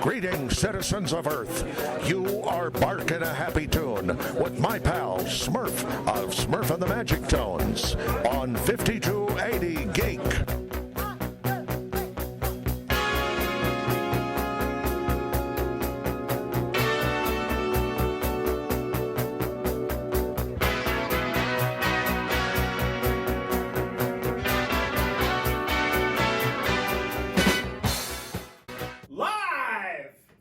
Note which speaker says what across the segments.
Speaker 1: Greetings, citizens of Earth. You are barking a happy tune with my pal Smurf of Smurf and the Magic Tones on 5280 Geek.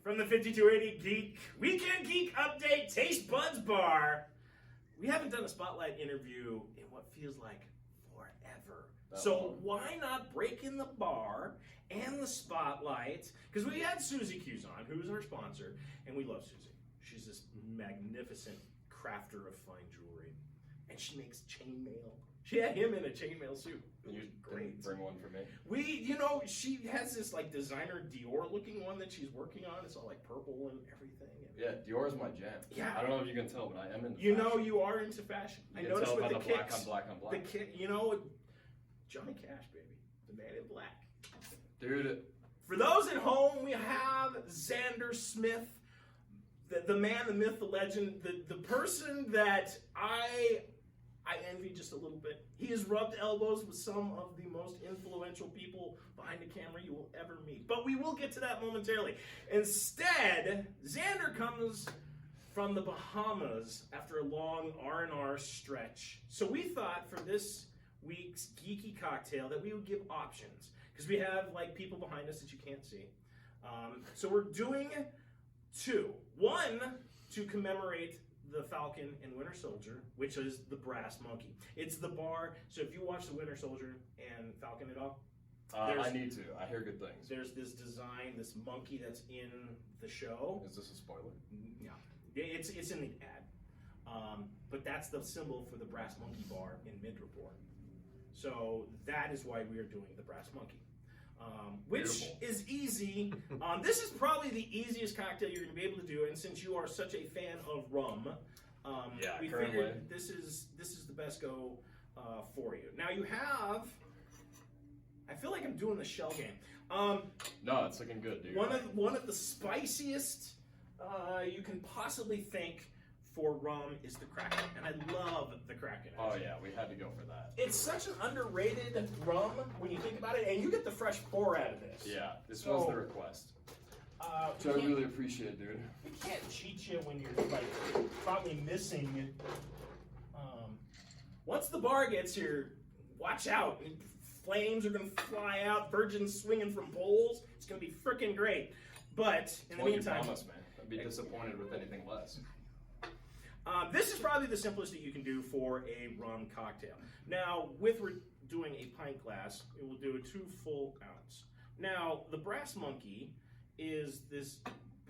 Speaker 2: From the 5280 Geek, Weekend Geek update, Taste Buddz Bar. We haven't done a spotlight interview in what feels like forever. So why not break in the bar and the spotlight? Because we had Susie Q's on, who is our sponsor, and we love Susie. She's this magnificent crafter of fine jewelry, and she makes chainmail. She had him in a chainmail suit.
Speaker 3: You
Speaker 2: Great.
Speaker 3: Bring one for me.
Speaker 2: She has this like designer Dior looking one that she's working on. It's all like purple and everything.
Speaker 3: Yeah, Dior is my jam.
Speaker 2: Yeah.
Speaker 3: I don't know if you can tell, but I am into
Speaker 2: You
Speaker 3: fashion.
Speaker 2: know you are into fashion.
Speaker 3: You
Speaker 2: I
Speaker 3: can
Speaker 2: noticed
Speaker 3: tell
Speaker 2: with
Speaker 3: by
Speaker 2: the
Speaker 3: the
Speaker 2: kicks.
Speaker 3: black on black on black.
Speaker 2: The kick, Johnny Cash, baby. The man in black.
Speaker 3: Dude.
Speaker 2: For those at home, we have Xander Smith, the man, the myth, the legend, the person that I envy just a little bit. He has rubbed elbows with some of the most influential people behind the camera you will ever meet. But we will get to that momentarily. Instead, Xander comes from the Bahamas after a long R&R stretch. So we thought for this week's geeky cocktail that we would give options. Because we have like people behind us that you can't see. So we're doing two. One to commemorate the Falcon and Winter Soldier, which is the Brass Monkey. It's the bar. So if you watch the Winter Soldier and Falcon at all,
Speaker 3: I need to. I hear good things.
Speaker 2: there's this design, this monkey that's in the show.
Speaker 3: Is this a spoiler?
Speaker 2: Yeah, it's in the ad. But that's the symbol for the Brass Monkey Bar in Midreport. So that is why we are doing the Brass Monkey. Which
Speaker 3: Beautiful.
Speaker 2: is easy. This is probably the easiest cocktail you're going to be able to do, and since you are such a fan of rum, we figured this is the best go for you. Now you have, I feel like I'm doing the shell game.
Speaker 3: No, it's looking good, dude.
Speaker 2: One of the spiciest you can possibly think for rum is the Kraken, and I love the Kraken.
Speaker 3: Oh yeah, we had to go for that.
Speaker 2: It's such an underrated rum when you think about it, and you get the fresh pour out of this.
Speaker 3: Yeah, this was the request. Which I really appreciate, dude.
Speaker 2: We can't cheat you when you're like probably missing. Once the bar gets here, watch out. Flames are gonna fly out. Virgins swinging from poles. It's gonna be freaking great. But in the meantime,
Speaker 3: you promised, man. I'd be disappointed with anything less.
Speaker 2: This is probably the simplest that you can do for a rum cocktail. Now, we're doing a pint glass, it will do a 2 full ounce. Now, the Brass Monkey is this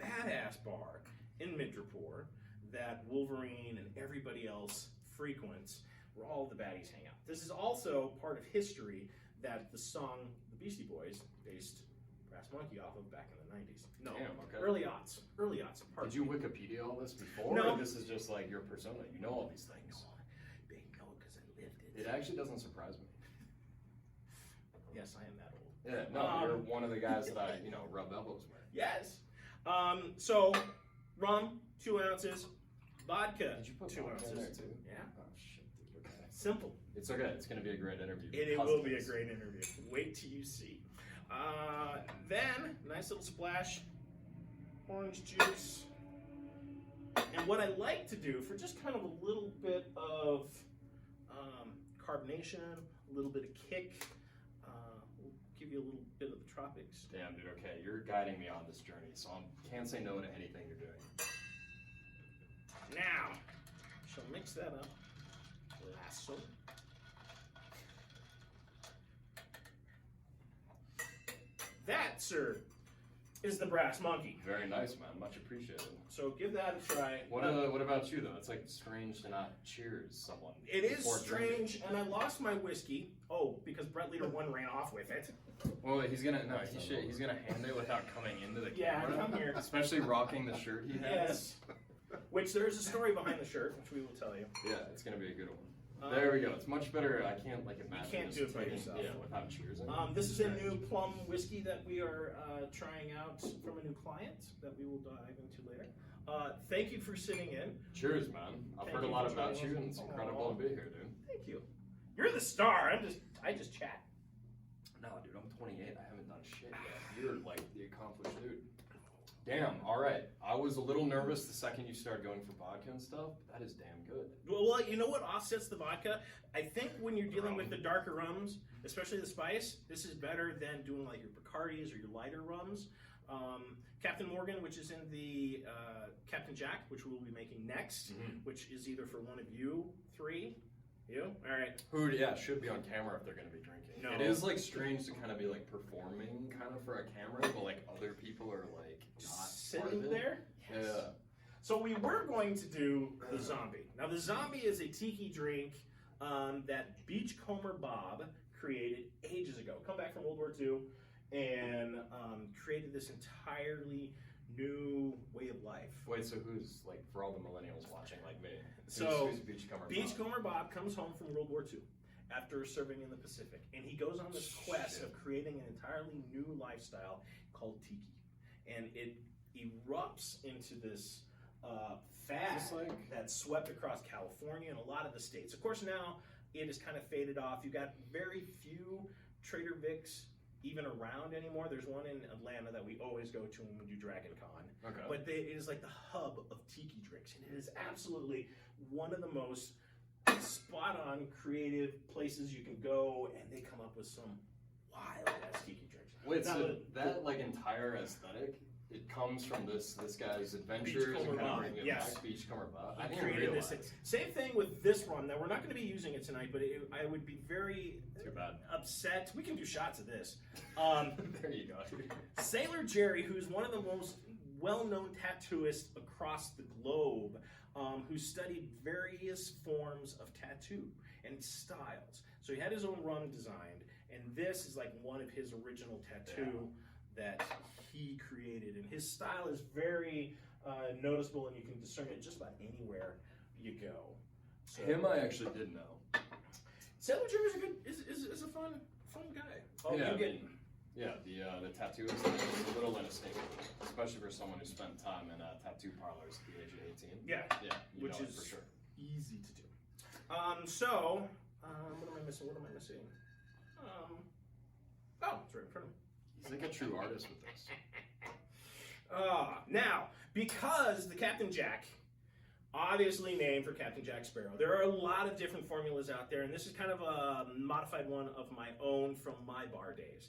Speaker 2: badass bar in Midreport that Wolverine and everybody else frequents, where all the baddies hang out. This is also part of history that the song The Beastie Boys based Brass Monkey off of back in the 90s. No,
Speaker 3: Damn, okay.
Speaker 2: early aughts.
Speaker 3: Did you Wikipedia all this before?
Speaker 2: No.
Speaker 3: Or this is just like your persona. You know all these things.
Speaker 2: They know because I lived it.
Speaker 3: It actually doesn't surprise me.
Speaker 2: Yes, I am that old.
Speaker 3: Yeah, no, you're one of the guys that I, rub elbows with.
Speaker 2: Yes. So, rum, 2 ounces. Vodka,
Speaker 3: Did you put
Speaker 2: 2
Speaker 3: vodka
Speaker 2: ounces.
Speaker 3: in there too?
Speaker 2: Yeah.
Speaker 3: Oh shit, dude. Okay.
Speaker 2: Simple.
Speaker 3: It's okay. It's gonna be a great interview.
Speaker 2: It will be a great interview. Wait till you see. Then, nice little splash, orange juice. And what I like to do for just kind of a little bit of carbonation, a little bit of kick, we'll give you a little bit of the tropics.
Speaker 3: Damn, dude. Okay, you're guiding me on this journey, so I can't say no to anything you're doing.
Speaker 2: Now, she'll mix that up. Lasso. That, sir, is the Brass Monkey.
Speaker 3: Very nice, man. Much appreciated.
Speaker 2: So give that a try.
Speaker 3: What about you though? It's like strange to not cheers someone.
Speaker 2: It is
Speaker 3: before drinking.
Speaker 2: strange, and I lost my whiskey. Oh, because Brett Leader 1 ran off with it.
Speaker 3: Well, he's gonna hand it without coming into the
Speaker 2: Yeah,
Speaker 3: camera.
Speaker 2: come here.
Speaker 3: Especially rocking the shirt he has.
Speaker 2: Yes. Which there is a story behind the shirt, which we will tell you.
Speaker 3: Yeah, it's gonna be a good one. There we go. It's much better. I can't like imagine.
Speaker 2: You can't do it by yourself.
Speaker 3: Yeah, without cheersing.
Speaker 2: This is a new plum whiskey that we are trying out from a new client that we will dive into later. Thank you for sitting in.
Speaker 3: Cheers, man. I've heard a lot about you, and it's incredible to be here, dude.
Speaker 2: Thank you. You're the star. I just chat.
Speaker 3: No, dude, I'm 28. I haven't done shit yet. You're like the accomplished dude. Damn. All right. I was a little nervous the second you started going for vodka and stuff, but that is damn good.
Speaker 2: Well, you know what offsets the vodka? I think when you're dealing with the darker rums, especially the spice, this is better than doing like your Bacardis or your lighter rums. Captain Morgan, which is in the Captain Jack, which we will be making next, which is either for one of you three. You? All right.
Speaker 3: Who, should be on camera if they're going to be drinking.
Speaker 2: No.
Speaker 3: It is like strange to kind of be like performing kind of for a camera, but like other people are like not
Speaker 2: sitting there.
Speaker 3: Yes. Yeah.
Speaker 2: So we were going to do the zombie. Now the zombie is a tiki drink that Beachcomber Bob created ages ago. Come back from World War II and created this entirely new way of life.
Speaker 3: Wait, so who's like for all the millennials watching like me?
Speaker 2: Who's
Speaker 3: Beachcomber Bob?
Speaker 2: Beachcomber Bob comes home from World War II after serving in the Pacific, and he goes on this quest of creating an entirely new lifestyle called tiki, and it erupts into this fad that swept across California and a lot of the states. Of course, now it has kind of faded off. You've got very few Trader Vic's even around anymore. There's one in Atlanta that we always go to when we do Dragon Con.
Speaker 3: Okay.
Speaker 2: But it is like the hub of tiki drinks, and it is absolutely one of the most spot-on creative places you can go, and they come up with some wild-ass tiki drinks.
Speaker 3: Wait, so that like entire aesthetic, it comes from this guy's adventures and kind of bringing it back, Beachcomber Bob. I didn't realize.
Speaker 2: This. Same thing with this rum. Now, we're not going to be using it tonight, but I would be very upset. We can do shots of this.
Speaker 3: There you go.
Speaker 2: Sailor Jerry, who's one of the most well-known tattooists across the globe, who studied various forms of tattoo and styles. So he had his own rum designed, and this is like one of his original tattoo that he created. And his style is very noticeable, and you can discern it just about anywhere you go. So,
Speaker 3: him, I actually did know.
Speaker 2: Sailor Jerry is a fun guy. Oh,
Speaker 3: yeah,
Speaker 2: you getting?
Speaker 3: Yeah, the tattoo is a little unstable, especially for someone who spent time in tattoo parlors at the age of 18.
Speaker 2: Yeah,
Speaker 3: which is for sure
Speaker 2: easy to do. So, what am I missing? Oh, it's right in front of me.
Speaker 3: He's like a true artist with this.
Speaker 2: Now, because the Captain Jack, obviously named for Captain Jack Sparrow, there are a lot of different formulas out there, and this is kind of a modified one of my own from my bar days.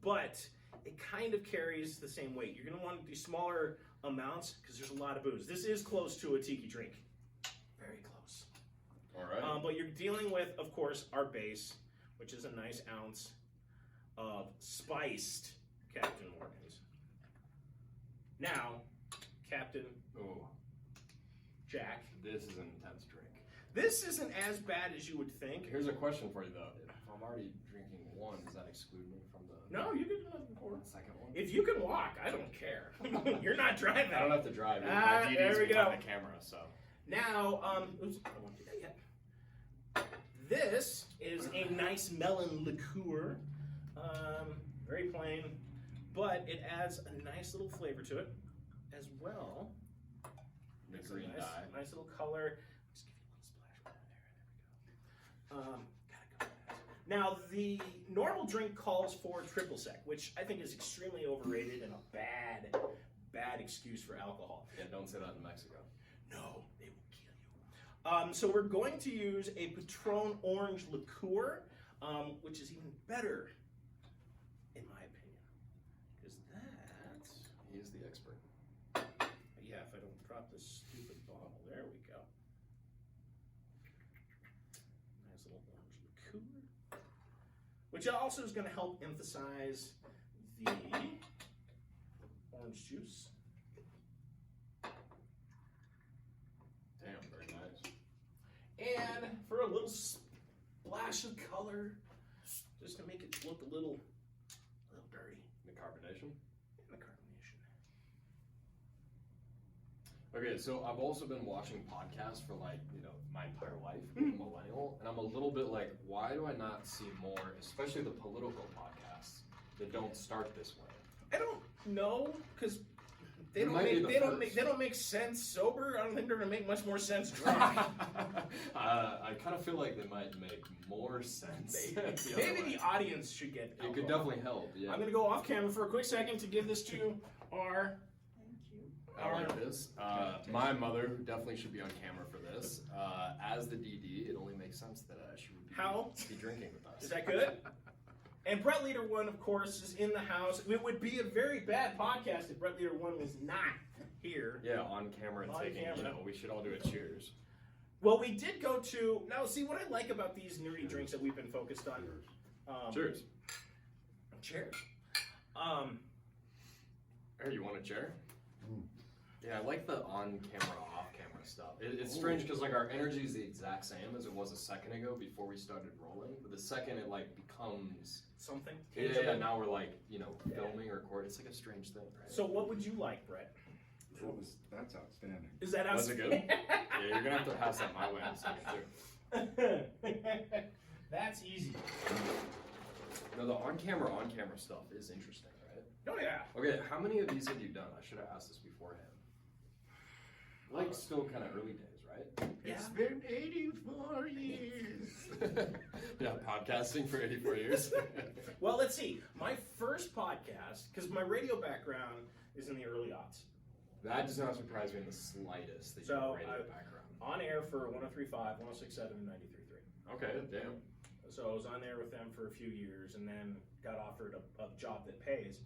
Speaker 2: But it kind of carries the same weight. You're going to want to do smaller amounts because there's a lot of booze. This is close to a tiki drink. Very close.
Speaker 3: All right.
Speaker 2: But you're dealing with, of course, our base, which is a nice ounce of spiced Captain Morgan's. Now, Captain Jack.
Speaker 3: This is an intense drink.
Speaker 2: This isn't as bad as you would think.
Speaker 3: Here's a question for you, though. If I'm already drinking one, does that exclude me from the...
Speaker 2: No, you can do another pour.
Speaker 3: Second one?
Speaker 2: If you can walk, I don't care. You're not driving.
Speaker 3: I don't have to drive. My DD's
Speaker 2: there we go.
Speaker 3: behind the camera, so...
Speaker 2: Now, oops, I won't do that yet. This is a nice melon liqueur. Very plain, but it adds a nice little flavor to it as well.
Speaker 3: The green dye.
Speaker 2: Nice little color. Just give you a little splash right there. There we go. Gotta go. Now, the normal drink calls for triple sec, which I think is extremely overrated and a bad excuse for alcohol.
Speaker 3: Yeah, don't say that in Mexico.
Speaker 2: No, they will kill you. So we're going to use a Patron orange liqueur, which is even better, in my opinion, because that...
Speaker 3: He is the expert.
Speaker 2: Yeah, if I don't drop this stupid bottle. There we go. Nice little orange liqueur, which also is going to help emphasize the orange juice.
Speaker 3: Damn, very nice.
Speaker 2: And for a little splash of color, just to make it look a little dirty.
Speaker 3: The carbonation?
Speaker 2: And the carbonation.
Speaker 3: Okay, so I've also been watching podcasts for like, my entire life, being a millennial, and I'm a little bit like, why do I not see more, especially the political podcasts, that don't start this way?
Speaker 2: I don't know, because they
Speaker 3: You
Speaker 2: don't
Speaker 3: might be the first.
Speaker 2: they don't make sense sober. I don't think they're gonna make much more sense drunk.
Speaker 3: I kind of feel like they might make more sense.
Speaker 2: Maybe the audience should get
Speaker 3: It could
Speaker 2: alcohol.
Speaker 3: definitely help, yeah.
Speaker 2: I'm gonna go off camera for a quick second to give this to our.
Speaker 3: I like this. My mother, who definitely should be on camera for this, as the DD, it only makes sense that she would be drinking with us.
Speaker 2: Is that good? And Brett Leader 1, of course, is in the house. It would be a very bad podcast if Brett Leader 1 was not here.
Speaker 3: Yeah, on camera and
Speaker 2: On
Speaker 3: taking,
Speaker 2: camera.
Speaker 3: we should all do a cheers.
Speaker 2: Well, we did go to... Now, see, what I like about these nerdy drinks that we've been focused on...
Speaker 3: Cheers.
Speaker 2: Cheers.
Speaker 3: Hey, you want a chair? Yeah, I like the on-camera, off-camera stuff. It's strange because like our energy is the exact same as it was a second ago before we started rolling. But the second it like becomes
Speaker 2: Something.
Speaker 3: yeah. Now we're like filming or recording. It's like a strange thing, right?
Speaker 2: So what would you like, Brett?
Speaker 4: That's outstanding.
Speaker 2: Is that
Speaker 3: Was it good? Yeah, you're gonna have to pass that my way in a second too.
Speaker 2: That's easy.
Speaker 3: No, the on-camera stuff is interesting, right?
Speaker 2: Oh, yeah.
Speaker 3: Okay, how many of these have you done? I should have asked this beforehand. Like still kind of early days, right?
Speaker 2: It's
Speaker 4: been 84 years.
Speaker 3: Yeah, podcasting for 84 years.
Speaker 2: Well, let's see. My first podcast, because my radio background is in the early aughts.
Speaker 3: That does not surprise me in the slightest that you have a radio background.
Speaker 2: On air for 103.5, 106.7, and 93.3.
Speaker 3: Okay, damn.
Speaker 2: So I was on there with them for a few years and then got offered a job that pays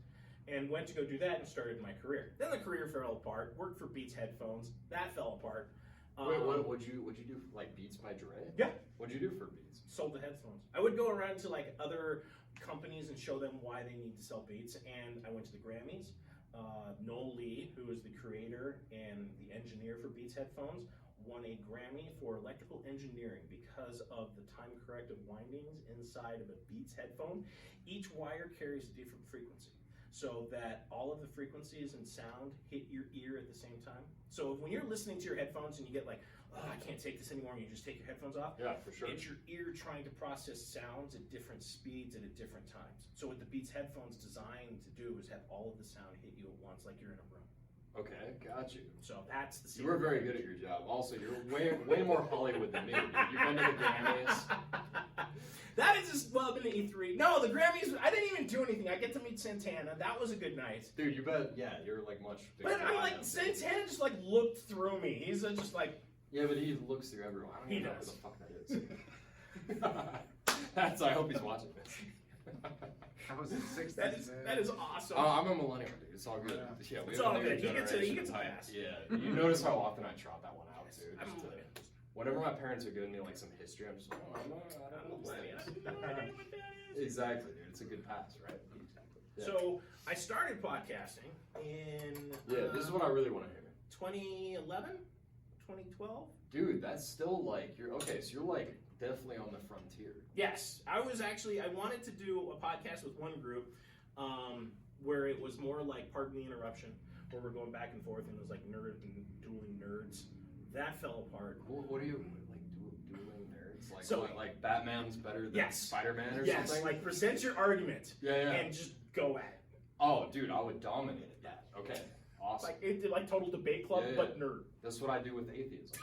Speaker 2: and went to go do that and started my career. Then the career fell apart. Worked for Beats headphones. That fell apart.
Speaker 3: Wait, what'd you do for, like Beats by Dre?
Speaker 2: Yeah.
Speaker 3: What'd you do for Beats?
Speaker 2: Sold the headphones. I would go around to like other companies and show them why they need to sell Beats. And I went to the Grammys. Noel Lee, who is the creator and the engineer for Beats headphones, won a Grammy for electrical engineering because of the time corrective windings inside of a Beats headphone. Each wire carries a different frequency so that all of the frequencies and sound hit your ear at the same time. So when you're listening to your headphones and you get like, oh, I can't take this anymore, and you just take your headphones off,
Speaker 3: Yeah, for sure.
Speaker 2: it's your ear trying to process sounds at different speeds and at different times. So what the Beats headphones designed to do is have all of the sound hit you at once like you're in a room.
Speaker 3: Okay, got you.
Speaker 2: So that's the
Speaker 3: You were very good at your job. Also, you're way more Hollywood than me. Dude. You've been to the Grammys.
Speaker 2: That is just, well, I've been to E3. No, the Grammys, I didn't even do anything. I get to meet Santana. That was a good night.
Speaker 3: Dude, you bet. Yeah, you're like much bigger.
Speaker 2: But
Speaker 3: than
Speaker 2: I'm
Speaker 3: I
Speaker 2: like,
Speaker 3: am.
Speaker 2: Santana just like looked through me. He's just like,
Speaker 3: Yeah, but he looks through everyone. I don't
Speaker 2: He
Speaker 3: even know
Speaker 2: does.
Speaker 3: who the fuck that is. I hope he's watching this.
Speaker 4: That was the 60s,
Speaker 2: that is awesome.
Speaker 3: I'm a millennial, dude. It's all good. Yeah, we
Speaker 2: It's
Speaker 3: have a
Speaker 2: all
Speaker 3: new
Speaker 2: good. He gets a
Speaker 3: generation
Speaker 2: pass.
Speaker 3: type. Yeah, you notice how often I trot that one out, too.
Speaker 2: I'm a
Speaker 3: Just to-
Speaker 2: millennial.
Speaker 3: Whenever my parents are giving me like some history, I'm just like, oh, I don't know what that is.
Speaker 2: I have no idea what that is.
Speaker 3: Exactly, dude. It's a good pass, right? Yeah.
Speaker 2: So I started podcasting in
Speaker 3: Yeah, this is what I really want to hear.
Speaker 2: 2011, 2012.
Speaker 3: Dude, that's still like, you're okay, so you're like definitely on the frontier.
Speaker 2: Yes, I wanted to do a podcast with one group where it was more like Pardon the Interruption, where we're going back and forth and it was like nerd and dueling nerds. That fell apart.
Speaker 3: What are you, like, dueling nerds? Like,
Speaker 2: So-
Speaker 3: what, like Batman's better than
Speaker 2: Yes.
Speaker 3: Spider-Man or
Speaker 2: Yes,
Speaker 3: something?
Speaker 2: like present your argument
Speaker 3: Yeah.
Speaker 2: and just go at it.
Speaker 3: Oh, dude, I would dominate at that. Okay, awesome.
Speaker 2: Like it did like total debate club,
Speaker 3: Yeah.
Speaker 2: but nerd.
Speaker 3: That's what I do with atheism.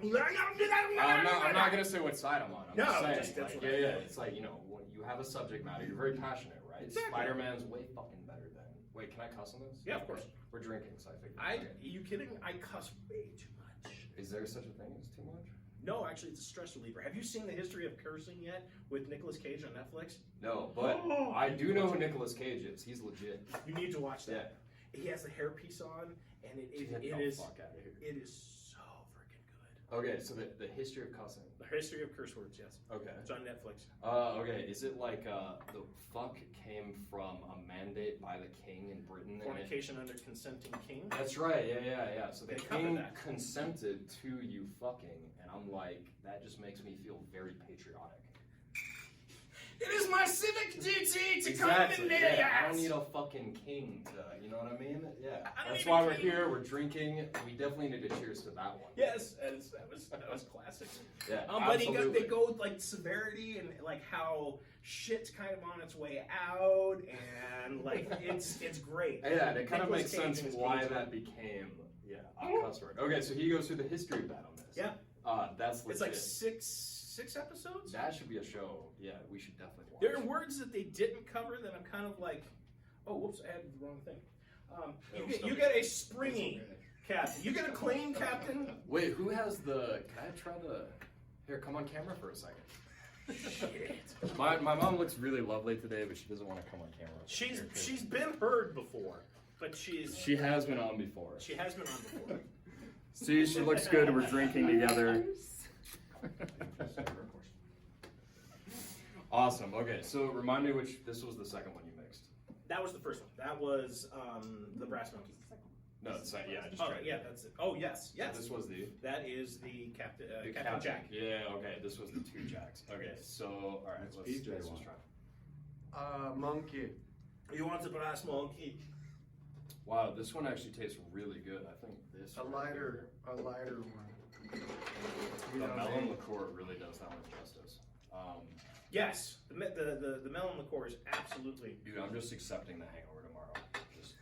Speaker 3: I'm not gonna say what side I'm on. I'm
Speaker 2: No,
Speaker 3: just saying,
Speaker 2: just- that's
Speaker 3: like,
Speaker 2: what I
Speaker 3: yeah.
Speaker 2: meant.
Speaker 3: It's like, when you have a subject matter, you're very passionate, right?
Speaker 2: Exactly.
Speaker 3: Spider-Man's way fucking better than. Wait, can I cuss on this?
Speaker 2: Yeah, of course.
Speaker 3: We're drinking, so I figured.
Speaker 2: Are
Speaker 3: okay.
Speaker 2: you kidding? I cuss way too much.
Speaker 3: Is there such a thing as too much?
Speaker 2: No, actually, it's a stress reliever. Have you seen The History of Cursing yet with Nicolas Cage on Netflix?
Speaker 3: No, but
Speaker 2: Oh.
Speaker 3: I do know who Nicolas Cage is. He's legit.
Speaker 2: You need to watch
Speaker 3: Yeah.
Speaker 2: that. He has the hairpiece on, and it
Speaker 3: Get the
Speaker 2: is
Speaker 3: fuck out of here.
Speaker 2: it is so freaking good.
Speaker 3: Okay, so the history of cussing.
Speaker 2: The History of Curse Words, yes.
Speaker 3: Okay.
Speaker 2: It's on Netflix.
Speaker 3: Okay. Is it like the fuck came from a mandate by the king in Britain? and it-
Speaker 2: Fornication under consenting king.
Speaker 3: That's right. Yeah. So the
Speaker 2: They cover
Speaker 3: king
Speaker 2: that.
Speaker 3: consented to you fucking, and I'm like, that just makes me feel very patriotic.
Speaker 2: It is my civic duty to
Speaker 3: Exactly.
Speaker 2: come in
Speaker 3: Yeah,
Speaker 2: there.
Speaker 3: I don't need a fucking king to, you know what I mean? Yeah.
Speaker 2: I don't
Speaker 3: That's
Speaker 2: need
Speaker 3: why
Speaker 2: a
Speaker 3: we're
Speaker 2: king.
Speaker 3: here. We're drinking. We definitely need to cheers to that one.
Speaker 2: Yes, that was classic.
Speaker 3: Yeah.
Speaker 2: But
Speaker 3: absolutely.
Speaker 2: they go with like severity and like how shit's kind of on its way out, and like it's great.
Speaker 3: Yeah, and it kind of
Speaker 2: Nicolas
Speaker 3: makes
Speaker 2: Cage
Speaker 3: sense
Speaker 2: and his
Speaker 3: why
Speaker 2: Cage.
Speaker 3: that became a cuss word. Okay, so he goes through the history of that on this.
Speaker 2: Yeah.
Speaker 3: That's legit.
Speaker 2: It's like six episodes.
Speaker 3: That should be a show. Yeah, we should definitely watch.
Speaker 2: There are words that they didn't cover that I'm kind of like, oh, whoops, I had the wrong thing. You get a springy captain. You get a clean captain.
Speaker 3: Wait, who has the? Can I try the? Here, come on camera for a second.
Speaker 2: Shit.
Speaker 3: My mom looks really lovely today, but she doesn't want to come on camera.
Speaker 2: She's been heard before, but
Speaker 3: She has been on before.
Speaker 2: she has been on before.
Speaker 3: See, she looks good. We're drinking together. Awesome. Okay, so remind me which. This was the second one you mixed.
Speaker 2: That was the first one. That was the brass monkey.
Speaker 3: No, it's not. Yeah, I just
Speaker 2: Oh
Speaker 3: tried.
Speaker 2: yeah, that's it. Oh yes,
Speaker 3: So
Speaker 2: yes.
Speaker 3: this was the.
Speaker 2: That is the Captain
Speaker 3: The
Speaker 2: Captain Jack.
Speaker 3: Yeah. Okay. This was the two jacks. Okay. So all right.
Speaker 4: That's
Speaker 3: Let's
Speaker 4: PJ
Speaker 3: just
Speaker 4: one.
Speaker 3: try.
Speaker 4: Monkey.
Speaker 2: You want the brass monkey?
Speaker 3: Wow, this one actually tastes really good. I think this.
Speaker 4: A
Speaker 3: right
Speaker 4: lighter one.
Speaker 3: here, the melon liqueur really does that much justice.
Speaker 2: Yes, the melon liqueur is absolutely.
Speaker 3: Dude, I'm just accepting the hangover tomorrow. Just,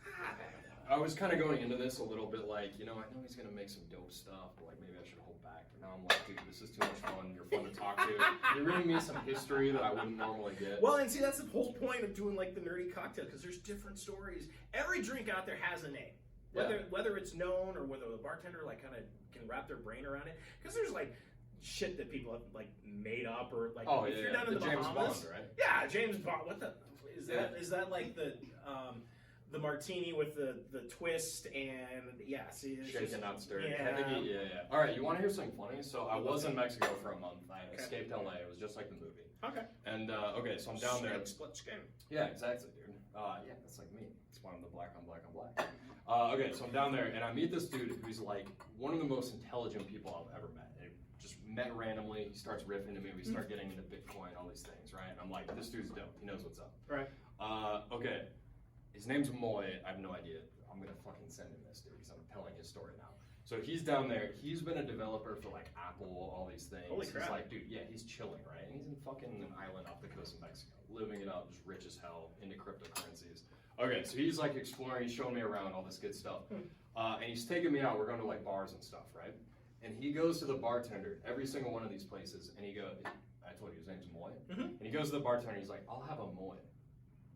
Speaker 3: I was kind of going into this a little bit like, I know he's gonna make some dope stuff, but like maybe I should hold back. But now I'm like, dude, this is too much fun. You're fun to talk to. You're reading me some history that I wouldn't normally get.
Speaker 2: Well, and see, that's the whole point of doing like the nerdy cocktail, because there's different stories. Every drink out there has a name, whether it's known or whether the bartender like kind of can wrap their brain around it. Because there's like shit that people have like made up or like.
Speaker 3: Oh
Speaker 2: if
Speaker 3: yeah,
Speaker 2: you're down in
Speaker 3: the
Speaker 2: the
Speaker 3: James
Speaker 2: Bahamas,
Speaker 3: Bond, right?
Speaker 2: Yeah, James Bond. What the is that?
Speaker 3: Yeah.
Speaker 2: Is that like the martini with the twist and yeah, see, it's
Speaker 3: Shaken,
Speaker 2: just,
Speaker 3: not stirred.
Speaker 2: Yeah.
Speaker 3: Yeah. All right, you want to hear something funny? So I was in Mexico for a month. I
Speaker 2: Okay.
Speaker 3: escaped LA. It was just like the movie.
Speaker 2: Okay.
Speaker 3: And okay, so I'm down there.
Speaker 2: Split skin.
Speaker 3: Yeah, exactly, dude. Yeah, that's like me. That's why I'm the black on black on black. Okay, so I'm down there and I meet this dude who's like one of the most intelligent people I've ever met. And just met randomly. He starts riffing to me. We start getting into Bitcoin, all these things, right? And I'm like, this dude's dope. He knows what's up.
Speaker 2: Right.
Speaker 3: Okay. His name's Moy. I have no idea. I'm gonna fucking send him this, dude, because I'm telling his story now. So he's down there. He's been a developer for like Apple, all these things.
Speaker 2: Holy crap.
Speaker 3: He's like, dude, yeah, he's chilling, right? And he's in fucking an island off the coast of Mexico, living it up, just rich as hell, into cryptocurrencies. Okay, so he's like exploring. He's showing me around all this good stuff, and he's taking me out. We're going to like bars and stuff, right? And he goes to the bartender every single one of these places, and he goes, I told you his name's Moy, and he goes to the bartender. And he's like, I'll have a Moy.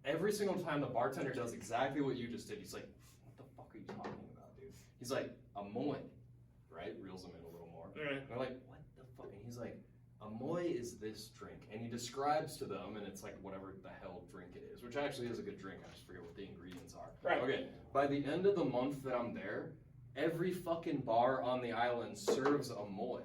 Speaker 3: Every single time the bartender does exactly what you just did, he's like, what the fuck are you talking about, dude? He's like, a Moy, right? Reels him in a little more.
Speaker 2: Right.
Speaker 3: And they're like, what the fuck? And he's like, a Moy is this drink. And he describes to them, and it's like whatever the hell drink it is, which actually is a good drink. I just forget what the ingredients are.
Speaker 2: Right.
Speaker 3: Okay, by the end of the month that I'm there, every fucking bar on the island serves a Moy.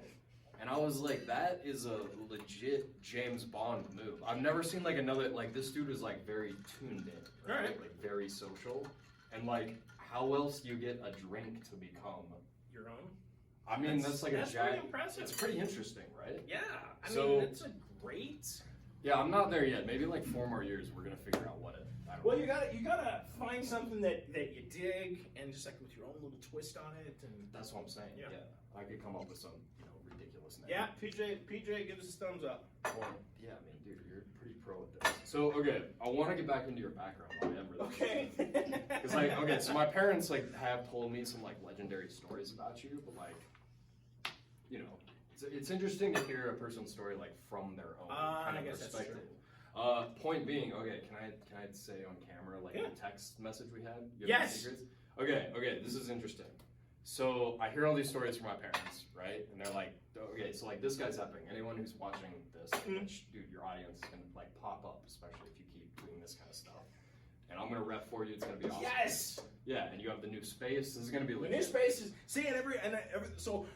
Speaker 3: And I was like, that is a legit James Bond move. I've never seen like another, like this dude was like very tuned in, right?
Speaker 2: Right.
Speaker 3: Like very social. And like, how else do you get a drink to become?
Speaker 2: Your own.
Speaker 3: I mean, that's like
Speaker 2: that's
Speaker 3: a
Speaker 2: pretty
Speaker 3: giant,
Speaker 2: impressive.
Speaker 3: it's pretty interesting, right?
Speaker 2: Yeah, I
Speaker 3: So-
Speaker 2: mean, it's a great.
Speaker 3: Yeah, I'm not there yet. Maybe like 4 more years, we're gonna figure out what it. I don't
Speaker 2: Well,
Speaker 3: know.
Speaker 2: you gotta find something that you dig, and just like with your own little twist on it, and
Speaker 3: That's what I'm saying.
Speaker 2: Yeah.
Speaker 3: Yeah, I could come up with some, ridiculous name.
Speaker 2: yeah, PJ gives us a thumbs up.
Speaker 3: Well, yeah, I mean, dude, you're pretty pro at this. So, okay, I want to get back into your background. I am really.
Speaker 2: Okay.
Speaker 3: Because like, okay, so my parents like have told me some like legendary stories about you, but like, it's interesting to hear a person's story like from their own kind
Speaker 2: I
Speaker 3: of
Speaker 2: guess that's
Speaker 3: perspective.
Speaker 2: true.
Speaker 3: Point being, okay, can I say on camera like
Speaker 2: Yeah.
Speaker 3: the text message we had? You have any
Speaker 2: Yes.
Speaker 3: secrets? Okay, this is interesting. So I hear all these stories from my parents, right? And they're like, okay, so like this guy's epic. Anyone who's watching this, which, dude, your audience is gonna like pop up, especially if you keep doing this kind of stuff. And I'm gonna rep for you. It's gonna be awesome.
Speaker 2: Yes.
Speaker 3: Yeah, and you have the new space. This is gonna be
Speaker 2: The
Speaker 3: legit.
Speaker 2: new space is so.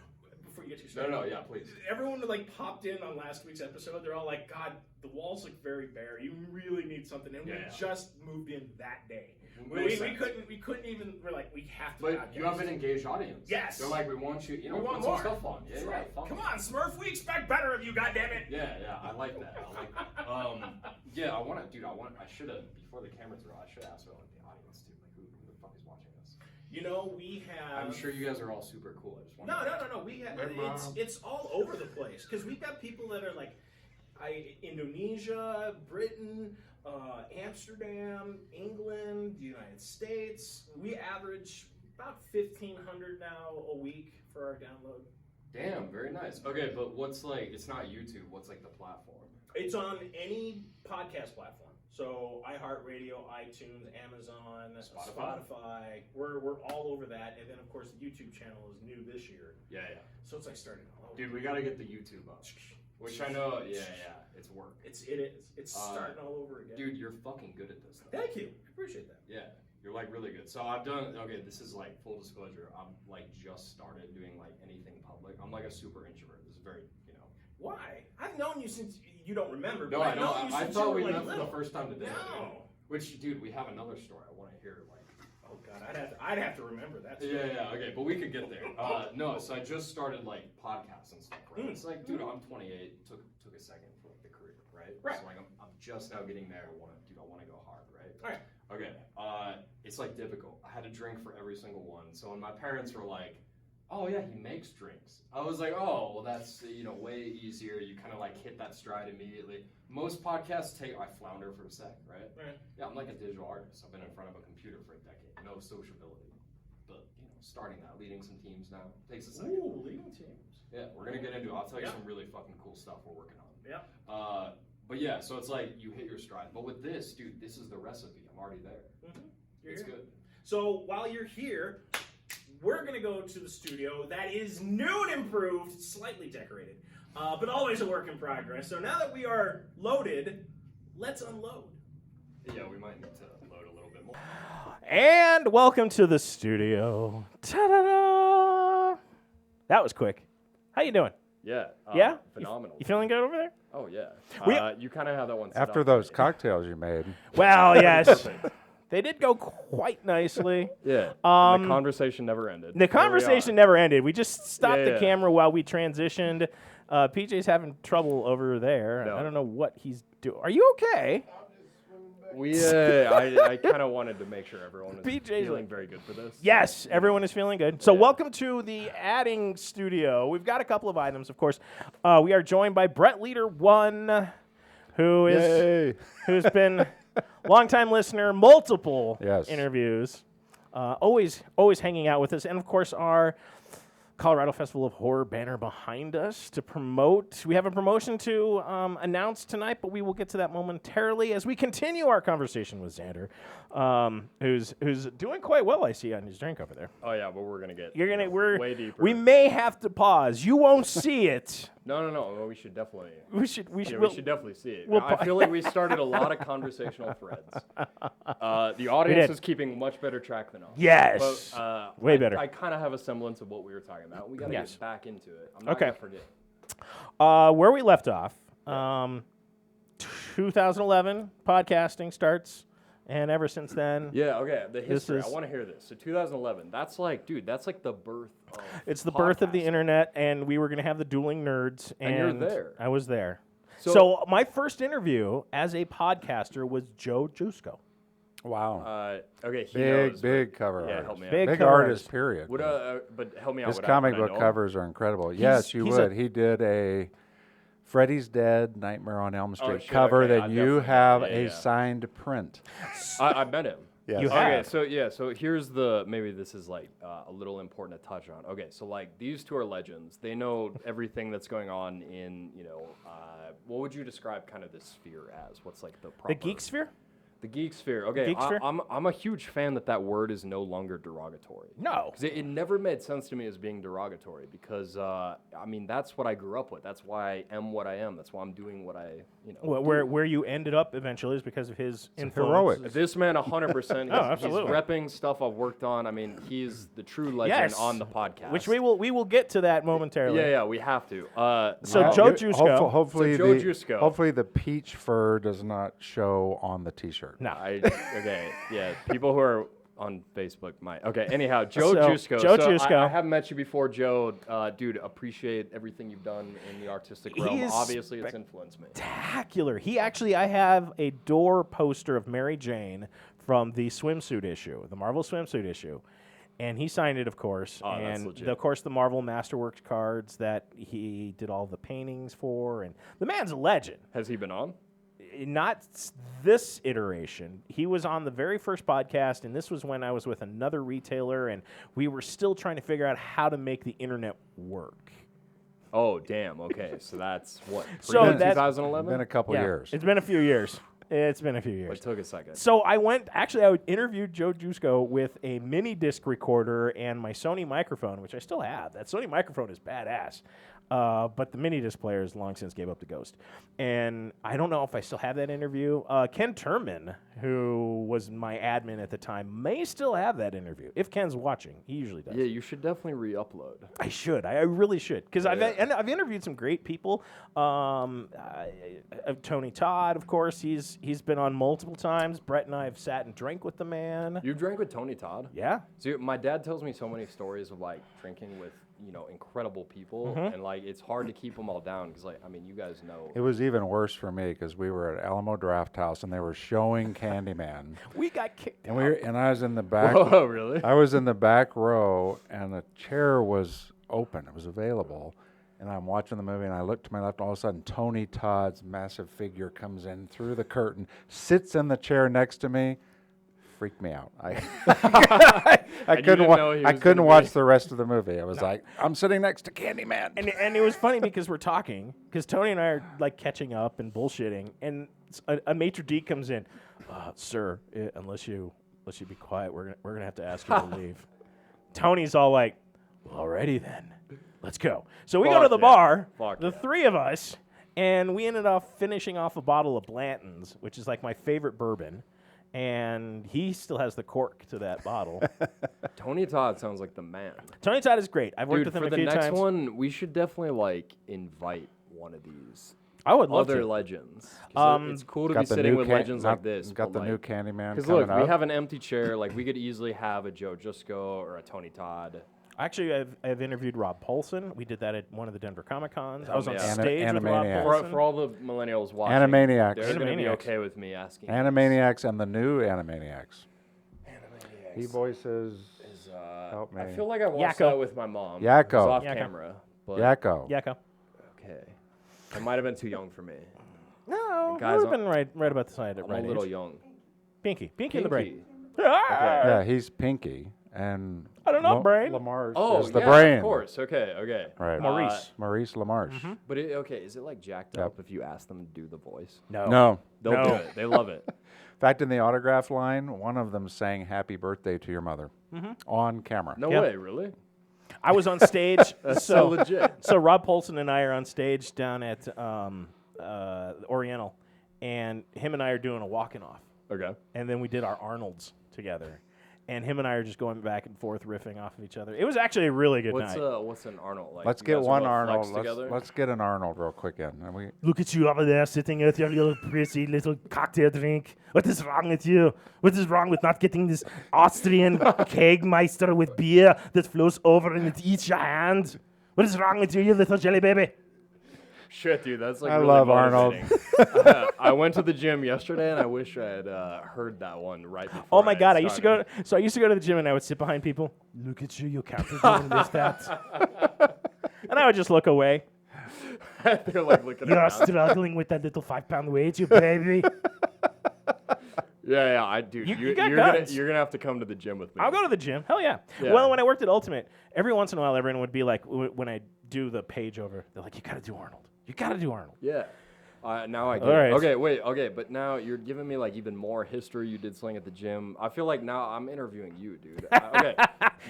Speaker 2: Before you get too started,
Speaker 3: No, yeah, please.
Speaker 2: everyone like popped in on last week's episode. They're all like, "God, the walls look very bare. You really need something." And
Speaker 3: Yeah,
Speaker 2: we
Speaker 3: yeah.
Speaker 2: just moved in that day. We couldn't even. We're like, we have to.
Speaker 3: But you have an engaged audience.
Speaker 2: Yes.
Speaker 3: They're like, we want you. You know,
Speaker 2: We want
Speaker 3: put some
Speaker 2: more.
Speaker 3: stuff on. Yeah, yeah.
Speaker 2: Right.
Speaker 3: Fun.
Speaker 2: Come on, Smurf. We expect better of you. goddammit.
Speaker 3: Yeah, I like that. Yeah, I should have before the cameras were on. I should ask about the audience too. Like, who the fuck is watching this?
Speaker 2: You know, we have.
Speaker 3: I'm sure you guys are all super cool. I just want.
Speaker 2: No. We have. It's all over the place because we've got people that are like, Indonesia, Britain, Amsterdam, England, the United States. We average about 1,500 now a week for our download.
Speaker 3: Damn, very nice. Okay, but what's like? It's not YouTube. What's like the platform?
Speaker 2: It's on any podcast platform. So iHeartRadio, iTunes, Amazon, Spotify. We're all over that, and then of course the YouTube channel is new this year.
Speaker 3: Yeah.
Speaker 2: So it's like starting all over.
Speaker 3: Dude, we gotta get the YouTube up. Which I know, yeah, it's work.
Speaker 2: It's starting all over again.
Speaker 3: Dude, you're fucking good at this stuff.
Speaker 2: Thank you. I appreciate that.
Speaker 3: Yeah, you're like really good. So I've done, okay, this is like full disclosure. I'm like just started doing like anything public. I'm like a super introvert. This is very, you know.
Speaker 2: Why? I've known you since you don't remember.
Speaker 3: No,
Speaker 2: but
Speaker 3: I know. I thought we met for
Speaker 2: little.
Speaker 3: the first time today.
Speaker 2: No.
Speaker 3: Which, dude, we have another story I want to hear. Like,
Speaker 2: oh God, I'd have to remember that.
Speaker 3: Yeah, okay, but we could get there. No, so I just started like podcasts and stuff, right? It's like, dude, I'm 28. Took a second for like the career, right?
Speaker 2: Right.
Speaker 3: So like I'm just now getting there. I want to go hard, right?
Speaker 2: All right.
Speaker 3: Okay. It's like difficult. I had to drink for every single one. So when my parents were like, "Oh yeah, he makes drinks," I was like, "Oh, well that's way easier." You kind of like hit that stride immediately. Most podcasts I flounder for a sec, right?
Speaker 2: Right.
Speaker 3: Yeah, I'm like a digital artist. I've been in front of a computer for a decade. No sociability, but starting that, leading some teams now takes a second.
Speaker 2: Ooh, leading teams.
Speaker 3: Yeah, we're gonna get into it. I'll tell you
Speaker 2: Yeah.
Speaker 3: some really fucking cool stuff we're working on.
Speaker 2: Yeah.
Speaker 3: But yeah, so it's like you hit your stride. But with this, dude, this is the recipe. I'm already there.
Speaker 2: Mm-hmm.
Speaker 3: It's good.
Speaker 2: So while you're here, we're gonna go to the studio that is new and improved, slightly decorated, but always a work in progress. So now that we are loaded, let's unload.
Speaker 3: Yeah, we might need to load a little bit more.
Speaker 2: And welcome to the studio. Ta-da-da! That was quick. How you doing?
Speaker 5: Yeah.
Speaker 2: Yeah?
Speaker 5: Phenomenal.
Speaker 2: You feeling good over there?
Speaker 5: Oh, yeah.
Speaker 2: We-
Speaker 5: You kind of have that one set
Speaker 4: After
Speaker 5: up
Speaker 4: those
Speaker 5: already.
Speaker 4: cocktails you made.
Speaker 2: Well, yes. They did go quite nicely.
Speaker 5: Yeah.
Speaker 2: Um,
Speaker 5: the conversation never ended.
Speaker 2: The conversation never ended. We just stopped the
Speaker 5: Yeah.
Speaker 2: camera while we transitioned. PJ's having trouble over there.
Speaker 5: No.
Speaker 2: I don't know what he's doing. Are you okay?
Speaker 5: I kind of wanted to make sure everyone was
Speaker 2: PJ's
Speaker 5: feeling
Speaker 2: like-
Speaker 5: very good for this.
Speaker 2: Yes, everyone is feeling good. So
Speaker 5: Yeah.
Speaker 2: welcome to the adding studio. We've got a couple of items, of course. We are joined by Brett Leader 1, who's been longtime listener, multiple
Speaker 4: Yes.
Speaker 2: interviews, always hanging out with us, and of course our Colorado Festival of Horror banner behind us to promote. We have a promotion to announce tonight, but we will get to that momentarily as we continue our conversation with Xander, who's doing quite well. I see on his drink over there.
Speaker 5: Oh, yeah, but we're going to get
Speaker 2: We're
Speaker 5: way deeper.
Speaker 2: We may have to pause. You won't see it.
Speaker 5: No. Well, we should definitely.
Speaker 2: We should
Speaker 5: We should definitely see it.
Speaker 2: we'll
Speaker 5: I feel like we started a lot of conversational threads. The audience
Speaker 2: did.
Speaker 5: is keeping much better track than us.
Speaker 2: Yes.
Speaker 5: But,
Speaker 2: Way better.
Speaker 5: I kind of have a semblance of what we were talking about. We got to
Speaker 2: Yes.
Speaker 5: get back into it. I'm not
Speaker 2: Okay.
Speaker 5: going to forget.
Speaker 2: Where we left off, 2011 podcasting starts, and ever since then,
Speaker 5: Yeah, okay. The history.
Speaker 2: is-
Speaker 5: I want to hear this. So 2011. That's like the birth of
Speaker 2: it's the birth of the
Speaker 5: podcasting.
Speaker 2: internet, and we were going to have the dueling nerds.
Speaker 5: And you're there.
Speaker 2: I was there.
Speaker 5: So-
Speaker 2: So my first interview as a podcaster was Joe Jusko.
Speaker 4: Wow.
Speaker 5: Okay, he knows,
Speaker 4: Big
Speaker 5: but-
Speaker 4: cover
Speaker 5: Yeah,
Speaker 4: artist.
Speaker 5: help me out.
Speaker 2: Big
Speaker 4: Big
Speaker 2: cover
Speaker 4: artist,
Speaker 2: artist.
Speaker 4: period.
Speaker 5: Would but help me out.
Speaker 4: His
Speaker 5: would
Speaker 4: comic
Speaker 5: I know
Speaker 4: book
Speaker 5: him?
Speaker 4: covers are incredible. Yes, you
Speaker 2: he's
Speaker 4: would.
Speaker 2: a-
Speaker 4: He did a Freddy's Dead, Nightmare on Elm Street
Speaker 5: shit,
Speaker 4: cover
Speaker 5: okay, I
Speaker 4: that you
Speaker 5: definitely
Speaker 4: have
Speaker 5: know. Yeah,
Speaker 4: a
Speaker 5: yeah.
Speaker 4: signed print.
Speaker 5: I met him.
Speaker 4: Yes.
Speaker 2: You
Speaker 5: Okay,
Speaker 2: have.
Speaker 5: so here's the maybe this is like a little important to touch on. Okay, so like these two are legends. They know everything that's going on in what would you describe kind of this sphere as? What's like the proper
Speaker 2: The Geek Sphere?
Speaker 5: The geek sphere. Okay,
Speaker 2: Geek sphere?
Speaker 5: I'm a huge fan that word is no longer derogatory.
Speaker 2: No.
Speaker 5: 'Cause it never made sense to me as being derogatory because I mean that's what I grew up with. That's why I am what I am. That's why I'm doing what I
Speaker 2: Where you ended up eventually is because of his
Speaker 4: heroic.
Speaker 2: influence.
Speaker 5: This man 100%.
Speaker 2: Oh, absolutely.
Speaker 5: He's repping stuff I've worked on. I mean, he's the true legend
Speaker 2: Yes.
Speaker 5: on the podcast.
Speaker 2: Which we will get to that momentarily.
Speaker 5: Yeah, we have to.
Speaker 2: So
Speaker 5: now-
Speaker 2: Joe
Speaker 4: You-
Speaker 2: Jusko.
Speaker 4: Hopefully,
Speaker 5: So Joe
Speaker 4: the,
Speaker 5: Jusko.
Speaker 4: hopefully the peach fur does not show on the T-shirt.
Speaker 6: shirt.
Speaker 4: No.
Speaker 5: Okay, yeah. People who are on Facebook might. Okay, anyhow, Joe
Speaker 4: So,
Speaker 5: Jusko.
Speaker 4: Joe
Speaker 5: So
Speaker 4: Jusko.
Speaker 5: I haven't met you before, Joe. Dude, appreciate everything you've done in the artistic
Speaker 4: He
Speaker 5: realm.
Speaker 4: is
Speaker 5: Obviously, it's influenced me.
Speaker 4: Spectacular. I have a door poster of Mary Jane from the swimsuit issue, the Marvel swimsuit issue. And he signed it, of course.
Speaker 5: Oh, that's
Speaker 4: and
Speaker 5: legit.
Speaker 4: of course, the Marvel Masterworks cards that he did all the paintings for. And the man's a legend.
Speaker 5: Has he been on?
Speaker 4: Not this iteration. He was on the very first podcast, and this was when I was with another retailer, and we were still trying to figure out how to make the internet work.
Speaker 5: Oh, damn. Okay, so that's what?
Speaker 4: So that-
Speaker 5: 2011?
Speaker 6: Been a couple years.
Speaker 4: It's been a few years. It's been a few years.
Speaker 5: It took a second.
Speaker 4: So I interviewed Joe Jusko with a mini disc recorder and my Sony microphone, which I still have. That Sony microphone is badass. But the mini disc players long since gave up the ghost. And I don't know if I still have that interview. Ken Turman, who was my admin at the time, may still have that interview. If Ken's watching, he usually does.
Speaker 5: Yeah, you should definitely re-upload.
Speaker 4: I should. I really should. Because
Speaker 5: Yeah.
Speaker 4: I've interviewed some great people. Tony Todd, of course, he's been on multiple times. Brett and I have sat and drank with the man.
Speaker 5: You drank with Tony Todd?
Speaker 4: Yeah.
Speaker 5: See, my dad tells me so many stories of like drinking with, incredible people, and like it's hard to keep them all down because, like, I mean, you guys know.
Speaker 6: It was even worse for me because we were at Alamo Draft House and they were showing Candyman,
Speaker 4: We got kicked
Speaker 6: and
Speaker 4: out.
Speaker 6: I was in the back.
Speaker 5: Oh, really?
Speaker 6: I was in the back row, and the chair was open. It was available. And I'm watching the movie, and I look to my left, and all of a sudden, Tony Todd's massive figure comes in through the curtain, sits in the chair next to me, freaked me out. I
Speaker 5: you didn't know he
Speaker 6: I
Speaker 5: was
Speaker 6: couldn't
Speaker 5: gonna
Speaker 6: watch
Speaker 5: be-
Speaker 6: the rest of the movie. I was like, I'm sitting next to Candyman.
Speaker 4: And it was funny because we're talking, because Tony and I are like catching up and bullshitting, and a maitre d' comes in, sir, unless you be quiet, we're gonna have to ask you to leave. Tony's all like, well, alrighty then, let's go. So we go to
Speaker 5: Fuck
Speaker 4: the
Speaker 5: yeah.
Speaker 4: bar,
Speaker 5: Fuck
Speaker 4: the
Speaker 5: yeah.
Speaker 4: three of us, and we ended up finishing off a bottle of Blanton's, which is like my favorite bourbon. And he still has the cork to that bottle.
Speaker 5: Tony Todd sounds like the man.
Speaker 4: Tony Todd is great. I've worked
Speaker 5: Dude,
Speaker 4: with him
Speaker 5: for
Speaker 4: a
Speaker 5: the
Speaker 4: few
Speaker 5: next
Speaker 4: times.
Speaker 5: one, we should definitely like invite one of these
Speaker 4: I would love
Speaker 5: other
Speaker 4: to.
Speaker 5: legends. 'Cause it's cool to be sitting with legends like this.
Speaker 6: Got the new Candyman
Speaker 5: Because
Speaker 6: coming
Speaker 5: look,
Speaker 6: up.
Speaker 5: we have an empty chair. Like we could easily have a Joe Jusko or a Tony Todd.
Speaker 4: Actually, I've interviewed Rob Paulson. We did that at one of the Denver Comic Cons. I was on
Speaker 5: yeah.
Speaker 4: stage with Rob
Speaker 6: Animaniacs.
Speaker 4: Paulson.
Speaker 5: For all the millennials watching,
Speaker 6: Animaniacs.
Speaker 5: they're going to be
Speaker 4: Animaniacs.
Speaker 5: okay with me asking.
Speaker 6: Animaniacs and the new Animaniacs. He voices. Help me.
Speaker 5: I feel like I watched
Speaker 4: Yakko.
Speaker 5: that with my mom.
Speaker 6: Yakko.
Speaker 5: It was off
Speaker 4: Yakko.
Speaker 5: camera. But
Speaker 6: Yakko.
Speaker 4: Yakko.
Speaker 5: Okay. I might have been too young for me.
Speaker 4: No,
Speaker 5: Guys,
Speaker 4: I've been right about the side.
Speaker 5: I'm a little young.
Speaker 4: Pinky in the brain.
Speaker 5: Pinky.
Speaker 6: Yeah, he's Pinky. And
Speaker 4: I don't know, Brain.
Speaker 6: Lamarche
Speaker 5: Oh,
Speaker 6: is the
Speaker 5: yeah,
Speaker 6: brain.
Speaker 5: of course. Okay.
Speaker 6: Right.
Speaker 4: Maurice.
Speaker 6: Maurice Lamarche.
Speaker 5: But okay, is it like jacked
Speaker 6: Yep.
Speaker 5: up if you ask them to do the voice?
Speaker 6: No.
Speaker 5: They'll
Speaker 4: No.
Speaker 5: do it. They love it.
Speaker 6: In fact, in the autograph line, one of them sang "Happy Birthday" to your mother on camera.
Speaker 5: No
Speaker 4: Yeah.
Speaker 5: way, really?
Speaker 4: I was on stage.
Speaker 5: So legit.
Speaker 4: So Rob Paulson and I are on stage down at Oriental, and him and I are doing a walking off,
Speaker 5: Okay.
Speaker 4: and then we did our Arnolds together, and him and I are just going back and forth riffing off of each other. It was actually a really good night.
Speaker 5: What's an Arnold like?
Speaker 6: Let's
Speaker 5: You
Speaker 6: get
Speaker 5: guys are
Speaker 6: one
Speaker 5: what,
Speaker 6: Arnold.
Speaker 5: flex together?
Speaker 6: Let's get an Arnold real quick in. And we
Speaker 4: Look at you over there sitting with your little pretty little cocktail drink. What is wrong with you? What is wrong with not getting this Austrian kegmeister with beer that flows over and it eats your hand? What is wrong with you, you little jelly baby?
Speaker 5: Shit, dude, that's like
Speaker 6: I
Speaker 5: really
Speaker 6: love Arnold.
Speaker 5: motivating. I went to the gym yesterday, and I wish I had heard that one right before.
Speaker 4: Oh my God! I used
Speaker 5: started.
Speaker 4: to go to the gym and I would sit behind people. Look at you! You can't be doing this, that. And I would just look away.
Speaker 5: They're like looking
Speaker 4: You're
Speaker 5: around.
Speaker 4: struggling with that little 5-pound weight, you baby.
Speaker 5: Yeah, I do.
Speaker 4: You got
Speaker 5: you're
Speaker 4: guns.
Speaker 5: gonna have to come to the gym with me.
Speaker 4: I'll go to the gym. Hell yeah.
Speaker 5: Yeah.
Speaker 4: Well, when I worked at Ultimate, every once in a while, everyone would be like, when I do the page over, they're like, "You gotta do Arnold. You gotta do Arnold."
Speaker 5: Yeah. Now I get
Speaker 4: All
Speaker 5: it.
Speaker 4: right.
Speaker 5: Okay, wait. Okay, but now you're giving me like even more history. You did something at the gym. I feel like now I'm interviewing you, dude. Okay.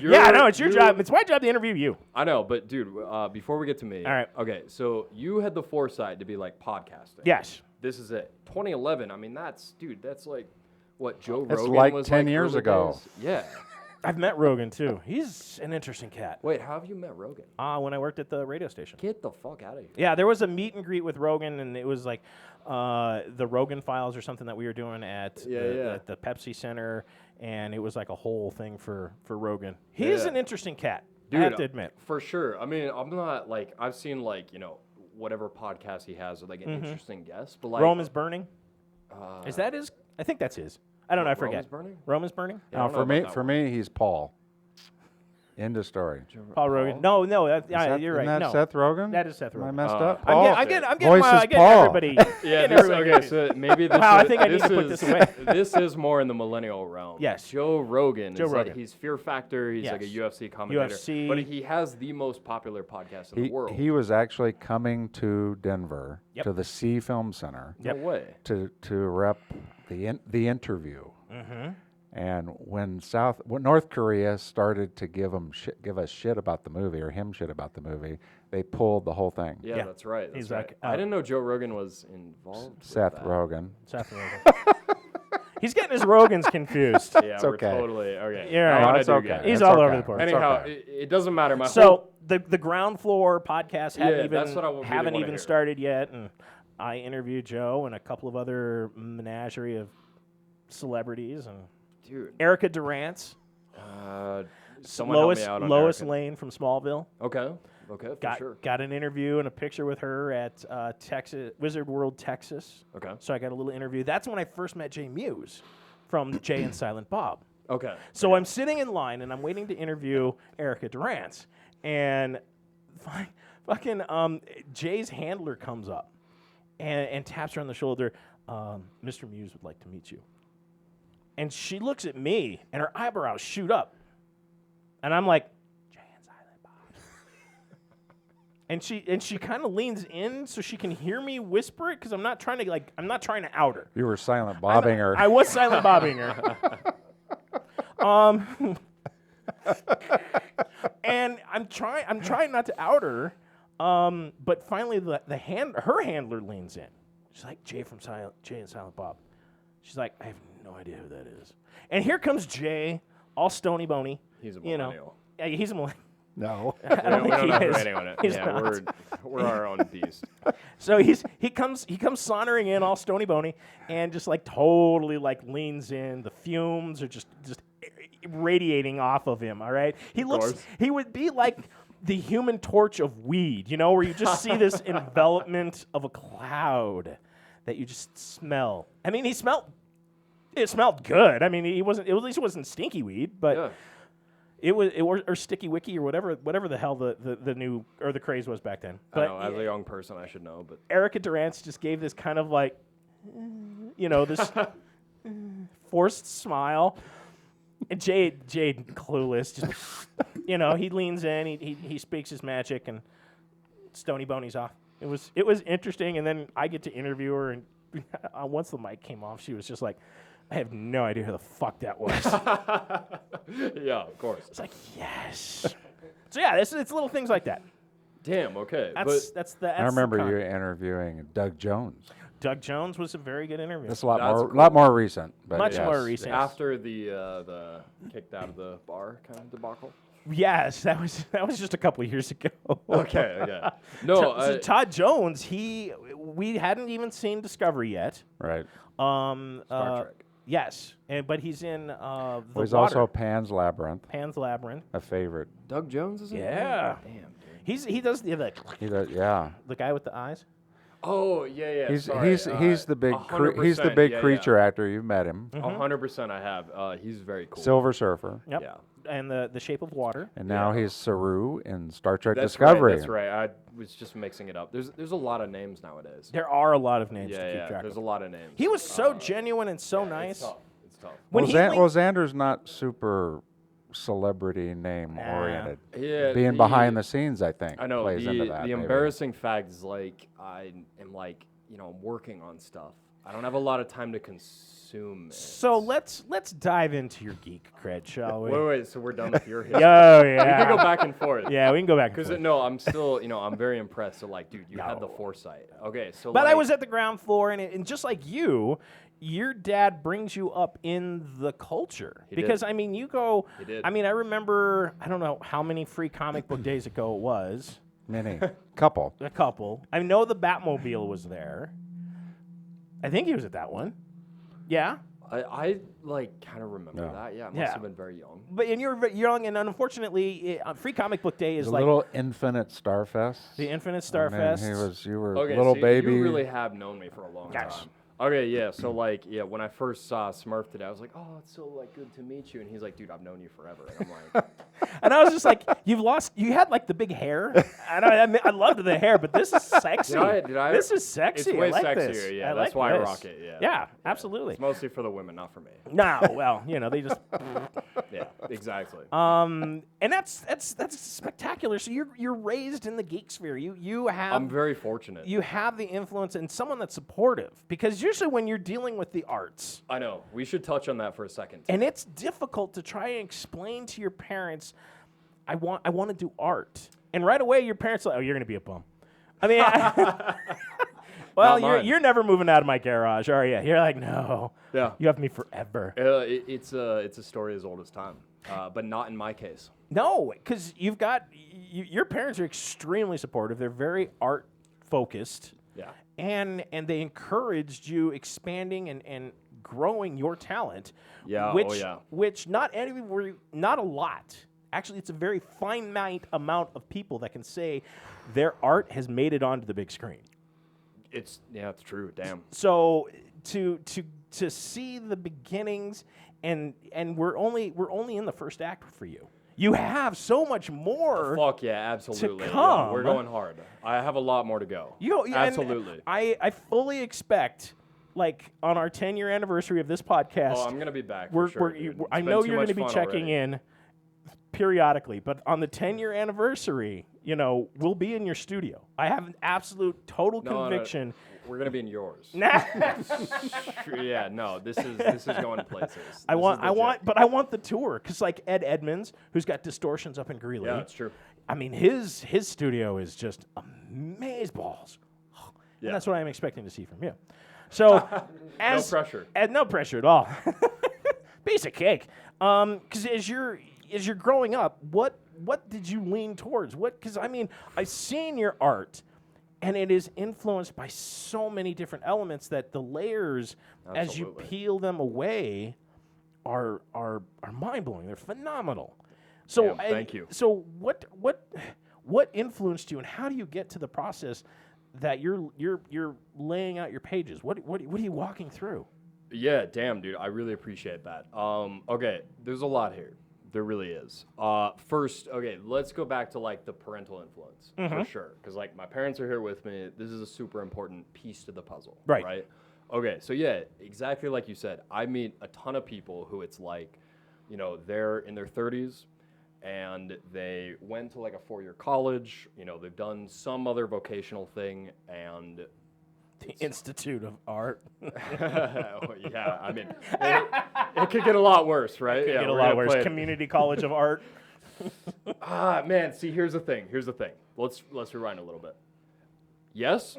Speaker 4: Yeah, I know. It's your job. It's my job to interview you.
Speaker 5: I know, but dude, before we get to me.
Speaker 4: All right.
Speaker 5: Okay, so you had the foresight to be like podcasting.
Speaker 4: Yes.
Speaker 5: This is it. 2011. I mean, that's like what Joe
Speaker 6: That's
Speaker 5: Rogan
Speaker 6: like
Speaker 5: was
Speaker 6: 10
Speaker 5: like
Speaker 6: years
Speaker 5: early
Speaker 6: ago.
Speaker 5: days. Yeah.
Speaker 4: I've met Rogan too. He's an interesting cat.
Speaker 5: Wait, how have you met Rogan?
Speaker 4: When I worked at the radio station.
Speaker 5: Get the fuck out of here.
Speaker 4: Yeah, there was a meet and greet with Rogan, and it was like the Rogan Files or something that we were doing at the Pepsi Center, and it was like a whole thing for Rogan. He's an interesting cat,
Speaker 5: Dude,
Speaker 4: I have to admit.
Speaker 5: For sure. I mean, I'm not like, I've seen like, whatever podcast he has with like an interesting guest, but like.
Speaker 4: Rome is Burning? Is that his? I think that's his. I don't know, I
Speaker 5: Rome
Speaker 4: forget.
Speaker 5: is Burning?
Speaker 4: Rome is Burning?
Speaker 5: Yeah, I don't know about that one.
Speaker 6: me, he's Paul. End of story.
Speaker 4: Paul Rogan. No, you're right.
Speaker 6: Isn't that
Speaker 4: No.
Speaker 6: Seth Rogen?
Speaker 4: That is Seth
Speaker 6: Am I
Speaker 4: Rogen.
Speaker 6: messed up?
Speaker 4: I'm
Speaker 6: Paul.
Speaker 4: getting
Speaker 6: Voice is Paul.
Speaker 4: everybody.
Speaker 5: Yeah,
Speaker 4: getting
Speaker 5: this,
Speaker 4: everybody
Speaker 5: okay, so maybe this
Speaker 4: Wow, I
Speaker 5: is,
Speaker 4: think I need
Speaker 5: this
Speaker 4: to put
Speaker 5: is-
Speaker 4: this away.
Speaker 5: This is more in the millennial realm.
Speaker 4: Yes.
Speaker 5: Joe Rogan
Speaker 4: Joe
Speaker 5: is like,
Speaker 4: Rogan.
Speaker 5: he's Fear Factor, he's like a
Speaker 4: Yes.
Speaker 5: UFC commentator.
Speaker 4: UFC.
Speaker 5: But he has the most popular podcast in the world.
Speaker 6: He was actually coming to Denver
Speaker 4: Yep.
Speaker 6: to the C Film Center
Speaker 5: No way.
Speaker 6: to rep the interview.
Speaker 4: Mm-hmm.
Speaker 6: And when North Korea started to give us shit about the movie, or him shit about the movie, they pulled the whole thing.
Speaker 5: Yeah,
Speaker 4: Yeah.
Speaker 5: that's right. That's
Speaker 4: He's
Speaker 5: right.
Speaker 4: like,
Speaker 5: I didn't know Joe Rogan was involved. with
Speaker 6: Seth
Speaker 5: that.
Speaker 6: Rogen.
Speaker 4: Seth Rogen. He's getting his Rogans confused.
Speaker 5: Yeah,
Speaker 6: It's
Speaker 5: we're
Speaker 6: okay.
Speaker 5: totally okay.
Speaker 4: Yeah,
Speaker 5: I
Speaker 4: no,
Speaker 5: wanna
Speaker 6: it's
Speaker 5: do
Speaker 6: okay.
Speaker 5: good.
Speaker 4: He's
Speaker 6: It's
Speaker 4: all
Speaker 6: okay.
Speaker 4: over the place.
Speaker 6: It's
Speaker 5: Anyhow,
Speaker 6: okay.
Speaker 5: it doesn't matter. My
Speaker 4: So
Speaker 5: whole,
Speaker 4: the ground floor podcast
Speaker 5: Yeah, that's what I really
Speaker 4: haven't
Speaker 5: wanna
Speaker 4: even
Speaker 5: hear.
Speaker 4: started yet, and I interviewed Joe and a couple of other menagerie of celebrities, and
Speaker 5: dude,
Speaker 4: Erica Durance,
Speaker 5: someone help
Speaker 4: Lois
Speaker 5: me out on
Speaker 4: Lois
Speaker 5: Erica.
Speaker 4: Lane from Smallville.
Speaker 5: Okay, for
Speaker 4: Got
Speaker 5: sure.
Speaker 4: got an interview and a picture with her at Texas Wizard World, Texas.
Speaker 5: Okay,
Speaker 4: So I got a little interview. That's when I first met Jay Muse from Jay and Silent Bob.
Speaker 5: okay.
Speaker 4: So I'm sitting in line and I'm waiting to interview Erica Durance, and fucking Jay's handler comes up and taps her on the shoulder. Mr. Muse would like to meet you. And she looks at me and her eyebrows shoot up, and I'm like, Jay and Silent Bob. and she kind of leans in so she can hear me whisper it, because I'm not trying to out her.
Speaker 6: You were silent bobbing her.
Speaker 4: I was silent bobbing her. And I'm trying not to out her. But finally her handler leans in. She's like, Jay and Silent Bob. She's like, I have no idea who that is. And here comes Jay, all stony bony.
Speaker 5: He's a
Speaker 4: you know.
Speaker 5: millennial.
Speaker 4: Yeah, he's a millennial.
Speaker 6: No.
Speaker 4: I don't
Speaker 5: we
Speaker 4: think
Speaker 5: don't
Speaker 4: he
Speaker 5: know
Speaker 4: is.
Speaker 5: who anyone
Speaker 4: He's
Speaker 5: yeah,
Speaker 4: not.
Speaker 5: we're our own beast.
Speaker 4: So he comes sauntering in all stony bony and just like totally like leans in. The fumes are just radiating off of him. All right,
Speaker 5: course.
Speaker 4: he would be like the Human Torch of weed, where you just see this envelopment of a cloud that you just smell. I mean, it smelled good. I mean, at least it wasn't stinky weed, but.
Speaker 5: Yeah.
Speaker 4: It was or Sticky Wicky or whatever the hell the new or the craze was back then.
Speaker 5: I
Speaker 4: But
Speaker 5: know, as a young person, I should know, but
Speaker 4: Erica Durance just gave this kind of like, this forced smile. And Jay clueless, just he leans in, he speaks his magic, and Stony Boney's off. It was interesting, and then I get to interview her, and once the mic came off, she was just like, I have no idea who the fuck that was.
Speaker 5: yeah, of course.
Speaker 4: It's like, yes. So yeah, it's little things like that.
Speaker 5: Damn. Okay,
Speaker 4: That's
Speaker 6: I remember you interviewing Doug Jones.
Speaker 4: Doug Jones was a very good interview.
Speaker 6: That's a lot
Speaker 5: That's
Speaker 6: more,
Speaker 5: cool.
Speaker 6: lot more recent. But
Speaker 4: Much
Speaker 6: yes.
Speaker 4: more recent.
Speaker 5: after the kicked out of the bar kind of debacle.
Speaker 4: Yes, that was just a couple of years ago.
Speaker 5: Okay. No,
Speaker 4: So Todd Jones, we hadn't even seen Discovery yet.
Speaker 6: Right.
Speaker 5: Star Trek.
Speaker 4: Yes, but he's in the
Speaker 6: Well, he's
Speaker 4: Water,
Speaker 6: also Pan's Labyrinth,
Speaker 4: Pan's Labyrinth.
Speaker 6: a favorite.
Speaker 5: Doug Jones is in it?
Speaker 4: Yeah.
Speaker 5: Damn, dude.
Speaker 4: He does the
Speaker 6: Yeah.
Speaker 4: guy with the eyes.
Speaker 5: Oh yeah.
Speaker 6: He's
Speaker 5: sorry.
Speaker 6: he's the big
Speaker 5: 100%,
Speaker 6: creature actor. You've met him.
Speaker 5: 100% I have. He's very cool.
Speaker 6: Silver Surfer.
Speaker 4: Yep.
Speaker 5: Yeah.
Speaker 4: And the Shape of Water.
Speaker 6: And now
Speaker 5: Yeah.
Speaker 6: he's Saru in Star Trek
Speaker 5: That's
Speaker 6: Discovery.
Speaker 5: Right, that's right. I was just mixing it up. There's a lot of names nowadays.
Speaker 4: There are a lot of names to keep
Speaker 5: Yeah.
Speaker 4: track
Speaker 5: There's
Speaker 4: of.
Speaker 5: a lot of names.
Speaker 4: He was so genuine and so nice.
Speaker 5: It's tough.
Speaker 4: When
Speaker 6: Well,
Speaker 4: he linked-
Speaker 6: Xander's not super celebrity name oriented.
Speaker 5: Yeah.
Speaker 6: Being behind the scenes, I think,
Speaker 5: I know.
Speaker 6: plays into that.
Speaker 5: The
Speaker 6: maybe.
Speaker 5: embarrassing fact is like I am like I'm working on stuff. I don't have a lot of time to consume it.
Speaker 4: So let's dive into your geek cred, shall we?
Speaker 5: Wait. So we're done with your history.
Speaker 4: Oh
Speaker 5: We
Speaker 4: yeah.
Speaker 5: can go back and forth.
Speaker 4: Yeah, we can go back.
Speaker 5: Because
Speaker 4: and forth.
Speaker 5: no, I'm still, I'm very impressed. So like, dude, you had the
Speaker 4: No.
Speaker 5: foresight. Okay, so
Speaker 4: But I
Speaker 5: like-
Speaker 4: was at the ground floor, and just like you, your dad brings you up in the culture. Because, I mean, you go,
Speaker 5: He did.
Speaker 4: I mean, I remember, I don't know how many free comic book days ago it was.
Speaker 6: Many. Couple.
Speaker 4: A couple. I know the Batmobile was there. I think he was at that one. Yeah.
Speaker 5: I like kind of remember
Speaker 6: No.
Speaker 5: that. Yeah, I must
Speaker 4: Yeah.
Speaker 5: have been very young.
Speaker 4: But and you're young, and unfortunately, Free Comic Book Day is
Speaker 6: The
Speaker 4: like
Speaker 6: little Infinite Starfest.
Speaker 4: the Infinite
Speaker 6: I mean,
Speaker 4: Starfest.
Speaker 6: you were
Speaker 5: Okay,
Speaker 6: little
Speaker 5: so
Speaker 6: baby.
Speaker 5: you really have known me for a long
Speaker 4: Yes.
Speaker 5: time. Okay, yeah. So like, yeah, when I first saw Smurf today, I was like, oh, it's so like good to meet you. And he's like, dude, I've known you forever. And I'm like,
Speaker 4: And I was just like, you had like the big hair. I loved the hair, but this is sexy.
Speaker 5: Did I?
Speaker 4: This is sexy.
Speaker 5: It's way
Speaker 4: I like
Speaker 5: sexier.
Speaker 4: this.
Speaker 5: Yeah,
Speaker 4: I
Speaker 5: that's
Speaker 4: like
Speaker 5: why
Speaker 4: this.
Speaker 5: I rock it. Yeah.
Speaker 4: Yeah, absolutely.
Speaker 5: It's mostly for the women, not for me.
Speaker 4: No, well, they just.
Speaker 5: Yeah, exactly.
Speaker 4: And that's spectacular. So you're raised in the geek sphere. You have.
Speaker 5: I'm very fortunate.
Speaker 4: You have the influence and someone that's supportive, because usually when you're dealing with the arts,
Speaker 5: I know. We should touch on that for a second.
Speaker 4: and it's difficult to try and explain to your parents, I want to do art, and right away your parents are like, oh, you're gonna be a bum. I mean, well,
Speaker 5: Not mine.
Speaker 4: you're never moving out of my garage, are you? You're like, no,
Speaker 5: Yeah.
Speaker 4: you have me forever.
Speaker 5: It's a story as old as time, but not in my case.
Speaker 4: No, because you've got your parents are extremely supportive. They're very art focused.
Speaker 5: Yeah.
Speaker 4: And they encouraged you expanding and growing your talent.
Speaker 5: Yeah,
Speaker 4: Which,
Speaker 5: oh yeah.
Speaker 4: Which not a lot. Actually, it's a very finite amount of people that can say their art has made it onto the big screen.
Speaker 5: It's true. Damn.
Speaker 4: So to see the beginnings, and we're only in the first act for you. You have so much more.
Speaker 5: Fuck yeah, absolutely. Yeah,
Speaker 4: come.
Speaker 5: we're going hard. I have a lot more to go.
Speaker 4: And
Speaker 5: Absolutely.
Speaker 4: I fully expect, like, on our 10-year anniversary of this podcast.
Speaker 5: Oh, I'm gonna be back. For sure, dude. It's
Speaker 4: I
Speaker 5: been
Speaker 4: know
Speaker 5: too
Speaker 4: you're going
Speaker 5: much
Speaker 4: to be
Speaker 5: fun
Speaker 4: checking
Speaker 5: already.
Speaker 4: in periodically, but on the 10-year anniversary, we'll be in your studio. I have an absolute total
Speaker 5: No,
Speaker 4: conviction.
Speaker 5: we're gonna be in yours.
Speaker 4: Nah.
Speaker 5: Yeah, no, this is going places.
Speaker 4: I
Speaker 5: This
Speaker 4: want
Speaker 5: is legit.
Speaker 4: I want the tour, because like Ed Edmonds, who's got Distortions up in Greeley.
Speaker 5: Yeah, it's true.
Speaker 4: I mean, his studio is just amazeballs.
Speaker 5: Yeah.
Speaker 4: And that's what I'm expecting to see from you. So,
Speaker 5: No pressure.
Speaker 4: No pressure at all. Piece of cake. Because as you're growing up, what did you lean towards? Because I mean, I've seen your art, and it is influenced by so many different elements that the layers, as you
Speaker 5: Absolutely.
Speaker 4: peel them away, are mind blowing. They're phenomenal. So
Speaker 5: Damn, thank you.
Speaker 4: So what influenced you, and how do you get to the process that you're laying out your pages? What are you walking through?
Speaker 5: Yeah, damn, dude. I really appreciate that. Okay, there's a lot here. There really is. First, okay, let's go back to like the parental influence for sure, because like my parents are here with me. This is a super important piece to the puzzle,
Speaker 4: Right.
Speaker 5: Right. Okay, so yeah, exactly like you said. I meet a ton of people who it's like, they're in their 30s. And they went to like a 4-year college. They've done some other vocational thing, and
Speaker 4: The Institute of Art.
Speaker 5: yeah, I mean, it could get a lot worse, right?
Speaker 4: Get a
Speaker 5: we're
Speaker 4: lot
Speaker 5: gonna
Speaker 4: worse.
Speaker 5: play it.
Speaker 4: Community College of Art.
Speaker 5: Man, see, here's the thing. Let's rewind a little bit. Yes,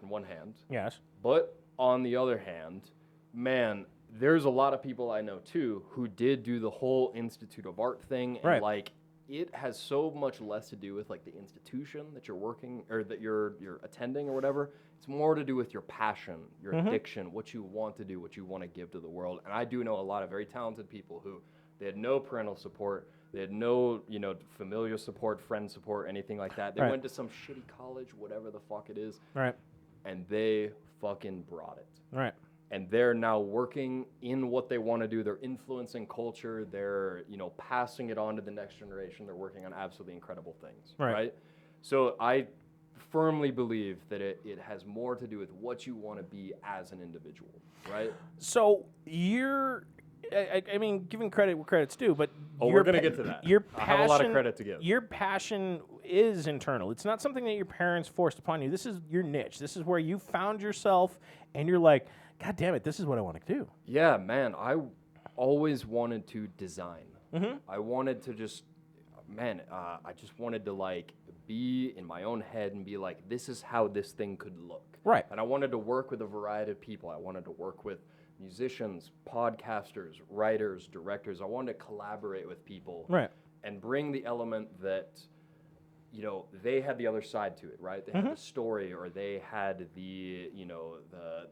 Speaker 5: on one hand,
Speaker 4: Yes.
Speaker 5: but on the other hand, man, there's a lot of people I know too who did do the whole Institute of Art thing, and
Speaker 4: Right.
Speaker 5: like it has so much less to do with like the institution that you're working or that you're attending or whatever. It's more to do with your passion, your addiction, what you want to do, what you want to give to the world. And I do know a lot of very talented people who they had no parental support, they had no familial support, friend support, anything like that. They
Speaker 4: Right.
Speaker 5: went to some shitty college, whatever the fuck it is,
Speaker 4: Right.
Speaker 5: and they fucking brought it.
Speaker 4: Right.
Speaker 5: And they're now working in what they want to do. They're influencing culture. They're, passing it on to the next generation. They're working on absolutely incredible things,
Speaker 4: Right.
Speaker 5: right? So I firmly believe that it has more to do with what you want to be as an individual, right?
Speaker 4: So I mean, giving credit where credit's due, but
Speaker 5: Oh, we're gonna get to that.
Speaker 4: Your
Speaker 5: I have a lot of
Speaker 4: passion-
Speaker 5: credit to give.
Speaker 4: Your passion is internal. It's not something that your parents forced upon you. This is your niche. This is where you found yourself, and you're like, God damn it, this is what I want to do.
Speaker 5: Yeah, man, I always wanted to design. I wanted to just, I just wanted to like be in my own head and be like, this is how this thing could look.
Speaker 4: Right.
Speaker 5: And I wanted to work with a variety of people. I wanted to work with musicians, podcasters, writers, directors. I wanted to collaborate with people
Speaker 4: Right.
Speaker 5: and bring the element that, you know, they had the other side to it, right? They had the story, or they had the, you know,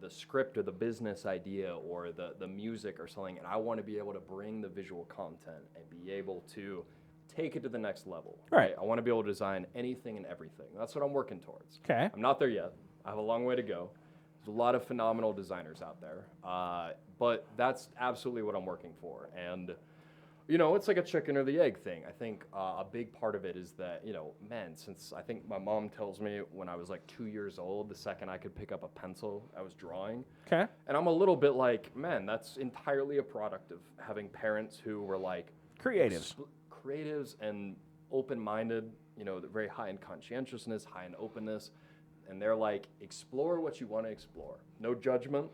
Speaker 5: the script or the business idea or the music or something. And I want to be able to bring the visual content and be able to take it to the next level.
Speaker 4: Right.
Speaker 5: I want to be able to design anything and everything. That's what I'm working towards.
Speaker 4: Okay.
Speaker 5: I'm not there yet. I have a long way to go. There's a lot of phenomenal designers out there. But that's absolutely what I'm working for. And, you know, it's like a chicken or the egg thing. I think a big part of it is that, you know, man, since I think my mom tells me when I was like 2 years old, the second I could pick up a pencil, I was drawing.
Speaker 4: Okay.
Speaker 5: And I'm a little bit like, man, that's entirely a product of having parents who were like
Speaker 4: Creatives.
Speaker 5: creatives and open-minded, you know, they're very high in conscientiousness, high in openness. And they're like, explore what you want to explore. No judgment.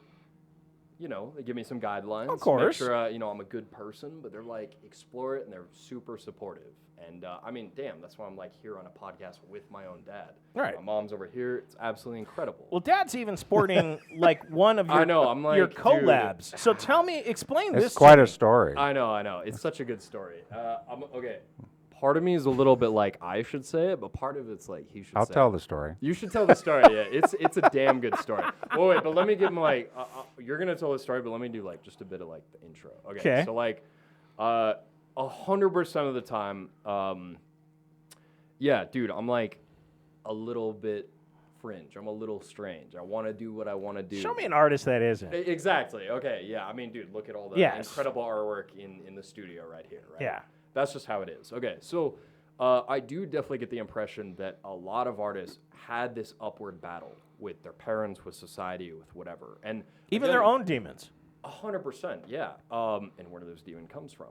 Speaker 5: You know, they give me some guidelines.
Speaker 4: Of course.
Speaker 5: Make sure, you know, I'm a good person, but they're like, explore it, and they're super supportive. And I mean, damn, that's why I'm like here on a podcast with my own dad.
Speaker 4: Right.
Speaker 5: My mom's over here. It's absolutely incredible.
Speaker 4: Well, Dad's even sporting like one of your,
Speaker 5: I know, I'm like,
Speaker 4: your
Speaker 5: dude.
Speaker 4: collabs. So tell me, explain this.
Speaker 6: It's quite
Speaker 4: to
Speaker 6: a
Speaker 4: me.
Speaker 6: story.
Speaker 5: I know. It's such a good story. Okay. Part of me is a little bit like I should say it, but part of it's like he should
Speaker 6: I'll
Speaker 5: say
Speaker 6: tell
Speaker 5: it.
Speaker 6: the story.
Speaker 5: You should tell the story. Yeah, it's a damn good story. Well, wait, but let me give him like you're gonna tell the story, but let me do like just a bit of like the intro. Okay.
Speaker 4: 'Kay.
Speaker 5: So like, 100% of the time, yeah, dude, I'm like a little bit fringe. I'm a little strange. I want to do what I want to do.
Speaker 4: Show me an artist that isn't.
Speaker 5: Exactly. Okay. Yeah. I mean, dude, look at all the
Speaker 4: Yes.
Speaker 5: incredible artwork in the studio right here. Right.
Speaker 4: Yeah.
Speaker 5: That's just how it is. Okay, so I do definitely get the impression that a lot of artists had this upward battle with their parents, with society, with whatever, and
Speaker 4: Even
Speaker 5: again,
Speaker 4: their own demons.
Speaker 5: 100%, yeah. And where those demon comes from.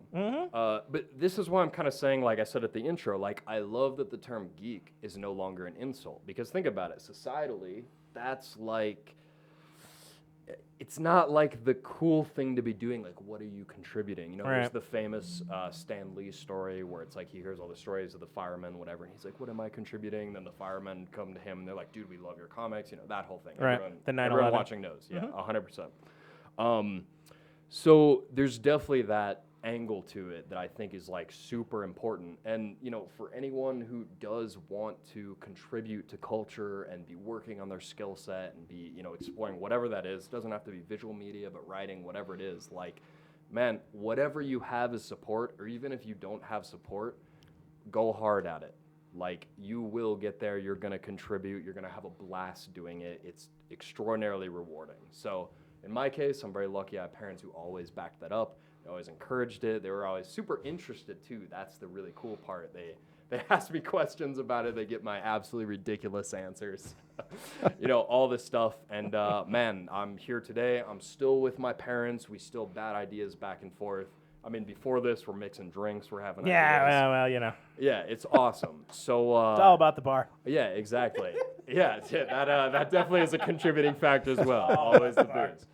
Speaker 5: But this is why I'm kind of saying, like I said at the intro, like I love that the term geek is no longer an insult, because think about it, societally, that's like. It's not like the cool thing to be doing. Like, what are you contributing? You know, there's
Speaker 4: Right.
Speaker 5: the famous Stan Lee story where it's like he hears all the stories of the firemen, whatever, and he's like, "What am I contributing?" And then the firemen come to him and they're like, "Dude, we love your comics." You know, that whole thing.
Speaker 4: Right.
Speaker 5: Everyone,
Speaker 4: The 9/11.
Speaker 5: everyone watching knows. Yeah, 100%. So there's definitely that angle to it that I think is like super important. And, you know, for anyone who does want to contribute to culture and be working on their skill set and be, you know, exploring whatever that is, it doesn't have to be visual media, but writing, whatever it is, like, man, whatever you have as support, or even if you don't have support, go hard at it. Like, you will get there, you're going to contribute, you're going to have a blast doing it. It's extraordinarily rewarding. So in my case, I'm very lucky I have parents who always backed that up. They always encouraged it. They were always super interested too. That's the really cool part. They ask me questions about it. They get my absolutely ridiculous answers. You know, all this stuff. And man, I'm here today. I'm still with my parents. We still bat ideas back and forth. I mean, before this, we're mixing drinks. We're having ideas.
Speaker 4: Well, you know.
Speaker 5: Yeah, it's awesome. So
Speaker 4: It's all about the bar.
Speaker 5: yeah, exactly. Yeah, that definitely is a contributing factor as well. Always the booze.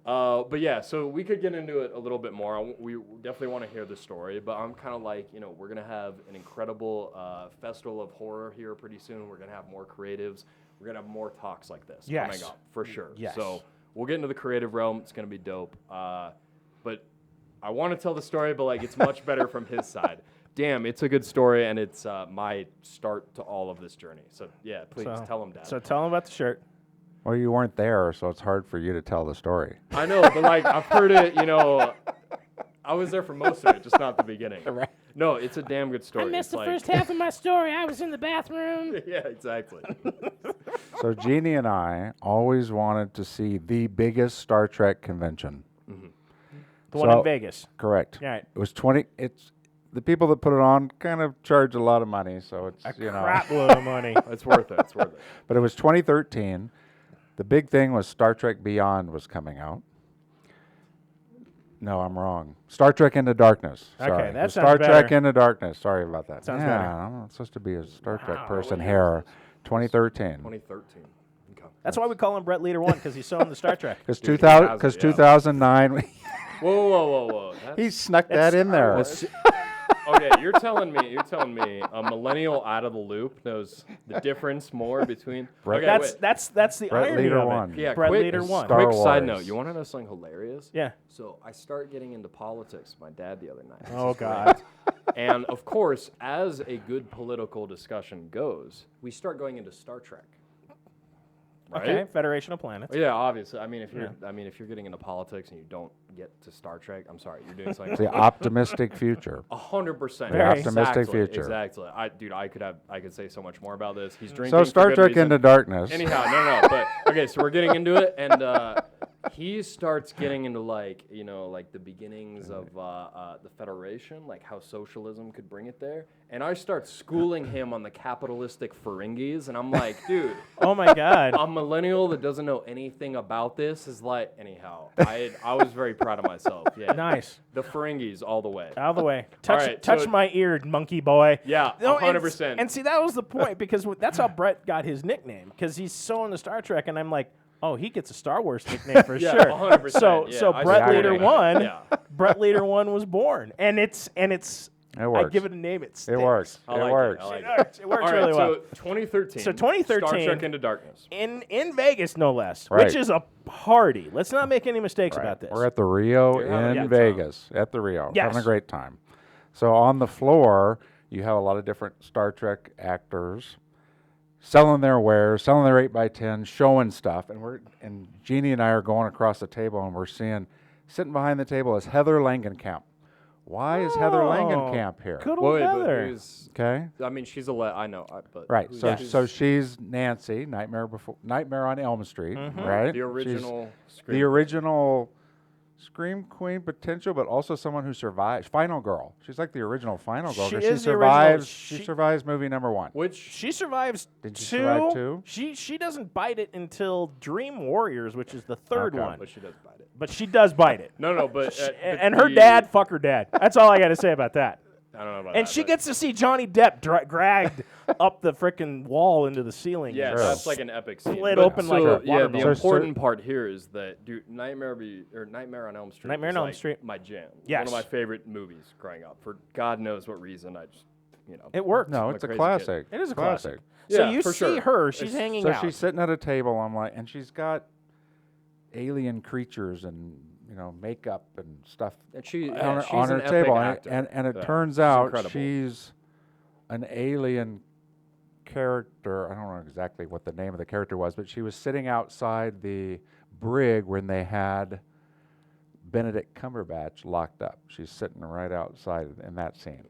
Speaker 5: But yeah, so we could get into it a little bit more. We definitely want to hear the story, but I'm kind of like, you know, we're going to have an incredible festival of horror here pretty soon. We're going to have more creatives. We're going to have more talks like this coming up, for sure.
Speaker 4: Yes.
Speaker 5: So we'll get into the creative realm. It's going to be dope. But I want to tell the story, but like it's much better from his side. Damn, it's a good story, and it's my start to all of this journey. So yeah, please tell him, Dad.
Speaker 4: So tell him about the shirt.
Speaker 6: Well, you weren't there, so it's hard for you to tell the story.
Speaker 5: I know, but like I've heard it, you know. I was there for most of it, just not the beginning.
Speaker 6: Right.
Speaker 5: No, it's a damn good story.
Speaker 4: I missed
Speaker 5: It's
Speaker 4: the
Speaker 5: like-
Speaker 4: first half of my story. I was in the bathroom.
Speaker 5: Yeah, exactly.
Speaker 6: So Jeannie and I always wanted to see the biggest Star Trek convention.
Speaker 4: The one
Speaker 6: So-
Speaker 4: in Vegas.
Speaker 6: Correct.
Speaker 4: Right.
Speaker 6: It was 20. It's the people that put it on kind of charge a lot of money, so it's
Speaker 4: A
Speaker 6: you know.
Speaker 4: crap load of money.
Speaker 5: It's worth it. It's worth it.
Speaker 6: But it was 2013. The big thing was Star Trek Beyond was coming out. No, I'm wrong. Star Trek Into Darkness.
Speaker 4: Okay,
Speaker 6: Sorry.
Speaker 4: that
Speaker 6: The
Speaker 4: sounds
Speaker 6: Star Trek
Speaker 4: better.
Speaker 6: Into Darkness. Sorry about that.
Speaker 4: Sounds
Speaker 6: yeah,
Speaker 4: better.
Speaker 6: I'm not supposed to be a Star Trek
Speaker 4: Wow.
Speaker 6: person
Speaker 5: What year
Speaker 6: here. 2013.
Speaker 5: 2013. Okay.
Speaker 4: That's why we call him Brett Leader 1, because he's so into Star Trek.
Speaker 6: Because
Speaker 5: Dude, he has it, yeah.
Speaker 6: 2009,
Speaker 5: Whoa.
Speaker 6: he snuck that in there.
Speaker 5: Okay, you're telling me a millennial out of the loop knows the difference more between.
Speaker 6: Brett-
Speaker 5: Okay,
Speaker 4: That's
Speaker 5: wait.
Speaker 4: that's the
Speaker 6: Brett
Speaker 4: irony
Speaker 6: Leader
Speaker 4: of it.
Speaker 6: won.
Speaker 5: Yeah,
Speaker 4: Brett
Speaker 5: quick,
Speaker 4: Leader won.
Speaker 6: Star
Speaker 5: Quick side
Speaker 6: Wars.
Speaker 5: note. You want to know something hilarious?
Speaker 4: Yeah.
Speaker 5: So I start getting into politics. My dad the other night. This
Speaker 4: Oh
Speaker 5: is great.
Speaker 4: God.
Speaker 5: And of course, as a good political discussion goes, we start going into Star Trek. Right?
Speaker 4: Okay. Federation of Planets.
Speaker 5: Yeah, obviously. I mean, if you're getting into politics and you don't get to Star Trek, I'm sorry, you're doing something.
Speaker 6: It's the optimistic future.
Speaker 5: 100%.
Speaker 4: Very
Speaker 6: optimistic future.
Speaker 5: Exactly. I could say so much more about this. He's drinking.
Speaker 6: So
Speaker 5: for
Speaker 6: Star
Speaker 5: good
Speaker 6: Trek
Speaker 5: reason.
Speaker 6: Into Darkness.
Speaker 5: Anyhow, no. But okay, so we're getting into it, and he starts getting into like the beginnings of the Federation, like how socialism could bring it there. And I start schooling him on the capitalistic Ferengis, and I'm like, dude.
Speaker 4: Oh my God.
Speaker 5: A millennial that doesn't know anything about this is like, anyhow, I was very proud of myself. Yeah.
Speaker 4: Nice.
Speaker 5: The Ferengis all the way.
Speaker 4: Out of the way. Touch
Speaker 5: right,
Speaker 4: touch
Speaker 5: so-
Speaker 4: my ear, monkey boy.
Speaker 5: Yeah,
Speaker 4: No,
Speaker 5: 100%.
Speaker 4: And see, that was the point because that's how Brett got his nickname because he's so into Star Trek, and I'm like, oh, he gets a Star Wars nickname for
Speaker 5: Yeah,
Speaker 4: sure.
Speaker 5: 100%,
Speaker 4: So
Speaker 5: yeah,
Speaker 4: so
Speaker 5: I
Speaker 4: Brett
Speaker 6: see
Speaker 4: Leader
Speaker 6: that.
Speaker 4: 1.
Speaker 5: Yeah.
Speaker 4: Brett Leader 1 was born, and it's.
Speaker 6: It
Speaker 4: I
Speaker 6: works.
Speaker 4: give it a name. It sticks.
Speaker 6: It works.
Speaker 5: I
Speaker 6: It
Speaker 5: like
Speaker 6: works.
Speaker 5: I like
Speaker 4: It works. It works
Speaker 5: All right,
Speaker 4: really well.
Speaker 5: so 2013.
Speaker 4: So 2013
Speaker 5: Star Trek Into Darkness.
Speaker 4: In Vegas, no less,
Speaker 6: Right.
Speaker 4: which is a party. Let's not make any mistakes
Speaker 6: Right.
Speaker 4: about this.
Speaker 6: We're at the Rio
Speaker 5: You're having a
Speaker 6: in
Speaker 5: good time.
Speaker 6: Vegas. At the Rio.
Speaker 4: Yes.
Speaker 6: Having a great time. So on the floor, you have a lot of different Star Trek actors selling their wares, selling their 8x10, showing stuff. And Jeannie and I are going across the table, and we're seeing, sitting behind the table is Heather Langenkamp. Why is Heather
Speaker 4: Oh,
Speaker 6: Langenkamp here?
Speaker 4: Good old
Speaker 5: Wait, but
Speaker 4: Heather.
Speaker 5: who's?
Speaker 6: Okay.
Speaker 5: I mean, she's I know, but
Speaker 6: Right.
Speaker 5: who's-
Speaker 6: So she's Nancy, Nightmare on Elm Street, right?
Speaker 5: the original.
Speaker 6: She's the original Scream Queen potential, but also someone who survives. Final Girl. She's like the original Final Girl.
Speaker 4: She
Speaker 6: 'cause
Speaker 4: is the original.
Speaker 6: She survives movie number 1.
Speaker 5: Which
Speaker 4: She survives
Speaker 6: Did she
Speaker 4: two.
Speaker 6: survive two?
Speaker 4: She doesn't bite it until Dream Warriors, which is the third
Speaker 6: Okay.
Speaker 4: one.
Speaker 5: but she does bite it.
Speaker 4: But she does bite it.
Speaker 5: No, but
Speaker 4: And her dad, fuck her dad. That's all I got to say about that.
Speaker 5: I don't know about
Speaker 4: And
Speaker 5: that,
Speaker 4: she
Speaker 5: but-
Speaker 4: gets to see Johnny Depp dragged up the frickin' wall into the ceiling.
Speaker 5: Yeah,
Speaker 6: Sure.
Speaker 5: that's like an epic scene.
Speaker 4: Split
Speaker 5: But
Speaker 4: open like a
Speaker 5: yeah,
Speaker 4: watermelon.
Speaker 5: the
Speaker 6: So-
Speaker 5: important part here is that Nightmare on Elm Street.
Speaker 4: Nightmare
Speaker 5: was
Speaker 4: on Elm
Speaker 5: like
Speaker 4: Street.
Speaker 5: My jam.
Speaker 4: Yes.
Speaker 5: One of my favorite movies growing up. For God knows what reason, I just
Speaker 4: It worked.
Speaker 6: No,
Speaker 5: I'm
Speaker 6: it's
Speaker 5: a
Speaker 6: a
Speaker 5: crazy
Speaker 6: classic.
Speaker 4: It is a classic.
Speaker 5: Yeah,
Speaker 4: So you
Speaker 5: for
Speaker 4: see
Speaker 5: sure.
Speaker 4: her, she's
Speaker 5: It's-
Speaker 4: hanging
Speaker 6: So
Speaker 4: out.
Speaker 6: she's sitting at a table. I'm like, and she's got alien creatures and makeup and stuff
Speaker 5: And she
Speaker 6: on,
Speaker 5: she's
Speaker 6: on her
Speaker 5: an epic
Speaker 6: table,
Speaker 5: actor.
Speaker 6: and it
Speaker 5: Yeah,
Speaker 6: turns
Speaker 5: she's
Speaker 6: out
Speaker 5: incredible.
Speaker 6: she's an alien character. I don't know exactly what the name of the character was, but she was sitting outside the brig when they had Benedict Cumberbatch locked up. She's sitting right outside in that scene,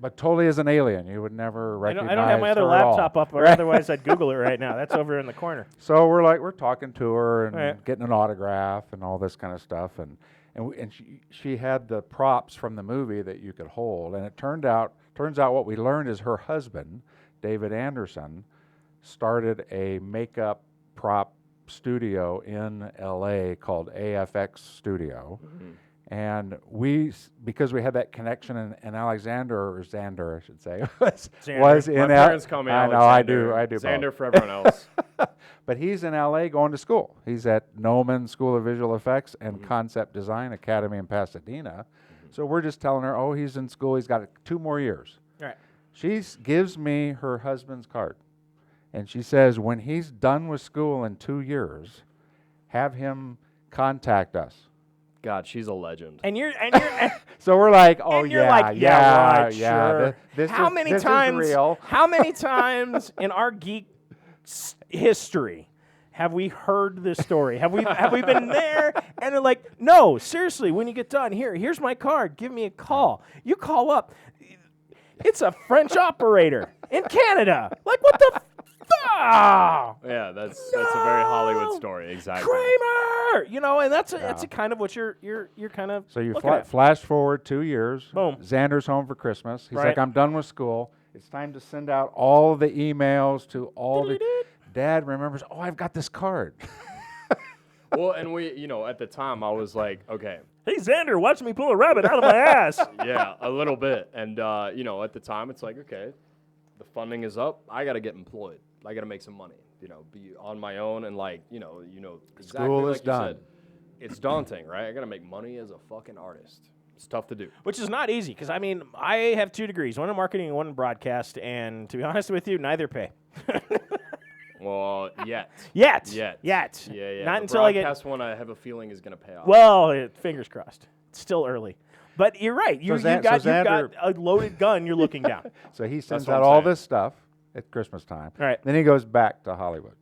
Speaker 6: but totally is an alien. You would never
Speaker 4: I
Speaker 6: recognize
Speaker 4: don't have my other
Speaker 6: her at all.
Speaker 4: laptop up, or
Speaker 6: Right.
Speaker 4: otherwise I'd Google it right now. That's over in the corner.
Speaker 6: So we're talking to her and
Speaker 4: Right.
Speaker 6: getting an autograph and all this kind of stuff, and she had the props from the movie that you could hold, and it turns out what we learned is her husband, David Anderson, started a makeup prop studio in LA called AFX Studio. And because we had that connection, and Alexander, or Xander, I should say, was
Speaker 4: Xander.
Speaker 6: in
Speaker 5: My parents call me
Speaker 6: I know,
Speaker 5: Alexander.
Speaker 6: I do
Speaker 5: Xander
Speaker 6: both.
Speaker 5: for everyone else.
Speaker 6: But he's in LA going to school. He's at Noman School of Visual Effects and Concept Design Academy in Pasadena. So we're just telling her, oh, he's in school. He's got 2 more years.
Speaker 4: Right.
Speaker 6: She gives me her husband's card. And she says, when he's done with school in 2 years, have him contact us.
Speaker 5: God, she's a legend.
Speaker 4: And you're
Speaker 6: So we're like, oh,
Speaker 4: and you're
Speaker 6: yeah,
Speaker 4: like,
Speaker 6: yeah,
Speaker 4: right,
Speaker 6: yeah.
Speaker 4: sure.
Speaker 6: This
Speaker 4: How
Speaker 6: is,
Speaker 4: many
Speaker 6: this
Speaker 4: times?
Speaker 6: Is real.
Speaker 4: How many times in our geek history have we heard this story? Have we been there? And they're like, no, seriously. When you get done, here's my card. Give me a call. You call up. It's a French operator in Canada. Like what the?
Speaker 5: Yeah, that's a very Hollywood story. Exactly.
Speaker 4: Kramer, and that's a kind of what you're kind of.
Speaker 6: So you
Speaker 4: looking at.
Speaker 6: flash forward 2 years.
Speaker 4: Boom.
Speaker 6: Xander's home for Christmas. He's
Speaker 4: Right.
Speaker 6: like, I'm done with school. It's time to send out all the emails to all the. Dad remembers. Oh, I've got this card.
Speaker 5: Well, and we, at the time, I was like, okay,
Speaker 4: Hey Xander, watch me pull a rabbit out of my ass.
Speaker 5: yeah, a little bit. And, at the time, it's like, okay, the funding is up. I got to get employed. I got to make some money, be on my own. And exactly
Speaker 6: School is
Speaker 5: like you
Speaker 6: done.
Speaker 5: said, it's daunting, right? I got to make money as a fucking artist. It's tough to do.
Speaker 4: Which is not easy, because, I mean, I have 2 degrees, one in marketing and one in broadcast, and to be honest with you, neither pay.
Speaker 5: Well, yet.
Speaker 4: Yet.
Speaker 5: Yeah,
Speaker 4: Not
Speaker 5: the
Speaker 4: until I get...
Speaker 5: broadcast one, I have a feeling is going to pay off.
Speaker 4: Well, fingers crossed. It's still early. But you're right. You
Speaker 6: Xander-
Speaker 4: got a loaded gun you're looking down.
Speaker 6: So he sends
Speaker 5: what
Speaker 6: out
Speaker 5: I'm
Speaker 6: all
Speaker 5: saying.
Speaker 6: this stuff at Christmas time.
Speaker 4: Right.
Speaker 6: Then he goes back to Hollywood.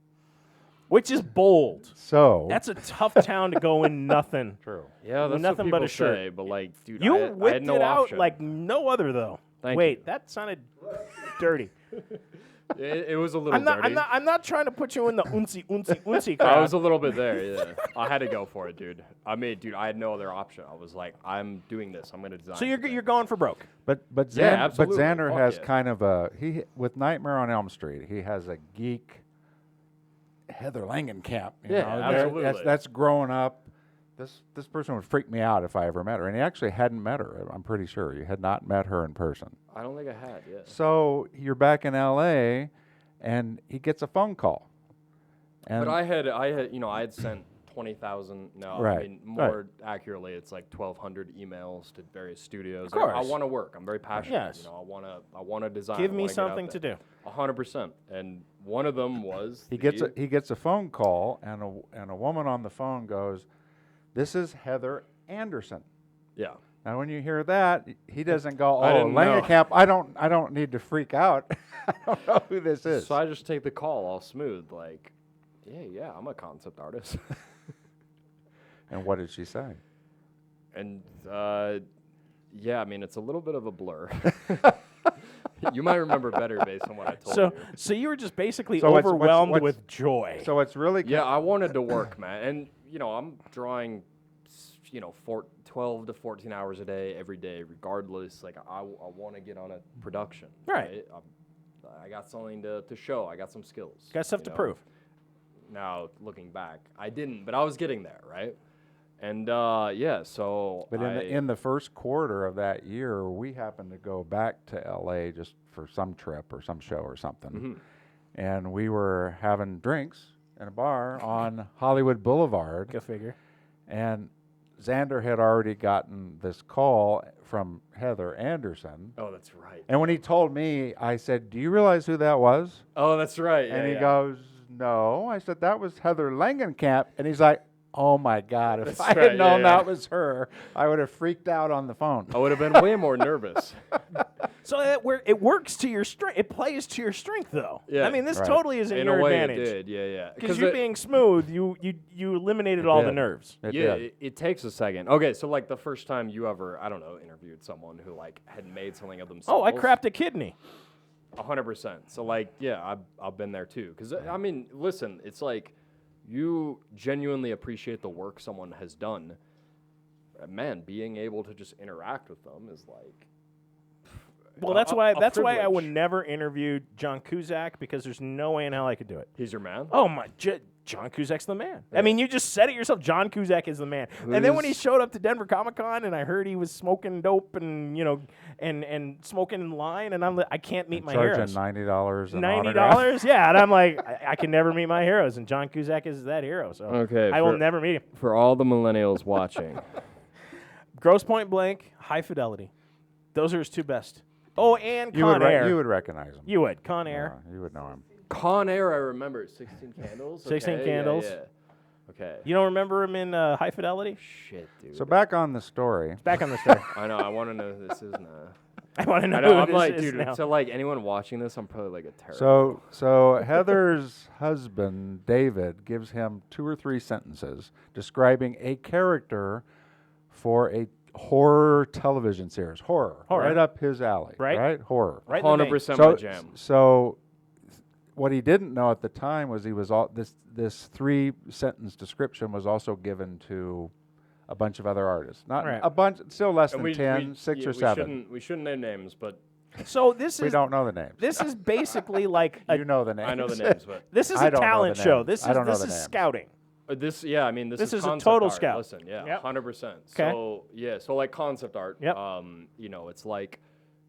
Speaker 4: Which is bold.
Speaker 6: So
Speaker 4: That's a tough town to go in nothing.
Speaker 6: true.
Speaker 5: Yeah, that's
Speaker 4: nothing
Speaker 5: what
Speaker 4: but
Speaker 5: people
Speaker 4: a shirt.
Speaker 5: say, but like, dude,
Speaker 4: You
Speaker 5: I had
Speaker 4: whipped
Speaker 5: no
Speaker 4: it out
Speaker 5: option.
Speaker 4: like no other, though.
Speaker 5: Thank
Speaker 4: Wait,
Speaker 5: you.
Speaker 4: that sounded dirty.
Speaker 5: It was a little
Speaker 4: I'm
Speaker 5: dirty.
Speaker 4: not trying to put you in the uncy
Speaker 5: I
Speaker 4: crowd.
Speaker 5: was a little bit there, yeah. I had to go for it, dude. I had no other option. I was like, I'm doing this. I'm gonna design.
Speaker 4: So you're
Speaker 5: something.
Speaker 4: going for broke.
Speaker 6: But
Speaker 5: Yeah,
Speaker 6: But
Speaker 5: absolutely.
Speaker 6: Xander
Speaker 5: Fuck
Speaker 6: has
Speaker 5: yeah.
Speaker 6: kind of a with Nightmare on Elm Street. He has a geek Heather Langenkamp. You
Speaker 5: Yeah,
Speaker 6: know,
Speaker 5: absolutely.
Speaker 6: That's growing up. This person would freak me out if I ever met her, and he actually hadn't met her. I'm pretty sure he had not met her in person.
Speaker 5: I don't think I had. Yeah.
Speaker 6: So you're back in L.A. and he gets a phone call. And
Speaker 5: But I had sent 20,000. No,
Speaker 6: Right,
Speaker 5: I mean more accurately, it's like 1,200 emails to various studios.
Speaker 4: Of course.
Speaker 5: I want to work. I'm very passionate.
Speaker 4: Yes.
Speaker 5: I want to design.
Speaker 4: Give
Speaker 5: I
Speaker 4: me
Speaker 5: wanna get out
Speaker 4: something to
Speaker 5: there.
Speaker 4: do.
Speaker 5: 100%. And one of them was
Speaker 6: he gets a phone call, and a woman on the phone goes, "This is Heather Anderson."
Speaker 5: Yeah.
Speaker 6: Now, when you hear that, he doesn't go,
Speaker 5: I
Speaker 6: "Oh,
Speaker 5: didn't know."
Speaker 6: Langenkamp, I don't need to freak out. I don't know who this is."
Speaker 5: So I just take the call all smooth, like, yeah, I'm a concept artist.
Speaker 6: And what did she say?
Speaker 5: And yeah, I mean, it's a little bit of a blur. You might remember better based on what I told you.
Speaker 4: So you were just basically
Speaker 6: So what's-
Speaker 4: overwhelmed
Speaker 6: what's-
Speaker 4: with joy.
Speaker 6: So it's really
Speaker 5: Yeah, I wanted to work, man. And, I'm drawing, 12 to 14 hours a day, every day, regardless. Like, I want to get on a production.
Speaker 4: Right.
Speaker 5: I got something to show. I got some skills.
Speaker 4: Got stuff to prove.
Speaker 5: Now, looking back, I didn't, but I was getting there, right? And, so
Speaker 6: But in the first quarter of that year, we happened to go back to L.A. just for some trip or some show or something,
Speaker 5: Mm-hmm.
Speaker 6: and we were having drinks in a bar on Hollywood Boulevard,
Speaker 4: Go figure.
Speaker 6: and Xander had already gotten this call from Heather Anderson.
Speaker 5: Oh, that's right.
Speaker 6: And when he told me, I said, "Do you realize who that was?"
Speaker 5: Oh, that's right.
Speaker 6: And he
Speaker 5: yeah.
Speaker 6: goes, "No." I said, "That was Heather Langenkamp." And he's like, "Oh my God, if
Speaker 5: That's
Speaker 6: I had
Speaker 5: right,
Speaker 6: known
Speaker 5: yeah.
Speaker 6: that was her, I would have freaked out on the phone."
Speaker 5: I would have been way more nervous.
Speaker 4: So it works to your strength. It plays to your strength, though.
Speaker 5: Yeah.
Speaker 4: I mean, this
Speaker 6: Right.
Speaker 4: totally is in
Speaker 5: In
Speaker 4: your
Speaker 5: a way,
Speaker 4: advantage.
Speaker 5: it did. Yeah.
Speaker 4: Because you being smooth, you eliminated all the
Speaker 6: did.
Speaker 4: nerves.
Speaker 6: It
Speaker 5: Yeah,
Speaker 6: did.
Speaker 5: it takes a second. Okay, so like the first time you ever, I don't know, interviewed someone who like had made something of themselves.
Speaker 4: Oh, I crapped a kidney.
Speaker 5: 100%. So like, yeah, I've been there too. Because I mean, listen, it's like you genuinely appreciate the work someone has done. Man, being able to just interact with them is like.
Speaker 4: Well, that's why I would
Speaker 5: privilege.
Speaker 4: never interview John Cusack, because there's no way in hell I could do it.
Speaker 5: He's your man.
Speaker 4: Oh my, John Cusack's the man. I mean, you just said it yourself. John Cusack is the man. And then when he showed up to Denver Comic Con, and I heard he was smoking dope and and smoking in line, and I'm like, I can't meet my
Speaker 6: Charging
Speaker 4: heroes.
Speaker 6: $90 an
Speaker 4: $90,
Speaker 6: autograph.
Speaker 4: yeah. And I'm like, I can never meet my heroes, and John Cusack is that hero. So
Speaker 5: Okay,
Speaker 4: I will
Speaker 5: for-
Speaker 4: never meet him.
Speaker 5: For all the millennials watching,
Speaker 4: Gross Point Blank, High Fidelity. Those are his 2 best. Oh, and
Speaker 6: You
Speaker 4: Con Air.
Speaker 6: would recognize him.
Speaker 4: You would. Con Air.
Speaker 6: Yeah, you would know him.
Speaker 5: Con Air, I remember. 16 Candles.
Speaker 4: 16
Speaker 5: Okay,
Speaker 4: Candles.
Speaker 5: Yeah. Okay.
Speaker 4: You don't remember him in High Fidelity?
Speaker 5: Shit, dude.
Speaker 6: So back on the story.
Speaker 4: Back on the story.
Speaker 5: I know. I want to know who this is now.
Speaker 4: I want to know,
Speaker 5: I know.
Speaker 4: who
Speaker 5: I'm
Speaker 4: this
Speaker 5: like,
Speaker 4: is
Speaker 5: dude.
Speaker 4: now.
Speaker 5: So like, anyone watching this, I'm probably like a terrible.
Speaker 6: So Heather's husband, David, gives him 2 or 3 sentences describing a character for a horror television series. Horror.
Speaker 4: Horror.
Speaker 6: Right up his alley.
Speaker 4: Right.
Speaker 6: Horror.
Speaker 4: Right in the vein.
Speaker 5: 100% my jam.
Speaker 6: So what he didn't know at the time was he was all this 3-sentence description was also given to a bunch of other artists. Not
Speaker 4: Right.
Speaker 6: a bunch, still less
Speaker 5: And
Speaker 6: than 10, 6 or 7.
Speaker 5: We shouldn't name names, but
Speaker 4: So this
Speaker 6: We
Speaker 4: is
Speaker 6: don't know the names.
Speaker 4: this is basically like a
Speaker 6: You know the names.
Speaker 5: I know the names. But
Speaker 4: this is
Speaker 6: I
Speaker 4: a
Speaker 6: don't know the
Speaker 4: talent show.
Speaker 6: names.
Speaker 4: This
Speaker 6: I
Speaker 4: is
Speaker 6: don't know
Speaker 4: this
Speaker 6: the
Speaker 4: is
Speaker 6: names.
Speaker 4: scouting.
Speaker 5: this, yeah, I mean, this
Speaker 4: This is a
Speaker 5: concept
Speaker 4: total
Speaker 5: art.
Speaker 4: scout.
Speaker 5: Listen, yeah,
Speaker 4: Yep.
Speaker 5: 100%.
Speaker 4: 'Kay.
Speaker 5: So yeah, so like concept art.
Speaker 4: Yep.
Speaker 5: It's like,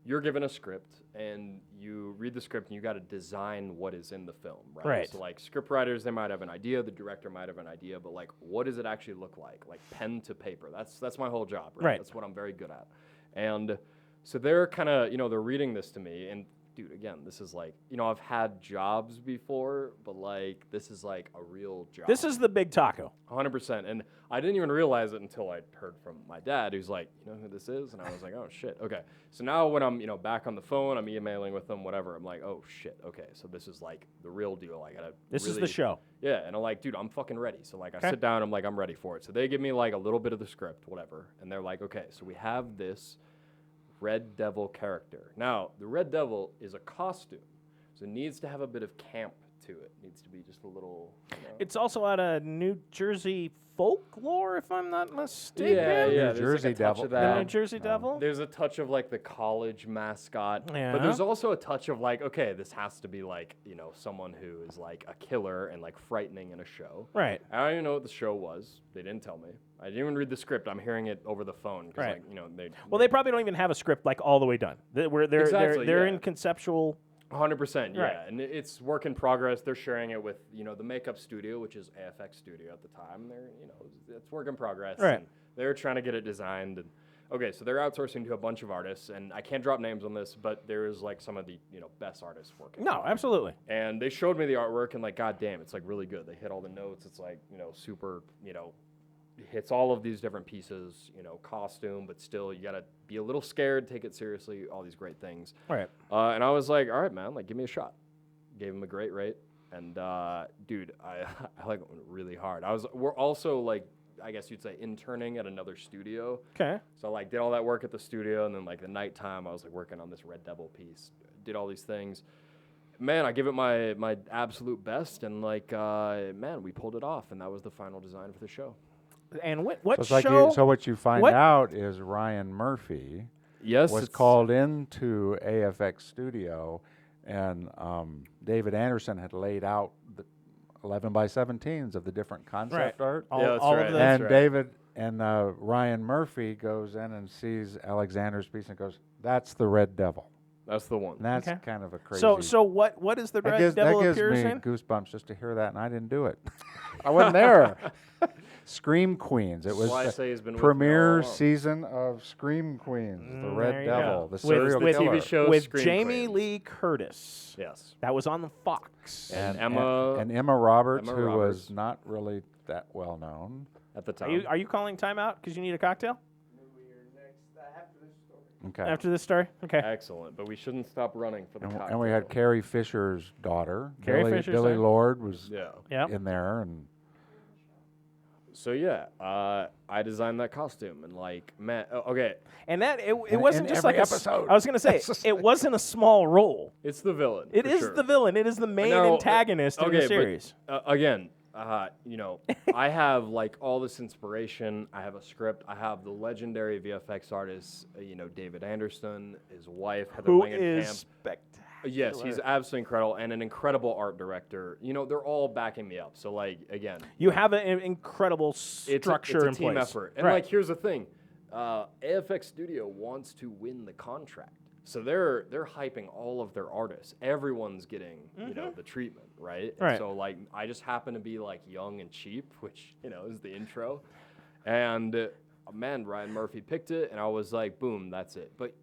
Speaker 5: you're given a script and you read the script and you got to design what is in the film, right?
Speaker 4: Right.
Speaker 5: So like script writers, they might have an idea, the director might have an idea, but like what does it actually look like pen to paper? That's my whole job, right?
Speaker 4: Right.
Speaker 5: That's what I'm very good at. And so they're kind of, they're reading this to me, and dude, again, this is like, I've had jobs before, but like this is like a real job.
Speaker 4: This is the big taco.
Speaker 5: 100%. And I didn't even realize it until I heard from my dad, who's like, you know who this is? And I was like, oh, shit. Okay. So now when I'm, back on the phone, I'm emailing with them, whatever. I'm like, oh, shit. Okay. So this is like the real deal. I got to
Speaker 4: This is the show.
Speaker 5: Yeah. And I'm like, dude, I'm fucking ready. So like I sit down, I'm like, I'm ready for it. So they give me like a little bit of the script, whatever. And they're like, okay, so we have this Red Devil character. Now, the Red Devil is a costume. So it needs to have a bit of camp to it. It needs to be just a little,
Speaker 4: It's also out of New Jersey folklore, if I'm not mistaken.
Speaker 5: Yeah,
Speaker 6: New Jersey Devil.
Speaker 4: The New Jersey Devil?
Speaker 5: There's a touch of like the college mascot,
Speaker 4: Yeah.
Speaker 5: but there's also a touch of like, okay, this has to be like, someone who is like a killer and like frightening in a show.
Speaker 4: Right.
Speaker 5: I don't even know what the show was. They didn't tell me. I didn't even read the script. I'm hearing it over the phone.
Speaker 4: Right.
Speaker 5: Like,
Speaker 4: They probably don't even have a script like all the way done. They're
Speaker 5: Exactly,
Speaker 4: they're
Speaker 5: yeah.
Speaker 4: in conceptual.
Speaker 5: 100%, yeah.
Speaker 4: Right.
Speaker 5: And it's work in progress. They're sharing it with, the makeup studio, which is AFX Studio at the time. They're, it's work in progress.
Speaker 4: Right.
Speaker 5: And they're trying to get it designed. And okay, so they're outsourcing to a bunch of artists, and I can't drop names on this, but there is like some of the, best artists working.
Speaker 4: No, absolutely.
Speaker 5: And they showed me the artwork, and like, goddamn, it's like really good. They hit all the notes. It's like, super, hits all of these different pieces, costume, but still you gotta be a little scared, take it seriously, all these great things.
Speaker 4: Right.
Speaker 5: And I was like, all right, man, like give me a shot. Gave him a great rate, and dude, I like went really hard. We're also like, I guess you'd say interning at another studio.
Speaker 4: Okay.
Speaker 5: So like did all that work at the studio, and then like the nighttime I was like working on this Red Devil piece, did all these things. Man, I give it my absolute best, and like man, we pulled it off, and that was the final design for the show.
Speaker 4: And what
Speaker 6: So it's
Speaker 4: show?
Speaker 6: like so what you find
Speaker 4: what-
Speaker 6: out is Ryan Murphy
Speaker 5: Yes,
Speaker 6: was
Speaker 5: it's
Speaker 6: called into AFX Studio, and David Anderson had laid out the 11 by 17s of the different concept art.
Speaker 4: All,
Speaker 5: Yeah, that's
Speaker 4: all
Speaker 5: right.
Speaker 4: of the,
Speaker 5: That's
Speaker 6: And David and Ryan Murphy goes in and sees Alexander's piece and goes, "That's the Red Devil."
Speaker 5: That's the one.
Speaker 6: And that's
Speaker 4: Okay.
Speaker 6: kind of a crazy.
Speaker 4: So what is the Red Devil
Speaker 6: that gives
Speaker 4: appears
Speaker 6: me
Speaker 4: in?
Speaker 6: goosebumps just to hear that, and I didn't do it. I wasn't there. Scream Queens. It was
Speaker 5: That's why I
Speaker 6: the
Speaker 5: say he's been with me
Speaker 6: premiere
Speaker 5: all along.
Speaker 6: season of Scream Queens, the
Speaker 4: there
Speaker 6: Red
Speaker 4: you
Speaker 6: Devil,
Speaker 4: go.
Speaker 6: the
Speaker 4: With-
Speaker 6: serial
Speaker 4: with
Speaker 6: killer.
Speaker 5: TV show
Speaker 4: With
Speaker 5: Scream
Speaker 4: Jamie
Speaker 5: Queens.
Speaker 4: Lee Curtis.
Speaker 5: Yes.
Speaker 4: That was on the Fox.
Speaker 5: And Emma
Speaker 6: and Emma Roberts,
Speaker 5: Emma
Speaker 6: who
Speaker 5: Roberts.
Speaker 6: was not really that well known.
Speaker 5: at the
Speaker 4: Are
Speaker 5: time.
Speaker 4: you calling timeout because you need a cocktail
Speaker 6: Okay.
Speaker 4: after this story? Okay.
Speaker 5: Excellent, but we shouldn't stop running for the
Speaker 6: And we had
Speaker 5: cocktail.
Speaker 6: Carrie Fisher's daughter.
Speaker 4: Carrie
Speaker 6: Billy,
Speaker 4: Fisher's
Speaker 6: Billy
Speaker 4: daughter?
Speaker 6: Lord was
Speaker 5: Yeah.
Speaker 4: Yep.
Speaker 6: in there, and
Speaker 5: So yeah, I designed that costume, and like, man, okay,
Speaker 4: And that it
Speaker 6: In-
Speaker 4: wasn't
Speaker 6: in
Speaker 4: just like
Speaker 6: every
Speaker 4: a
Speaker 6: episode.
Speaker 4: I was gonna say it wasn't a small role.
Speaker 5: it's the villain.
Speaker 4: It
Speaker 5: for
Speaker 4: is
Speaker 5: sure.
Speaker 4: the villain. It is the main
Speaker 5: Now,
Speaker 4: antagonist in the
Speaker 5: okay,
Speaker 4: series.
Speaker 5: But, again, I have like all this inspiration. I have a script. I have the legendary VFX artist, David Anderson, his wife Heather
Speaker 4: Who
Speaker 5: Langenkamp.
Speaker 4: is spectacular.
Speaker 5: Yes, he's absolutely incredible, and an incredible art director. They're all backing me up. So like, again,
Speaker 4: You have an incredible
Speaker 5: it's
Speaker 4: structure
Speaker 5: a
Speaker 4: in
Speaker 5: team
Speaker 4: place.
Speaker 5: effort. And
Speaker 4: Right.
Speaker 5: like, here's the thing: AFX Studio wants to win the contract, so they're hyping all of their artists. Everyone's getting the treatment, right? And
Speaker 4: Right.
Speaker 5: so like, I just happen to be like young and cheap, which is the intro, and man, Ryan Murphy picked it, and I was like, boom, that's it. But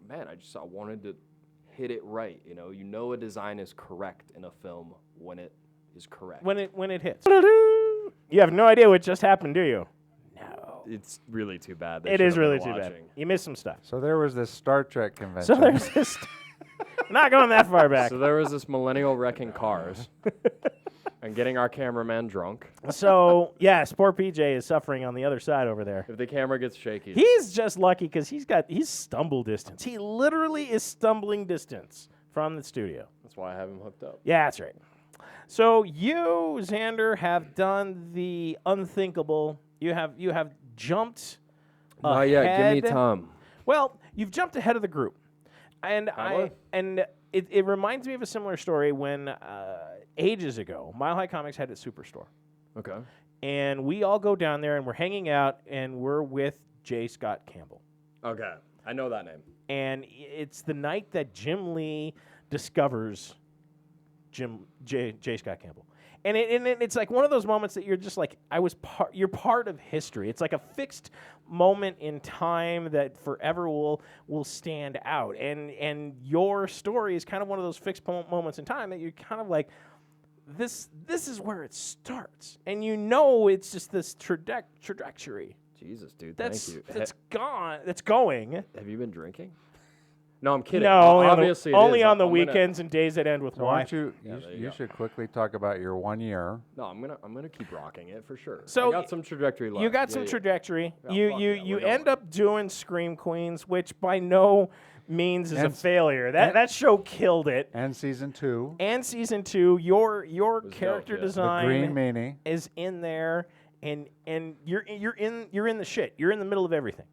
Speaker 5: man, I wanted to hit it right. A design is correct in a film when it is correct.
Speaker 4: when it hits. You have no idea what just happened, do you? No.
Speaker 5: It's really too bad. They
Speaker 4: It
Speaker 5: should
Speaker 4: is
Speaker 5: have been
Speaker 4: really too bad.
Speaker 5: watching.
Speaker 4: You missed some stuff.
Speaker 6: so there was this Star Trek convention.
Speaker 4: So there's this. Not going that far back.
Speaker 5: So there was this millennial wrecking cars and getting our cameraman drunk.
Speaker 4: So yes, poor PJ is suffering on the other side over there.
Speaker 5: If the camera gets shaky,
Speaker 4: He's just lucky because he's stumble distance. He literally is stumbling distance from the studio.
Speaker 5: that's why I have him hooked up.
Speaker 4: Yeah, that's right. So you, Xander, have done the unthinkable. You have jumped ahead.
Speaker 5: time.
Speaker 4: Well, you've jumped ahead of the group, and
Speaker 5: Have I?
Speaker 4: it reminds me of a similar story when ages ago, Mile High Comics had its Superstore,
Speaker 5: Okay.
Speaker 4: and we all go down there and we're hanging out and we're with J. Scott Campbell.
Speaker 5: Okay. I know that name.
Speaker 4: And it's the night that Jim Lee discovers J. Scott Campbell. And it's like one of those moments that you're just like, you're part of history. It's like a fixed moment in time that forever will stand out. And your story is kind of one of those fixed moments in time that you're kind of like, this is where it starts. And you know it's just this trajectory.
Speaker 5: Jesus, dude,
Speaker 4: That's
Speaker 5: thank you.
Speaker 4: That's going.
Speaker 5: Have you been drinking? No, I'm kidding.
Speaker 4: No,
Speaker 5: Obviously it
Speaker 4: only
Speaker 5: is.
Speaker 4: on the
Speaker 5: I'm gonna-
Speaker 4: weekends and days that end with
Speaker 6: So
Speaker 4: Y.
Speaker 6: aren't you?
Speaker 5: Yeah, there you
Speaker 6: You
Speaker 5: go.
Speaker 6: should quickly talk about your 1 year.
Speaker 5: No, I'm gonna keep rocking it for sure.
Speaker 4: So
Speaker 5: I got some trajectory left.
Speaker 4: You got
Speaker 5: Yeah,
Speaker 4: some
Speaker 5: yeah.
Speaker 4: trajectory.
Speaker 5: Yeah,
Speaker 4: you
Speaker 5: fuck
Speaker 4: you
Speaker 5: yeah,
Speaker 4: you
Speaker 5: we're
Speaker 4: end
Speaker 5: going.
Speaker 4: up doing Scream Queens, which by no means is a
Speaker 6: And-
Speaker 4: failure. That show killed it.
Speaker 6: And season 2,
Speaker 4: And season 2, your
Speaker 5: Was
Speaker 4: character
Speaker 5: dope, yeah.
Speaker 6: the Green
Speaker 4: design
Speaker 6: Meanie.
Speaker 4: is in there, and you're in the shit. You're in the middle of everything.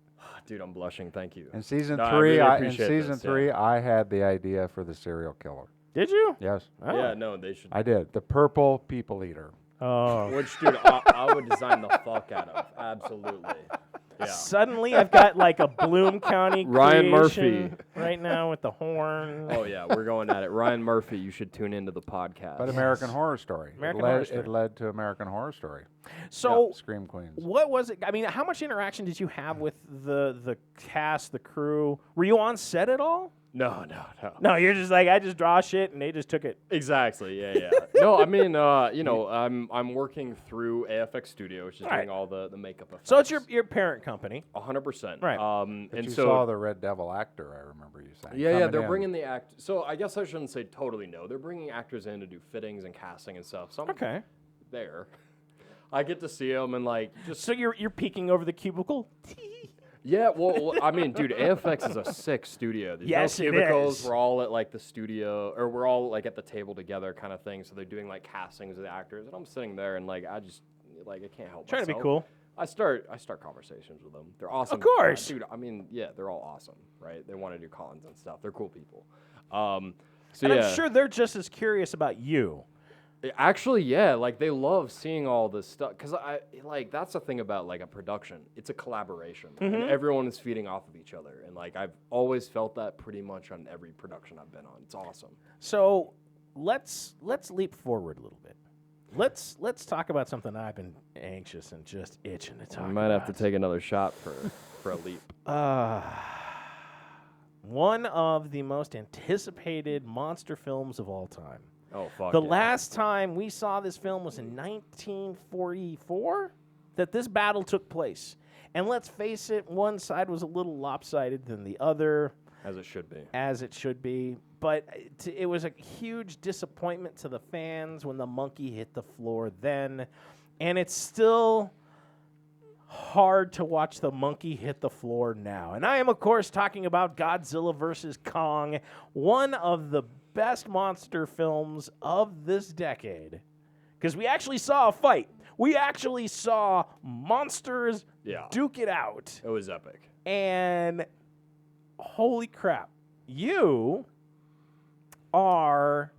Speaker 5: Dude, I'm blushing. Thank you.
Speaker 6: In season
Speaker 5: No, I
Speaker 6: 3,
Speaker 5: really
Speaker 6: in
Speaker 5: appreciate
Speaker 6: season
Speaker 5: this, yeah.
Speaker 6: 3, I had the idea for the serial killer.
Speaker 4: Did you?
Speaker 6: Yes,
Speaker 4: Oh.
Speaker 5: Yeah, no, they should.
Speaker 6: I did. The purple people eater.
Speaker 4: Oh.
Speaker 5: Which, dude, I would design the fuck out of. Absolutely. Yeah.
Speaker 4: Suddenly, I've got like a Bloom County
Speaker 5: Ryan
Speaker 4: creation
Speaker 5: Murphy.
Speaker 4: right now with the horn.
Speaker 5: Oh yeah, we're going at it. Ryan Murphy, you should tune into the podcast.
Speaker 6: But American Horror Story.
Speaker 4: American Horror Story.
Speaker 6: It led to American Horror Story.
Speaker 4: So,
Speaker 6: Scream Queens.
Speaker 4: what was it? I mean, how much interaction did you have with the cast, the crew? Were you on set at all?
Speaker 5: No.
Speaker 4: No, you're just like, I just draw shit, and they just took it.
Speaker 5: Exactly. Yeah. No, I mean, I'm working through AFX Studio, which is
Speaker 4: Right.
Speaker 5: doing all the makeup effects.
Speaker 4: So it's your parent company.
Speaker 5: 100%.
Speaker 4: Right.
Speaker 6: But
Speaker 5: And
Speaker 6: you
Speaker 5: so
Speaker 6: saw the Red Devil actor, I remember you saying.
Speaker 5: Yeah,
Speaker 6: coming
Speaker 5: they're
Speaker 6: in.
Speaker 5: bringing the act. So I guess I shouldn't say totally no. They're bringing actors in to do fittings and casting and stuff. So I'm
Speaker 4: Okay.
Speaker 5: there. I get to see them and like just
Speaker 4: So you're peeking over the cubicle.
Speaker 5: yeah. Well, I mean, dude, AFX is a sick studio. There's
Speaker 4: Yes,
Speaker 5: no
Speaker 4: it
Speaker 5: cubicles.
Speaker 4: is.
Speaker 5: We're all at like the studio, or we're all like at the table together, kind of thing. So they're doing like castings of the actors, and I'm sitting there and like I can't help
Speaker 4: Trying to be
Speaker 5: myself.
Speaker 4: cool.
Speaker 5: I start conversations with them. They're awesome.
Speaker 4: Of course.
Speaker 5: Dude. I mean, yeah, they're all awesome, right? They want to do cons and stuff. They're cool people. So
Speaker 4: And
Speaker 5: yeah,
Speaker 4: I'm sure they're just as curious about you.
Speaker 5: actually, yeah, like they love seeing all this stuff because that's the thing about like a production. It's a collaboration, and everyone is feeding off of each other. And like I've always felt that pretty much on every production I've been on. It's awesome.
Speaker 4: So let's leap forward a little bit. Let's talk about something I've been anxious and just itching to talk
Speaker 5: I might have
Speaker 4: about.
Speaker 5: to take another shot for a leap.
Speaker 4: One of the most anticipated monster films of all time.
Speaker 5: Oh fuck.
Speaker 4: The
Speaker 5: yeah.
Speaker 4: last time we saw this film was in 1944 that this battle took place. And let's face it, one side was a little lopsided than the other,
Speaker 5: as it should be.
Speaker 4: as it should be. But it was a huge disappointment to the fans when the monkey hit the floor then. And it's still hard to watch the monkey hit the floor now. And I am, of course, talking about Godzilla vs. Kong, one of the best monster films of this decade. Because we actually saw a fight. We actually saw monsters
Speaker 5: Yeah.
Speaker 4: duke it out.
Speaker 5: It was epic.
Speaker 4: And holy crap, you are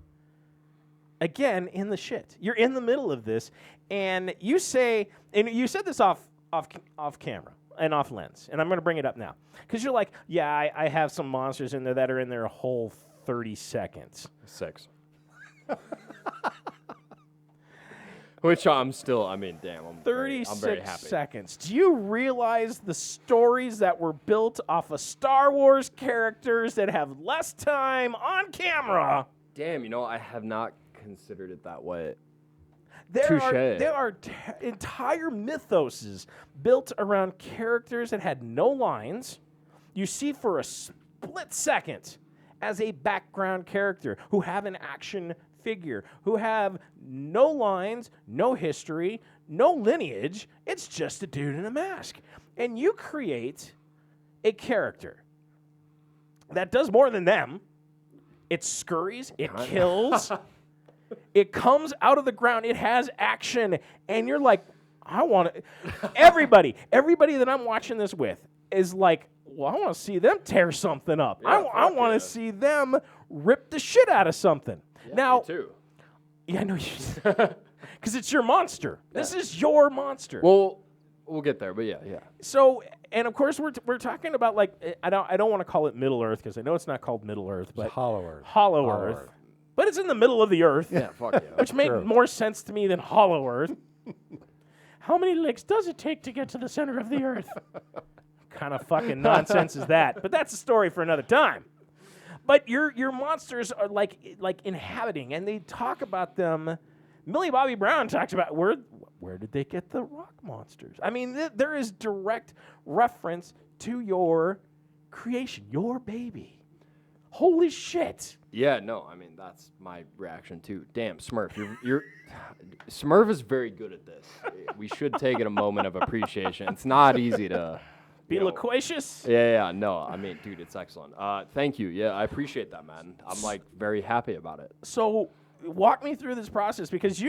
Speaker 4: again in the shit. You're in the middle of this, and you say, and you said this off camera and off lens, and I'm going to bring it up now because you're like, yeah, I have some monsters in there that are in there a whole 30 seconds.
Speaker 5: 6. Which I'm still, I mean, damn, I'm very
Speaker 4: 36
Speaker 5: happy.
Speaker 4: seconds. Do you realize the stories that were built off of Star Wars characters that have less time on camera?
Speaker 5: Damn, I have not considered it that way.
Speaker 4: There
Speaker 5: Touche.
Speaker 4: are entire mythoses built around characters that had no lines. You see for a split second as a background character who have an action figure, who have no lines, no history, no lineage. It's just a dude in a mask. And you create a character that does more than them. It scurries, it kills, it comes out of the ground, it has action, and you're like, I want to. Everybody that I'm watching this with is like, well, I want to see them tear something up.
Speaker 5: Yeah,
Speaker 4: I
Speaker 5: fuck
Speaker 4: want
Speaker 5: yeah.
Speaker 4: to see them rip the shit out of something.
Speaker 5: Yeah,
Speaker 4: now,
Speaker 5: me too.
Speaker 4: yeah, I know you, because it's your monster. This is your monster.
Speaker 5: Well, we'll get there, but yeah.
Speaker 4: So, and of course, we're talking about like I don't want to call it Middle Earth because I know it's not called Middle Earth, but
Speaker 6: Hollow Earth.
Speaker 4: Hollow Earth. But it's in the middle of the Earth.
Speaker 5: Yeah, fuck yeah.
Speaker 4: Which made
Speaker 6: True.
Speaker 4: more sense to me than Hollow Earth. How many licks does it take to get to the center of the Earth? Kind of fucking nonsense is that? But that's a story for another time. But your monsters are like inhabiting, and they talk about them. Millie Bobby Brown talks about where did they get the rock monsters? I mean, there is direct reference to your creation, your baby. Holy shit!
Speaker 5: Yeah, no, I mean that's my reaction too. Damn, Smurf, you're Smurf is very good at this. We should take it a moment of appreciation. It's not easy to
Speaker 4: Be
Speaker 5: you know,
Speaker 4: loquacious.
Speaker 5: Yeah, no, I mean, dude, it's excellent. Thank you. Yeah, I appreciate that, man. I'm like very happy about it.
Speaker 4: So walk me through this process because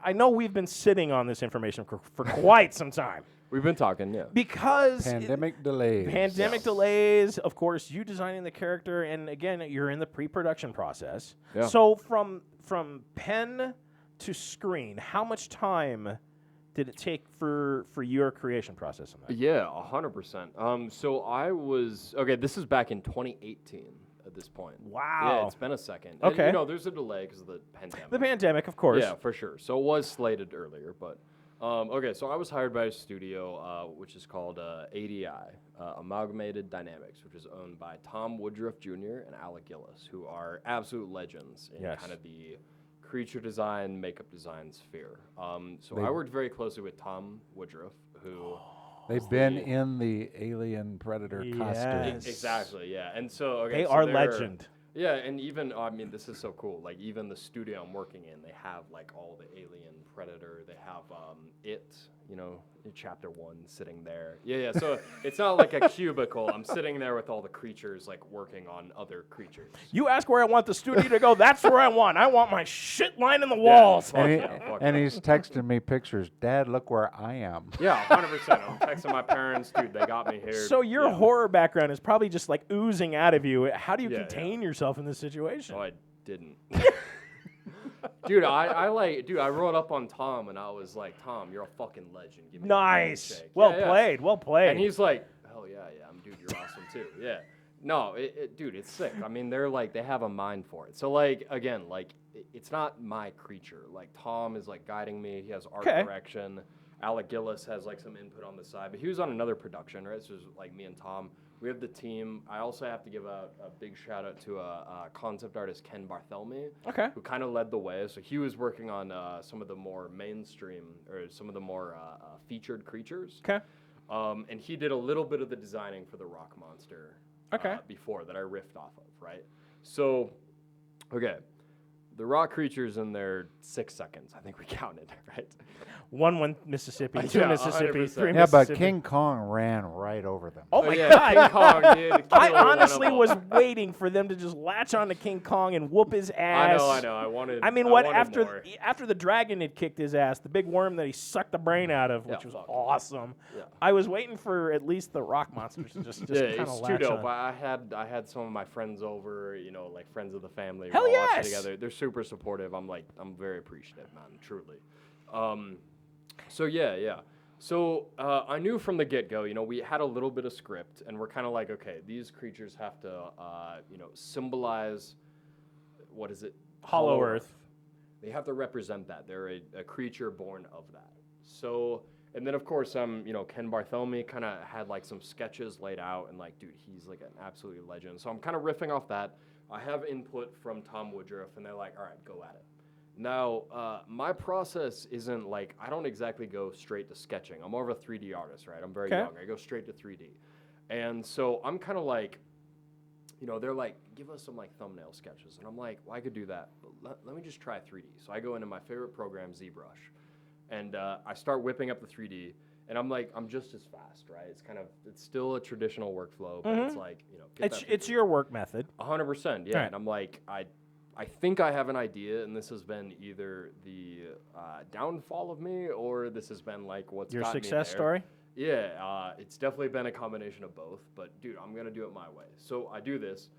Speaker 4: I know we've been sitting on this information for quite some time.
Speaker 5: We've been talking, yeah.
Speaker 4: Because
Speaker 6: Pandemic delays.
Speaker 4: pandemic delays, of course, you designing the character, and again, you're in the pre-production process.
Speaker 5: Yeah.
Speaker 4: So from pen to screen, how much time did it take for your creation process on that?
Speaker 5: Yeah, 100%. So I was this is back in 2018 at this point.
Speaker 4: Wow.
Speaker 5: Yeah, it's been a second.
Speaker 4: Okay.
Speaker 5: And, there's a delay because of the pandemic.
Speaker 4: The pandemic, of course.
Speaker 5: Yeah, for sure. So it was slated earlier, but so I was hired by a studio which is called ADI, Amalgamated Dynamics, which is owned by Tom Woodruff Jr. and Alec Gillis, who are absolute legends in
Speaker 4: Yes.
Speaker 5: kind of the creature design, makeup design sphere. So I worked very closely with Tom Woodruff, who
Speaker 6: They've been in the Alien Predator
Speaker 4: Yes.
Speaker 6: costumes.
Speaker 5: exactly, yeah. And so
Speaker 4: They
Speaker 5: so
Speaker 4: are
Speaker 5: they're-
Speaker 4: legend.
Speaker 5: Yeah, and even I mean, this is so cool. Like even the studio I'm working in, they have like all the Alien, Predator. They have it, chapter 1 sitting there. Yeah. So it's not like a cubicle. I'm sitting there with all the creatures like working on other creatures.
Speaker 4: You ask where I want the studio to go, that's where I want. I want my shit line in the walls.
Speaker 5: Fuck
Speaker 6: And,
Speaker 5: yeah, fuck
Speaker 6: and
Speaker 5: yeah.
Speaker 6: he's texting me pictures. Dad, look where I am.
Speaker 5: Yeah, 100%. I'm texting my parents, dude. They got me here.
Speaker 4: So your horror background is probably just like oozing out of you. How do you
Speaker 5: Yeah,
Speaker 4: contain yourself in this situation?
Speaker 5: Oh, I didn't. Dude, I wrote up on Tom and I was like, Tom, you're a fucking legend. Give me a
Speaker 4: Nice.
Speaker 5: handshake.
Speaker 4: Well
Speaker 5: Yeah, yeah.
Speaker 4: played. Well played.
Speaker 5: And he's like, hell yeah, dude, you're awesome too. Yeah. No, dude, it's sick. I mean, they have a mind for it. So like, again, like, it's not my creature. Like Tom is like guiding me. He has art
Speaker 4: Okay.
Speaker 5: direction. Alec Gillis has like some input on the side, but he was on another production, right? So it was like me and Tom. We have the team. I also have to give a big shout out to a concept artist, Ken Barthelemy,
Speaker 4: Okay.
Speaker 5: who kind of led the way. So he was working on some of the more mainstream or some of the more featured creatures.
Speaker 4: Okay.
Speaker 5: And he did a little bit of the designing for the rock monster
Speaker 4: Okay.
Speaker 5: before that I riffed off of, right? So, okay. The rock creatures in their 6 seconds, I think we counted, right?
Speaker 4: 1 Mississippi, 2
Speaker 5: Yeah,
Speaker 4: Mississippi,
Speaker 5: 100%.
Speaker 4: 3
Speaker 6: Yeah,
Speaker 4: Mississippi.
Speaker 6: but King Kong ran right over them.
Speaker 4: Oh my
Speaker 5: yeah,
Speaker 4: God.
Speaker 5: King Kong, dude.
Speaker 4: I
Speaker 5: killed one of
Speaker 4: honestly
Speaker 5: them.
Speaker 4: was waiting for them to just latch on to King Kong and whoop his ass.
Speaker 5: I know. I wanted.
Speaker 4: I mean,
Speaker 5: wanted
Speaker 4: after
Speaker 5: more.
Speaker 4: after the dragon had kicked his ass, the big worm that he sucked the brain out of, which
Speaker 5: Yeah,
Speaker 4: was
Speaker 5: fuck.
Speaker 4: awesome.
Speaker 5: Yeah.
Speaker 4: I was waiting for at least the rock monsters to just
Speaker 5: Yeah,
Speaker 4: kind of
Speaker 5: it's too
Speaker 4: latch
Speaker 5: dope.
Speaker 4: on.
Speaker 5: I had some of my friends over, like friends of the family.
Speaker 4: Hell
Speaker 5: we all watched it
Speaker 4: yes!
Speaker 5: together. They're super supportive. I'm very appreciative, man. Truly. So yeah. So I knew from the get-go, we had a little bit of script, and we're kind of like, okay, these creatures have to, symbolize, what is it?
Speaker 4: Hollow Earth.
Speaker 5: They have to represent that. They're a creature born of that. So, and then of course, Ken Barthelemy kind of had like some sketches laid out, and like, dude, he's like an absolute legend. So I'm kind of riffing off that. I have input from Tom Woodruff, and they're like, all right, go at it. Now, my process isn't like, I don't exactly go straight to sketching. I'm more of a 3D artist, right? I'm very
Speaker 4: Okay.
Speaker 5: young. I go straight to 3D. And so I'm kind of like, they're like, give us some like thumbnail sketches. And I'm like, well, I could do that, but let me just try 3D. So I go into my favorite program, ZBrush, and I start whipping up the 3D. And I'm like, I'm just as fast, right? It's still a traditional workfall, but it's like, get that
Speaker 4: It's
Speaker 5: 3D.
Speaker 4: your work method.
Speaker 5: 100%, yeah.
Speaker 4: Right.
Speaker 5: And I'm like, I think I have an idea, and this has been either the downfall of me, or this has been like what's
Speaker 4: Your
Speaker 5: got me
Speaker 4: success
Speaker 5: there.
Speaker 4: story.
Speaker 5: Yeah, it's definitely been a combination of both. But dude, I'm gonna do it my way. So I do this.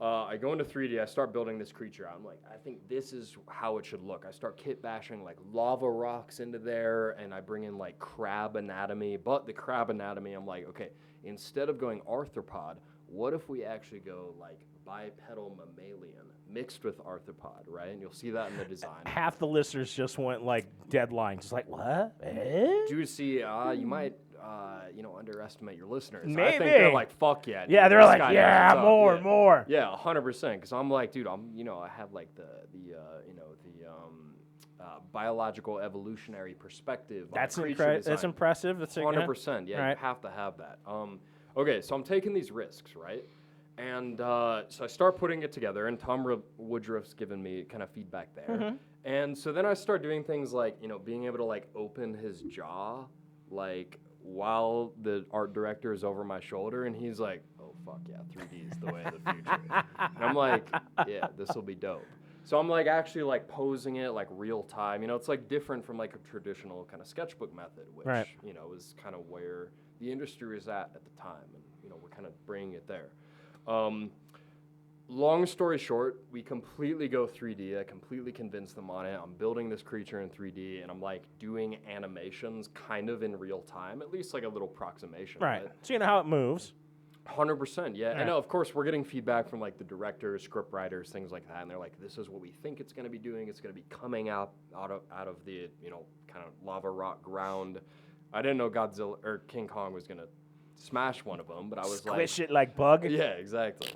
Speaker 5: I go into 3D. I start building this creature out. I'm like, I think this is how it should look. I start kit bashing like lava rocks into there, and I bring in like crab anatomy. But the crab anatomy, I'm like, okay, instead of going arthropod, what if we actually go like bipedal mammalian mixed with arthropod, right? And you'll see that in the design.
Speaker 4: Half the listeners just went like deadline, just like what? Eh?
Speaker 5: Juicy, you might underestimate your listeners. I
Speaker 4: Maybe.
Speaker 5: think they're like, fuck yeah.
Speaker 4: Yeah,
Speaker 5: dude,
Speaker 4: they're
Speaker 5: this
Speaker 4: like,
Speaker 5: guy
Speaker 4: yeah,
Speaker 5: knows what's up."
Speaker 4: more,
Speaker 5: Yeah.
Speaker 4: more.
Speaker 5: Yeah, 100%. Because I'm like, dude, I have like the biological evolutionary perspective. on
Speaker 4: That's
Speaker 5: creature
Speaker 4: that's
Speaker 5: design.
Speaker 4: impressive. That's
Speaker 5: 100%. Yeah,
Speaker 4: Right.
Speaker 5: you have to have that. Okay, so I'm taking these risks, right? And so I start putting it together, and Tom Woodruff's given me kind of feedback there. And so then I start doing things like, being able to like open his jaw, like while the art director is over my shoulder, and he's like, "Oh fuck yeah, 3D is the way of the future." And I'm like, "Yeah, this will be dope." So I'm like actually like posing it like real time. It's like different from like a traditional kind of sketchbook method, which
Speaker 4: Right.
Speaker 5: is kind of where the industry was at the time, and we're kind of bringing it there. Long story short, we completely go 3D. I completely convince them on it. I'm building this creature in 3D, and I'm like doing animations kind of in real time, at least like a little approximation.
Speaker 4: Right. So you know how it moves.
Speaker 5: 100%, yeah.
Speaker 4: Right.
Speaker 5: And of course, we're getting feedback from like the directors, script writers, things like that, and they're like, "This is what we think it's going to be doing. It's going to be coming out of the kind of lava rock ground." I didn't know Godzilla or King Kong was going to smash one of them, but I was like,
Speaker 4: Squish it like bug.
Speaker 5: yeah, exactly.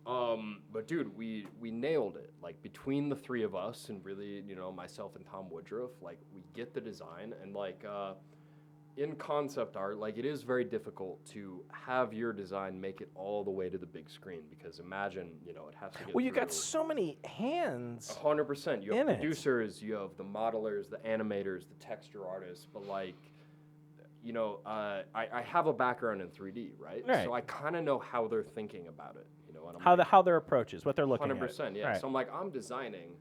Speaker 5: But dude, we nailed it. Like between the three of us, and really, myself and Tom Woodruff, like we get the design, and like in concept art, like it is very difficult to have your design make it all the way to the big screen, because imagine, it has to get
Speaker 4: Well, you got
Speaker 5: through
Speaker 4: so many hands.
Speaker 5: 100%. You
Speaker 4: in
Speaker 5: have
Speaker 4: it.
Speaker 5: producers, you have the modelers, the animators, the texture artists, but like, I have a background in 3D, right?
Speaker 4: Right.
Speaker 5: So I kind of know how they're thinking about it, and I'm
Speaker 4: How their approach is, what they're looking
Speaker 5: 100%,
Speaker 4: at.
Speaker 5: yeah.
Speaker 4: Right.
Speaker 5: So I'm like, I'm designing,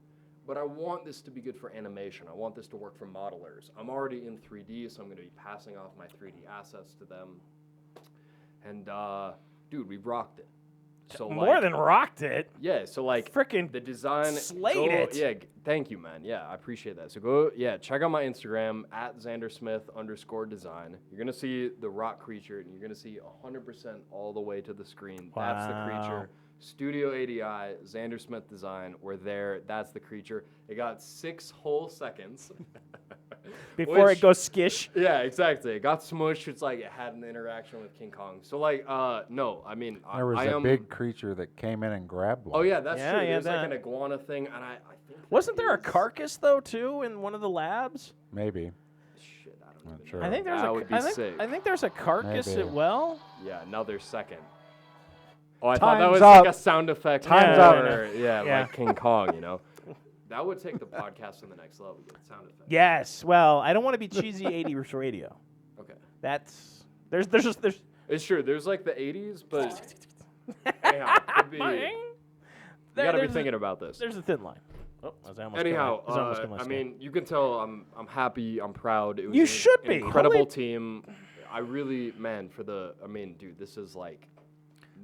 Speaker 5: but I want this to be good for animation. I want this to work for modelers. I'm already in 3D, so I'm going to be passing off my 3D assets to them. And, dude, we rocked it. So
Speaker 4: More
Speaker 5: like,
Speaker 4: than rocked it.
Speaker 5: yeah. So like,
Speaker 4: Frickin'
Speaker 5: the design,
Speaker 4: slayed it.
Speaker 5: Yeah, thank you, man. Yeah, I appreciate that. So go, check out my Instagram at XanderSmith_design. You're gonna see the rock creature, and you're gonna see 100% all the way to the screen. That's the
Speaker 4: Wow.
Speaker 5: creature. Studio ADI, Xander Smith Design. We're there. That's the creature. It got 6 whole seconds.
Speaker 4: Before
Speaker 5: Which-
Speaker 4: it goes skish.
Speaker 5: Yeah, exactly. It got smushed. It's like it had an interaction with King Kong. So like, no, I mean,
Speaker 6: There was
Speaker 5: I
Speaker 6: a
Speaker 5: am.
Speaker 6: big creature that came in and grabbed one.
Speaker 5: Oh yeah, that's
Speaker 4: Yeah,
Speaker 5: true.
Speaker 4: yeah,
Speaker 5: There's like
Speaker 4: that.
Speaker 5: an iguana thing, and I think.
Speaker 4: Wasn't there a
Speaker 5: is-
Speaker 4: carcass though too in one of the labs?
Speaker 6: Maybe.
Speaker 5: Shit, I don't
Speaker 6: Not
Speaker 5: even
Speaker 6: sure.
Speaker 5: know.
Speaker 4: I think there's
Speaker 5: That would be sick.
Speaker 4: I think there's a carcass
Speaker 6: Maybe.
Speaker 4: at well.
Speaker 5: Yeah, another second. Oh, I thought that
Speaker 6: Time's
Speaker 5: was
Speaker 6: up.
Speaker 5: like a sound effect.
Speaker 6: Time's
Speaker 4: up.
Speaker 5: Yeah,
Speaker 4: Yeah.
Speaker 5: like King Kong, That would take the podcast to the next level. Get sound effects.
Speaker 4: Yes. Well, I don't want to be cheesy 80s radio.
Speaker 5: Okay.
Speaker 4: That's there's just there's
Speaker 5: It's true. There's like the 80s, but anyhow, could be, you got to be thinking about this.
Speaker 4: There's a thin line. Oh, was I almost
Speaker 5: Anyhow,
Speaker 4: was almost gonna
Speaker 5: I
Speaker 4: skip.
Speaker 5: mean, you can tell I'm happy, I'm proud. It was
Speaker 4: You
Speaker 5: an
Speaker 4: should be.
Speaker 5: incredible
Speaker 4: Holy-
Speaker 5: team. I really, man, dude, this is like.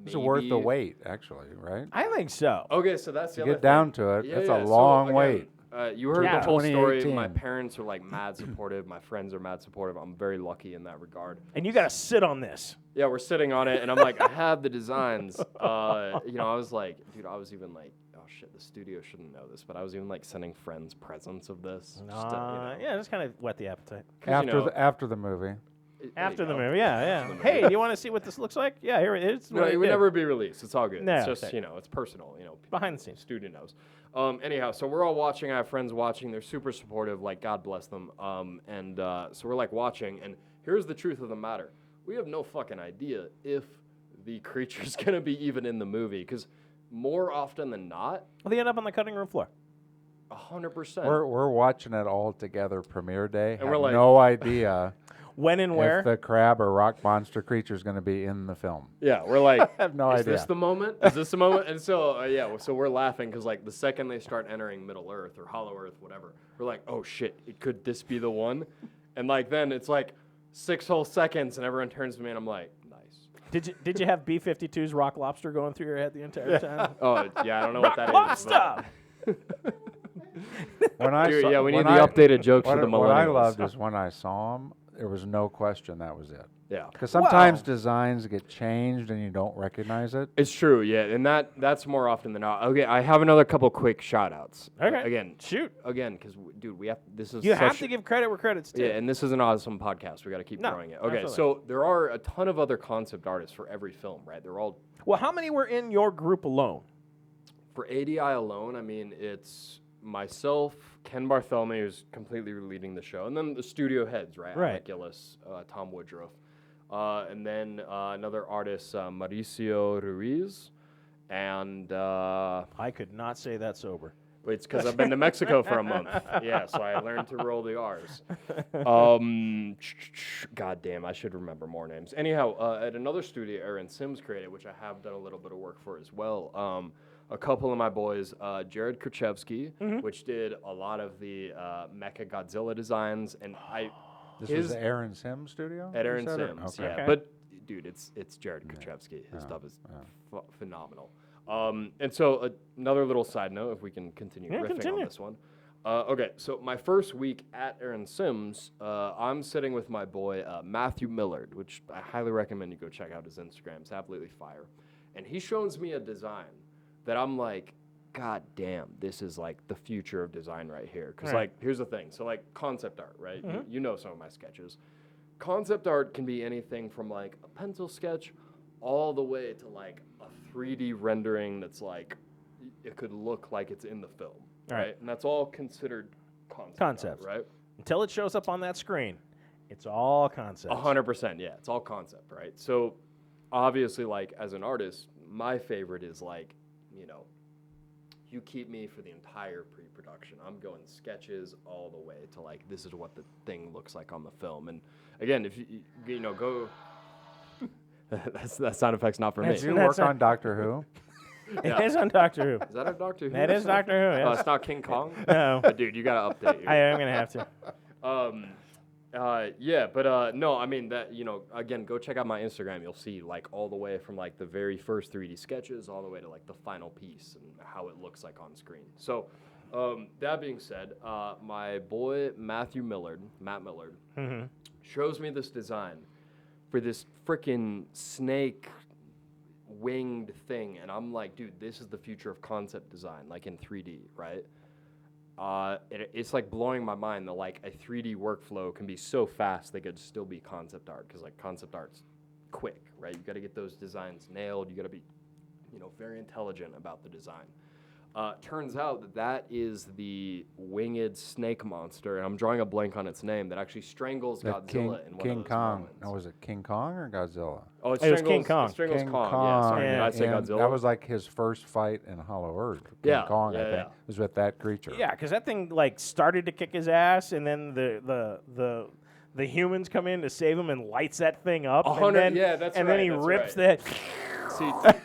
Speaker 6: It's worth the
Speaker 5: maybe-
Speaker 6: wait, actually, right?
Speaker 4: I think so.
Speaker 5: Okay, so that's the
Speaker 6: To
Speaker 5: other
Speaker 6: get down
Speaker 5: thing.
Speaker 6: to it,
Speaker 5: Yeah,
Speaker 6: it's
Speaker 5: yeah,
Speaker 6: a
Speaker 5: so
Speaker 6: long
Speaker 5: again,
Speaker 6: wait.
Speaker 5: You heard
Speaker 4: Yeah.
Speaker 5: the whole story.
Speaker 6: 2018.
Speaker 5: My parents are like mad supportive. My friends are mad supportive. I'm very lucky in that regard.
Speaker 4: And you got to sit on this.
Speaker 5: Yeah, we're sitting on it, and I'm like, I have the designs. I was like, dude, I was even like, oh shit, the studio shouldn't know this, but I was even like sending friends presents of this. just to,
Speaker 4: Yeah, just kind of whet the appetite.
Speaker 5: 'Cause,
Speaker 6: After the movie.
Speaker 5: there
Speaker 4: After
Speaker 5: you
Speaker 4: the
Speaker 5: go.
Speaker 4: movie, yeah. Hey, do you want to see what this looks like? Yeah, here it is.
Speaker 5: No,
Speaker 4: What
Speaker 5: it
Speaker 4: I
Speaker 5: would
Speaker 4: did.
Speaker 5: never be released. It's all good.
Speaker 4: No,
Speaker 5: it's just,
Speaker 4: okay.
Speaker 5: it's personal.
Speaker 4: Behind the scenes.
Speaker 5: Studio knows. Anyhow, so we're all watching. I have friends watching. They're super supportive. Like, God bless them. So we're like watching. And here's the truth of the matter: we have no fucking idea if the creature's gonna be even in the movie. Because more often than not,
Speaker 4: Well, they end up on the cutting room floor.
Speaker 5: 100%.
Speaker 6: We're watching it all together premiere day.
Speaker 5: And we're like-
Speaker 6: no idea
Speaker 4: When and where?
Speaker 6: if the crab or rock monster creature is going to be in the film.
Speaker 5: Yeah, we're like,
Speaker 6: I have no
Speaker 5: is
Speaker 6: idea.
Speaker 5: this the moment? Is this the moment? And so, so we're laughing because, like, the second they start entering Middle Earth or Hollow Earth, whatever, we're like, oh shit, could this be the one? And like, then it's like 6 whole seconds, and everyone turns to me, and I'm like, nice.
Speaker 4: Did you have B-52's Rock Lobster going through your head the entire time?
Speaker 5: Oh, yeah, I don't know what that is.
Speaker 4: Lobster!
Speaker 6: When I
Speaker 5: Dude,
Speaker 6: saw,
Speaker 5: yeah, we
Speaker 6: when
Speaker 5: need the
Speaker 6: I-
Speaker 5: updated jokes for the
Speaker 6: What I
Speaker 5: millennials.
Speaker 6: loved is when I saw him, there was no question that was it.
Speaker 5: Yeah.
Speaker 6: Because sometimes
Speaker 4: Well-
Speaker 6: designs get changed and you don't recognize it.
Speaker 5: It's true, yeah, and that's more often than not. Okay, I have another couple quick shout-outs.
Speaker 4: Okay.
Speaker 5: Again,
Speaker 4: Shoot.
Speaker 5: Again, because, dude, we have, this is
Speaker 4: You have
Speaker 5: such-
Speaker 4: to give credit where credit's due.
Speaker 5: Yeah, and this is an awesome podcast. We got to keep
Speaker 4: No,
Speaker 5: growing it. Okay,
Speaker 4: absolutely.
Speaker 5: so there are a ton of other concept artists for every film, right? They're all
Speaker 4: Well, how many were in your group alone?
Speaker 5: for ADI alone. I mean, it's myself, Ken Bartholomew, who's completely leading the show, and then the studio heads, right?
Speaker 4: Right.
Speaker 5: Alec Gillis, Tom Woodruff, and then another artist, Mauricio Ruiz, and
Speaker 4: I could not say that sober.
Speaker 5: it's because I've been to Mexico for a month. Yeah, so I learned to roll the R's. God damn, I should remember more names. Anyhow, at another studio Aaron Sims created, which I have done a little bit of work for as well. A couple of my boys, Jared Krzyzewski, which did a lot of the Mecha Godzilla designs, and
Speaker 6: This was the Aaron Sims studio?
Speaker 5: at
Speaker 6: you
Speaker 5: Aaron
Speaker 6: said, or-
Speaker 5: Sims,
Speaker 6: okay.
Speaker 5: yeah.
Speaker 4: Okay.
Speaker 5: But dude, it's Jared Krzyzewski. His stuff is phenomenal. And so another little side note, if we can continue
Speaker 4: Yeah,
Speaker 5: riffing
Speaker 4: continue.
Speaker 5: on this one. Okay, so my first week at Aaron Sims, I'm sitting with my boy Matthew Millard, which I highly recommend you go check out his Instagram. It's absolutely fire. And he shows me a design that I'm like, God damn, this is like the future of design right here. Because
Speaker 4: Right.
Speaker 5: like, here's the thing. So like concept art, right? You know some of my sketches. Concept art can be anything from like a pencil sketch all the way to like a 3D rendering that's like, it could look like it's in the film, right? And that's all considered concept art, right?
Speaker 4: Until it shows up on that screen, it's all concepts.
Speaker 5: 100%, yeah, it's all concept, right? So obviously, like as an artist, my favorite is like, you know, you keep me for the entire pre-production. I'm going sketches all the way to like, this is what the thing looks like on the film. And again, if you know, go. that sound effect's not for me.
Speaker 6: Did you
Speaker 4: That's
Speaker 6: work
Speaker 4: a-
Speaker 6: on Doctor Who?
Speaker 4: It is on Doctor Who.
Speaker 5: Is that a Doctor Who?
Speaker 4: That is Doctor Who.
Speaker 5: Oh,
Speaker 4: Yes.
Speaker 5: it's not King Kong?
Speaker 4: No.
Speaker 5: Dude, you gotta update your
Speaker 4: I am going to have to.
Speaker 5: Yeah, but no, I mean that, you know, again, go check out my Instagram. You'll see like all the way from like the very first 3D sketches all the way to like the final piece and how it looks like on screen. So that being said, my boy Matt Millard, shows me this design for this freaking snake winged thing, and I'm like, dude, this is the future of concept design, like in 3D, right? It's like blowing my mind that like a 3D workflow can be so fast they could still be concept art, because like concept art's quick, right? You got to get those designs nailed. You got to be, you know, very intelligent about the design. Turns out that that is the winged snake monster, and I'm drawing a blank on its name, that actually strangles
Speaker 6: That
Speaker 5: Godzilla in one
Speaker 6: King
Speaker 5: of those
Speaker 6: Kong.
Speaker 5: moments.
Speaker 6: No, was it King Kong or Godzilla?
Speaker 5: Oh,
Speaker 4: It was King Kong.
Speaker 5: It strangles
Speaker 6: King
Speaker 5: Kong. Yeah, sorry. Did I say
Speaker 6: and
Speaker 5: Godzilla?
Speaker 6: That was like his first fight in Hollow Earth. King
Speaker 5: Yeah,
Speaker 6: Kong,
Speaker 5: yeah,
Speaker 6: I think,
Speaker 5: yeah.
Speaker 6: was with that creature.
Speaker 4: Yeah, because that thing like started to kick his ass, and then the humans come in to save him and lights that thing up.
Speaker 5: 100
Speaker 4: and then,
Speaker 5: yeah, that's
Speaker 4: and
Speaker 5: right,
Speaker 4: then he
Speaker 5: that's
Speaker 4: rips
Speaker 5: right.
Speaker 4: that.
Speaker 5: See,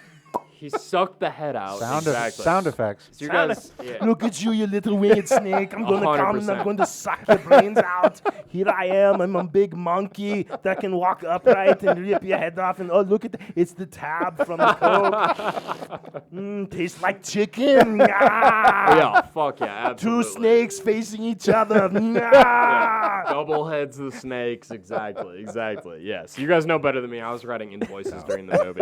Speaker 5: he sucked the head out. Exactly.
Speaker 6: Sound effects.
Speaker 5: So you guys, yeah.
Speaker 2: Look at you, you little winged snake. I'm going to come and
Speaker 5: 100%.
Speaker 2: I'm going to suck your brains out. Here I am. I'm a big monkey that can walk upright and rip your head off. And oh, look at it's the tab from the Coke. Tastes like chicken. Ah.
Speaker 5: Yeah, fuck yeah, absolutely.
Speaker 2: Two snakes facing each other.
Speaker 5: Yeah, double heads of snakes, exactly. Yeah, so you guys know better than me. I was writing invoices during the movie.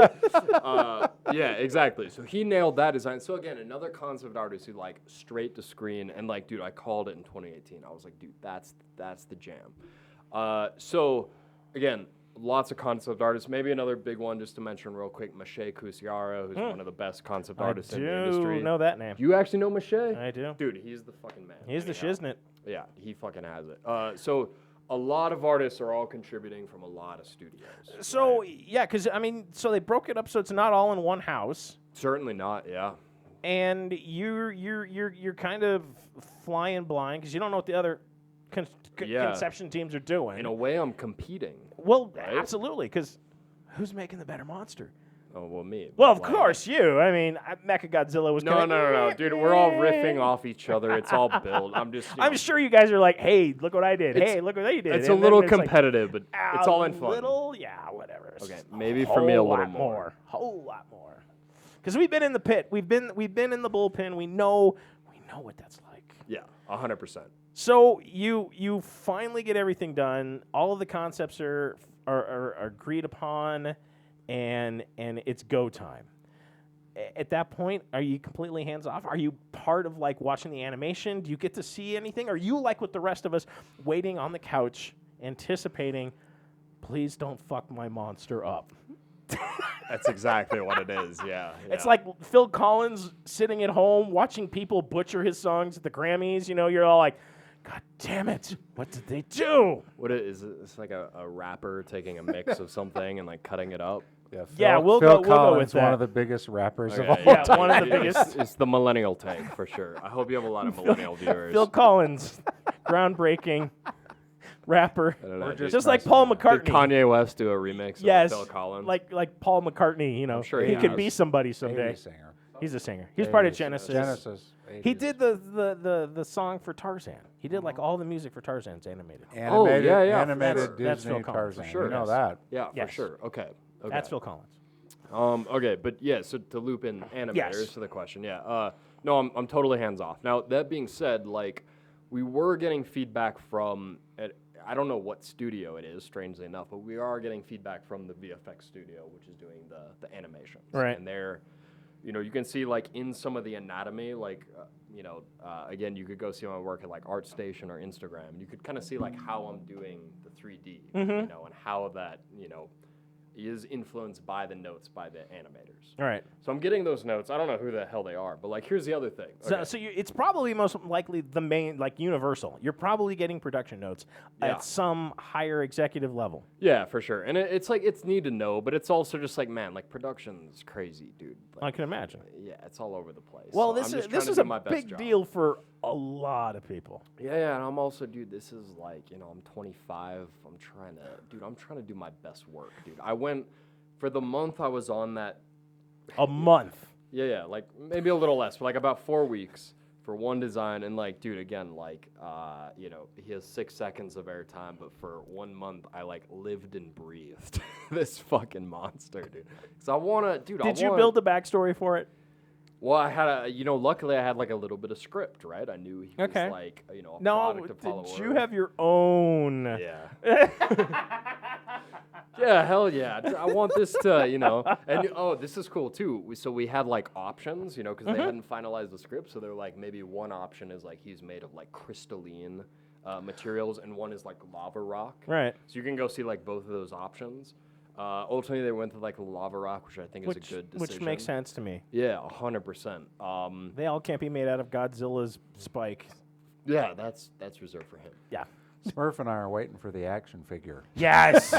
Speaker 5: Yeah, exactly. So he nailed that design. So again, another concept artist who like straight to screen, and like, dude, I called it in 2018. I was like, dude, that's the jam. So again, lots of concept artists. Maybe another big one just to mention real quick, Mache Kusiara, who's one of the best concept artists in the industry.
Speaker 4: I do know that name.
Speaker 5: You actually know Mache?
Speaker 4: I do.
Speaker 5: Dude, he's the fucking man.
Speaker 4: He's the
Speaker 5: Anyhow.
Speaker 4: shiznit.
Speaker 5: Yeah, he fucking has it. So a lot of artists are all contributing from a lot of studios.
Speaker 4: So
Speaker 5: right?
Speaker 4: yeah, because I mean, so they broke it up so it's not all in one house,
Speaker 5: Certainly not, yeah.
Speaker 4: and you're kind of flying blind because you don't know what the other
Speaker 5: Yeah.
Speaker 4: conception teams are doing.
Speaker 5: In a way, I'm competing.
Speaker 4: Well,
Speaker 5: Right?
Speaker 4: absolutely, because who's making the better monster?
Speaker 5: Oh, well, me.
Speaker 4: Well, of
Speaker 5: Like-
Speaker 4: course you. I mean, Mechagodzilla was
Speaker 5: No,
Speaker 4: kinda,
Speaker 5: no, dude. We're all riffing off each other. It's all build. I'm just.
Speaker 4: I'm sure you guys are like, hey, look what I did.
Speaker 5: It's-
Speaker 4: Hey, look what they did.
Speaker 5: It's
Speaker 4: And
Speaker 5: a
Speaker 4: then
Speaker 5: little
Speaker 4: it's like,
Speaker 5: competitive, but it's all in fun.
Speaker 4: Little, yeah, whatever. It's
Speaker 5: Okay,
Speaker 4: just
Speaker 5: maybe for me a
Speaker 4: whole
Speaker 5: little
Speaker 4: lot
Speaker 5: more.
Speaker 4: whole lot more. Because we've been in the pit, we've been in the bullpen. We know what that's like.
Speaker 5: Yeah, 100%.
Speaker 4: So you finally get everything done. All of the concepts are agreed upon, and it's go time. At that point, are you completely hands off? Are you part of like watching the animation? Do you get to see anything? Are you like with the rest of us, waiting on the couch, anticipating, please don't fuck my monster up?
Speaker 5: That's exactly what it is. Yeah.
Speaker 4: It's like Phil Collins sitting at home watching people butcher his songs at the Grammys. You know, you're all like, God damn it, what did they do?
Speaker 5: What it is? It's like a rapper taking a mix of something and like cutting it up.
Speaker 4: Yeah, we'll
Speaker 6: Phil
Speaker 4: go
Speaker 6: Collins,
Speaker 4: with that.
Speaker 6: one of the biggest rappers of
Speaker 5: Okay,
Speaker 6: all
Speaker 4: Yeah,
Speaker 6: time.
Speaker 4: one of the biggest.
Speaker 5: It's the millennial take for sure. I hope you have a lot of millennial viewers.
Speaker 4: Phil Collins, groundbreaking rapper,
Speaker 5: I don't know,
Speaker 6: just
Speaker 4: just like
Speaker 6: messing
Speaker 4: Paul
Speaker 6: with
Speaker 5: Did
Speaker 4: McCartney.
Speaker 5: Kanye West do a remix
Speaker 4: Yes,
Speaker 5: of Phil Collins?
Speaker 4: like Paul McCartney. You know,
Speaker 5: sure
Speaker 4: he
Speaker 5: he
Speaker 4: could
Speaker 5: has.
Speaker 4: be somebody someday.
Speaker 6: 80s singer.
Speaker 4: He's a singer. He's part of
Speaker 6: 80s.
Speaker 4: Genesis.
Speaker 6: Genesis.
Speaker 4: He
Speaker 6: 80s.
Speaker 4: did the song for Tarzan. He did like all the music for Tarzan's animated.
Speaker 6: Animated,
Speaker 5: yeah, yeah,
Speaker 6: animated
Speaker 4: that's
Speaker 6: Disney
Speaker 4: Phil Collins, for
Speaker 6: Tarzan.
Speaker 5: sure.
Speaker 6: You know
Speaker 4: Yes.
Speaker 6: that.
Speaker 5: yeah,
Speaker 4: Yes.
Speaker 5: for sure. Okay.
Speaker 4: That's Phil Collins.
Speaker 5: Okay, but yeah, so to loop in animators
Speaker 4: Yes.
Speaker 5: to the question, yeah. No, I'm totally hands off. Now that being said, like we were getting feedback from I don't know what studio it is, strangely enough, but we are getting feedback from the VFX studio, which is doing the animations.
Speaker 4: Right.
Speaker 5: And they're, you know, you can see like in some of the anatomy, like, again, you could go see my work at like ArtStation or Instagram, and you could kind of see like how I'm doing the 3D, you know, and how that, is influenced by the notes by the animators.
Speaker 4: All right.
Speaker 5: So I'm getting those notes. I don't know who the hell they are, but like here's the other thing.
Speaker 4: So,
Speaker 5: Okay.
Speaker 4: so it's probably most likely the main, like Universal. You're probably getting production notes
Speaker 5: Yeah.
Speaker 4: at some higher executive level.
Speaker 5: Yeah, for sure. And it's like it's need to know, but it's also just like, man, like production's crazy, dude.
Speaker 4: I
Speaker 5: Like,
Speaker 4: can imagine.
Speaker 5: yeah, it's all over the place.
Speaker 4: Well,
Speaker 5: So
Speaker 4: this
Speaker 5: I'm
Speaker 4: is
Speaker 5: just trying
Speaker 4: this
Speaker 5: to
Speaker 4: is
Speaker 5: do
Speaker 4: a
Speaker 5: my best
Speaker 4: big
Speaker 5: job.
Speaker 4: deal for a lot of people.
Speaker 5: Yeah, and I'm also, dude, this is like, I'm 25. I'm trying to do my best work, dude. I went for the month I was on that.
Speaker 4: A month.
Speaker 5: Yeah, like maybe a little less, but like about 4 weeks for one design. And like, dude, again, like, he has 6 seconds of airtime, but for 1 month, I like lived and breathed this fucking monster, dude. So I wanna, dude.
Speaker 4: Did you build a backstory for it?
Speaker 5: Well, I had luckily I had like a little bit of script, right? I knew he
Speaker 4: Okay.
Speaker 5: was like, a
Speaker 4: No,
Speaker 5: product of Follow
Speaker 4: did you
Speaker 5: Order.
Speaker 4: have your own?
Speaker 5: Yeah. Yeah, hell yeah. I want this to, and this is cool too. So we had like options, because they hadn't finalized the script. So they're like, maybe one option is like he's made of like crystalline materials, and one is like lava rock.
Speaker 4: Right.
Speaker 5: So you can go see like both of those options. Ultimately, they went to like lava rock, which I think is a good decision.
Speaker 4: Which makes sense to me.
Speaker 5: Yeah, 100%.
Speaker 4: They all can't be made out of Godzilla's spike.
Speaker 5: Yeah, that's reserved for him.
Speaker 4: Yeah.
Speaker 6: Smurf and I are waiting for the action figure.
Speaker 4: Yes.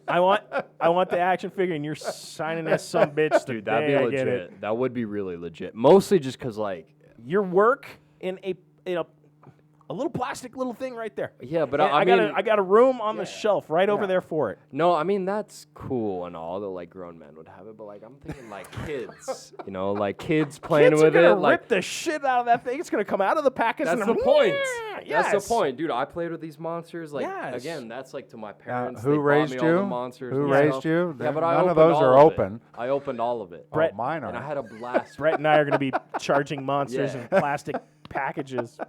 Speaker 4: I want the action figure, and you're signing this some bitch
Speaker 5: Dude,
Speaker 4: the
Speaker 5: that'd
Speaker 4: day
Speaker 5: be
Speaker 4: I get it.
Speaker 5: legit. That would be really legit. Mostly just because, like,
Speaker 4: Your work in a little plastic little thing right there.
Speaker 5: yeah, but
Speaker 4: And
Speaker 5: I mean,
Speaker 4: I got a room on the shelf right over there for it.
Speaker 5: no, I mean that's cool and all that like grown men would have it, but like I'm thinking like kids, like kids playing
Speaker 4: Kids are
Speaker 5: with
Speaker 4: gonna
Speaker 5: it.
Speaker 4: rip
Speaker 5: Like
Speaker 4: the shit out of that thing. It's gonna come out of the package.
Speaker 5: that's
Speaker 4: and
Speaker 5: the point.
Speaker 4: Yes.
Speaker 5: That's the point, dude. I played with these monsters. Like
Speaker 4: Yes.
Speaker 5: again, that's like to my parents.
Speaker 6: who
Speaker 5: they bought
Speaker 6: raised
Speaker 5: me all the
Speaker 6: you?
Speaker 5: monsters
Speaker 6: Who
Speaker 5: and
Speaker 6: raised
Speaker 5: stuff.
Speaker 6: you?
Speaker 5: Yeah, but I
Speaker 6: None of
Speaker 5: opened
Speaker 6: those
Speaker 5: all
Speaker 6: are
Speaker 5: of it.
Speaker 6: open.
Speaker 5: I opened all of it.
Speaker 4: Brett-
Speaker 6: Oh, mine
Speaker 5: And I
Speaker 6: are.
Speaker 5: had a blast.
Speaker 4: Brett and I are gonna be charging monsters
Speaker 5: Yeah.
Speaker 4: in plastic packages.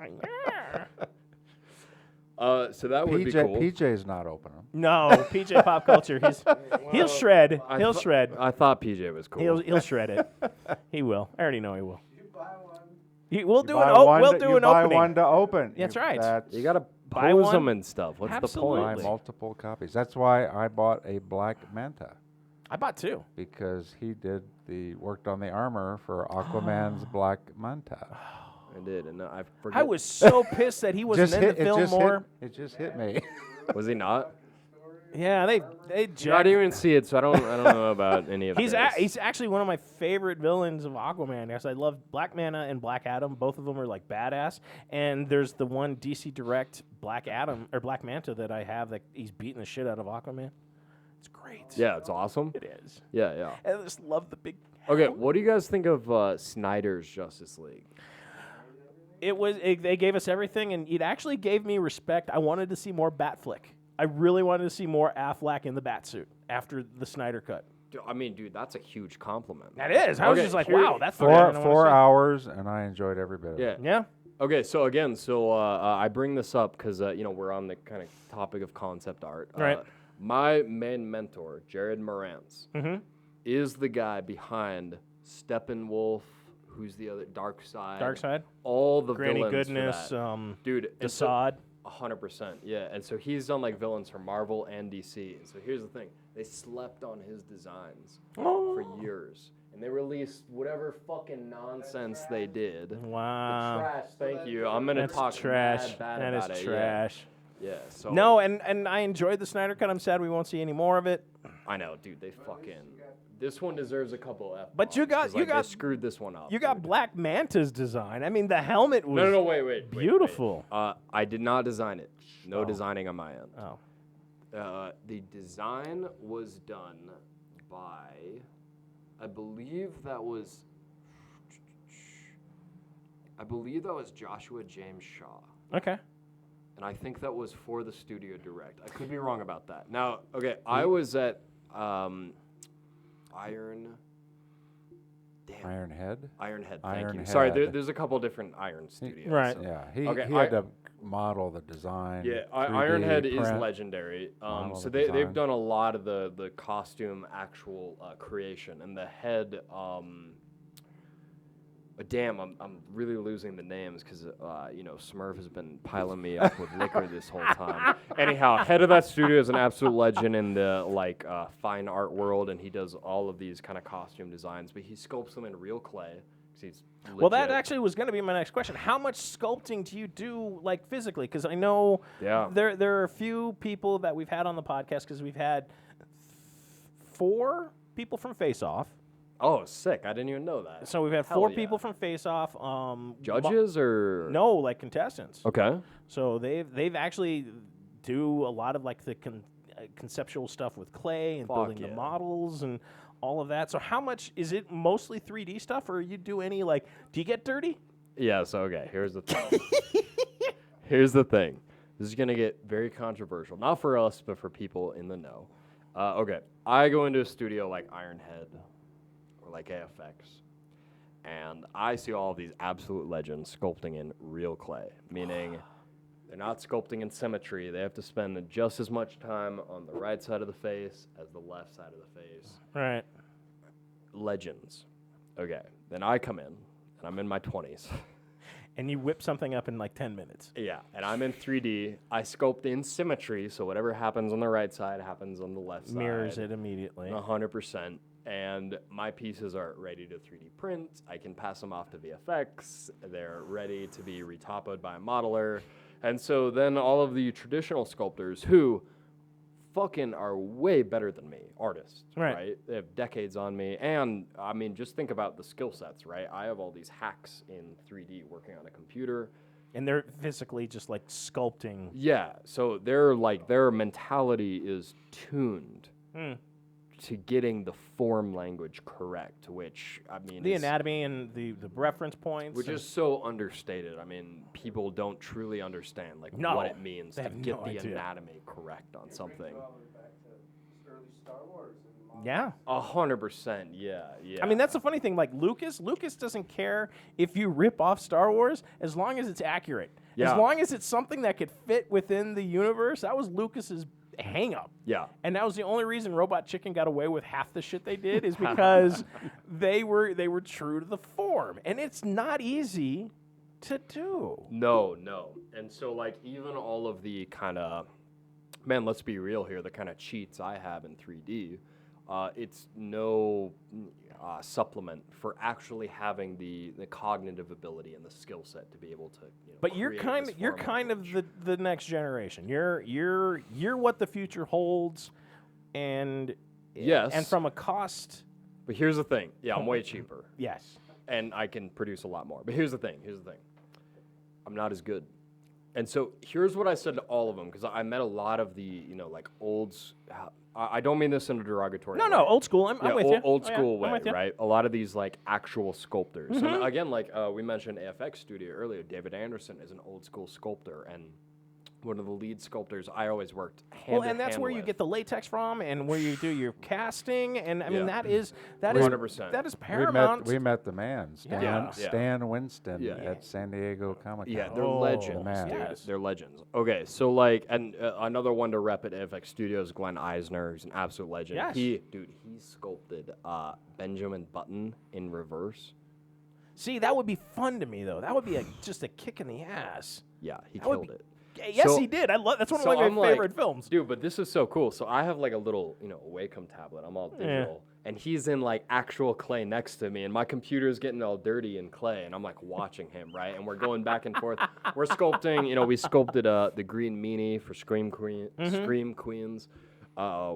Speaker 5: So that would be cool.
Speaker 6: PJ's not open.
Speaker 4: No, PJ Pop Culture. He'll shred. He'll shred.
Speaker 5: I thought PJ was cool.
Speaker 4: He'll shred it. He will. I already know he will. We'll do
Speaker 6: Buy
Speaker 4: an
Speaker 6: one
Speaker 4: we'll
Speaker 6: to-
Speaker 4: do
Speaker 6: you
Speaker 4: an
Speaker 6: buy
Speaker 4: opening.
Speaker 6: one to open.
Speaker 4: That's right.
Speaker 5: You gotta
Speaker 4: Buy
Speaker 5: pose
Speaker 4: one?
Speaker 5: them and stuff. What's the
Speaker 4: Absolutely.
Speaker 6: Buy
Speaker 5: point?
Speaker 6: multiple copies. That's why I bought a black manta,
Speaker 4: I bought two.
Speaker 6: because he worked on the armor for Aquaman's Black Manta.
Speaker 5: I did, and I forget.
Speaker 4: I was so pissed that he wasn't in the film more.
Speaker 6: It just hit me.
Speaker 5: Was he not?
Speaker 4: Yeah, they
Speaker 5: I
Speaker 4: jacked.
Speaker 5: didn't even see it, so I don't know about any of
Speaker 4: He's
Speaker 5: this.
Speaker 4: he's actually one of my favorite villains of Aquaman. Yes, I love Black Manta and Black Adam. Both of them are like badass. And there's the one DC Direct Black Adam or Black Manta that I have that he's beating the shit out of Aquaman. It's great.
Speaker 5: Yeah, it's awesome.
Speaker 4: It is.
Speaker 5: Yeah.
Speaker 4: And I just love the big.
Speaker 5: Okay, what do you guys think of Snyder's Justice League?
Speaker 4: They gave us everything, and it actually gave me respect. I wanted to see more Batflick. I really wanted to see more Affleck in the Batsuit after the Snyder cut.
Speaker 5: I mean, dude, that's a huge compliment.
Speaker 4: That is. I was just like, wow, that's the
Speaker 6: Four
Speaker 4: guy I wanna
Speaker 6: 4
Speaker 4: see.
Speaker 6: hours, and I enjoyed every bit of it.
Speaker 5: Yeah.
Speaker 4: Yeah.
Speaker 5: Okay, so again, I bring this up because we're on the kind of topic of concept art.
Speaker 4: Right.
Speaker 5: My main mentor, Jared Morantz,
Speaker 4: Mm-hmm.
Speaker 5: is the guy behind Steppenwolf. Who's the other? Darkseid.
Speaker 4: Darkseid.
Speaker 5: All the
Speaker 4: Granny
Speaker 5: villains
Speaker 4: Goodness.
Speaker 5: for that. Dude, and so-
Speaker 4: Desaad.
Speaker 5: 100%, yeah. And so he's done like villains for Marvel and DC. And so here's the thing: they slept on his designs for years, and they released whatever fucking nonsense they did.
Speaker 4: Wow.
Speaker 5: Trash. Thank you. I'm gonna
Speaker 4: That's
Speaker 5: talk
Speaker 4: trash.
Speaker 5: mad bad
Speaker 4: That
Speaker 5: about
Speaker 4: is
Speaker 5: it.
Speaker 4: trash.
Speaker 5: Yeah. So
Speaker 4: No, and I enjoyed the Snyder cut. I'm sad we won't see any more of it.
Speaker 5: I know, dude. They fucking. This one deserves a couple F.
Speaker 4: But you got-
Speaker 5: they screwed this one up.
Speaker 4: You got Black Manta's design. I mean, the helmet was
Speaker 5: No, wait.
Speaker 4: beautiful.
Speaker 5: I did not design it. No designing on my end.
Speaker 4: Oh.
Speaker 5: The design was done by, I believe that was Joshua James Shaw.
Speaker 4: Okay.
Speaker 5: And I think that was for the studio direct. I could be wrong about that. Now, okay, I was at
Speaker 6: Ironhead?
Speaker 5: Ironhead, thank you.
Speaker 6: Ironhead.
Speaker 5: Sorry, there's a couple different Iron studios.
Speaker 4: Right.
Speaker 6: Yeah, he
Speaker 5: Okay,
Speaker 6: had to model the design.
Speaker 5: Yeah,
Speaker 6: 3D
Speaker 5: Ironhead is
Speaker 6: print.
Speaker 5: legendary.
Speaker 6: model
Speaker 5: So
Speaker 6: the
Speaker 5: they've
Speaker 6: design.
Speaker 5: done a lot of the costume actual creation, and the head. Damn, I'm really losing the names because Smurf has been piling me up with liquor this whole time. Anyhow, head of that studio is an absolute legend in the fine art world, and he does all of these kind of costume designs, but he sculpts them in real clay. 'Cause he's
Speaker 4: Well, that
Speaker 5: legit.
Speaker 4: actually was going to be my next question. How much sculpting do you do, like physically? Because I know
Speaker 5: Yeah.
Speaker 4: there are a few people that we've had on the podcast. Because we've had 4 people from Face Off.
Speaker 5: Oh, sick! I didn't even know that.
Speaker 4: So we've had
Speaker 5: Hell
Speaker 4: 4
Speaker 5: yeah.
Speaker 4: people from Face Off.
Speaker 5: Judges or
Speaker 4: No, like contestants.
Speaker 5: Okay.
Speaker 4: So they've actually do a lot of like the conceptual stuff with clay and
Speaker 5: Fuck
Speaker 4: building
Speaker 5: yeah.
Speaker 4: the models and all of that. So how much is it? Mostly 3D stuff, or you do any like? Do you get dirty?
Speaker 5: Yeah, so okay, here's the thing. Here's the thing. This is gonna get very controversial. Not for us, but for people in the know. Okay. I go into a studio like Ironhead or like AFX, and I see all of these absolute legends sculpting in real clay, meaning they're not sculpting in symmetry. They have to spend just as much time on the right side of the face as the left side of the face.
Speaker 4: Right.
Speaker 5: Legends. Okay. Then I come in, and I'm in my 20s.
Speaker 4: And you whip something up in like 10 minutes.
Speaker 5: Yeah, and I'm in 3D. I sculpt in symmetry, so whatever happens on the right side happens on the left side.
Speaker 4: Mirrors it immediately.
Speaker 5: 100%. And my pieces are ready to 3D print. I can pass them off to VFX. They're ready to be retopoed by a modeler. And so then all of the traditional sculptors who fucking are way better than me, artists, right? They have decades on me. And, I mean, just think about the skill sets, right? I have all these hacks in 3D working on a computer.
Speaker 4: And they're physically just like sculpting.
Speaker 5: Yeah, so their mentality is tuned to getting the form language correct, which, I mean,
Speaker 4: The anatomy and the reference points.
Speaker 5: which
Speaker 4: and-
Speaker 5: is so understated. I mean, people don't truly understand
Speaker 4: No,
Speaker 5: what it means
Speaker 4: they
Speaker 5: to
Speaker 4: have
Speaker 5: get
Speaker 4: no
Speaker 5: the
Speaker 4: idea.
Speaker 5: anatomy correct on something.
Speaker 4: Yeah.
Speaker 5: 100%, yeah.
Speaker 4: I mean, that's the funny thing. Like Lucas doesn't care if you rip off Star Wars as long as it's accurate.
Speaker 5: Yeah.
Speaker 4: As long as it's something that could fit within the universe. That was Lucas's hang up.
Speaker 5: Yeah.
Speaker 4: And that was the only reason Robot Chicken got away with half the shit they did is because they were true to the form. And it's not easy to do.
Speaker 5: No. And so, like, even all of the kind of, man, let's be real here, the kind of cheats I have in 3D, it's no supplement for actually having the cognitive ability and the skill set to be able to.
Speaker 4: But you're kind of the next generation. You're what the future holds, and
Speaker 5: Yes.
Speaker 4: and from a cost,
Speaker 5: But here's the thing. Yeah, I'm way cheaper,
Speaker 4: yes.
Speaker 5: and I can produce a lot more. But here's the thing. I'm not as good. And so here's what I said to all of them, because I met a lot of the, like I don't mean this in a derogatory way.
Speaker 4: No, old school. I'm with you.
Speaker 5: Old
Speaker 4: Oh, yeah,
Speaker 5: school
Speaker 4: I'm
Speaker 5: way,
Speaker 4: with you.
Speaker 5: right? A lot of these like actual sculptors. And again, like we mentioned AFX Studio earlier, David Anderson is an old school sculptor and one of the lead sculptors I always worked hand in
Speaker 4: And that's
Speaker 5: hand
Speaker 4: where you
Speaker 5: with.
Speaker 4: get the latex from, and where you do your casting, and I mean
Speaker 5: Yeah.
Speaker 4: that is
Speaker 5: 100%.
Speaker 4: that is paramount.
Speaker 6: We met the man, Stan,
Speaker 5: Yeah.
Speaker 6: Stan Winston
Speaker 5: Yeah.
Speaker 6: at San Diego Comic Con.
Speaker 5: Yeah, they're
Speaker 4: Oh,
Speaker 5: legends,
Speaker 6: man.
Speaker 5: dude.
Speaker 4: yes.
Speaker 5: They're legends. Okay, so like, and another one to rep at AFX Studios, Glenn Eisner, who's an absolute legend.
Speaker 4: Yes.
Speaker 5: He sculpted Benjamin Button in reverse.
Speaker 4: See, that would be fun to me though. That would be just a kick in the ass.
Speaker 5: Yeah, he
Speaker 4: That would
Speaker 5: killed
Speaker 4: be-
Speaker 5: it.
Speaker 4: Yes,
Speaker 5: So-
Speaker 4: he did. I love. That's one
Speaker 5: So
Speaker 4: of
Speaker 5: I'm
Speaker 4: my
Speaker 5: like,
Speaker 4: favorite films.
Speaker 5: Dude, but this is so cool. So I have like a little, Wacom tablet. I'm all digital. And he's in like actual clay next to me. And my computer's getting all dirty in clay. And I'm like watching him, right? And we're going back and forth. We're sculpting, we sculpted the green meanie for Scream Queens.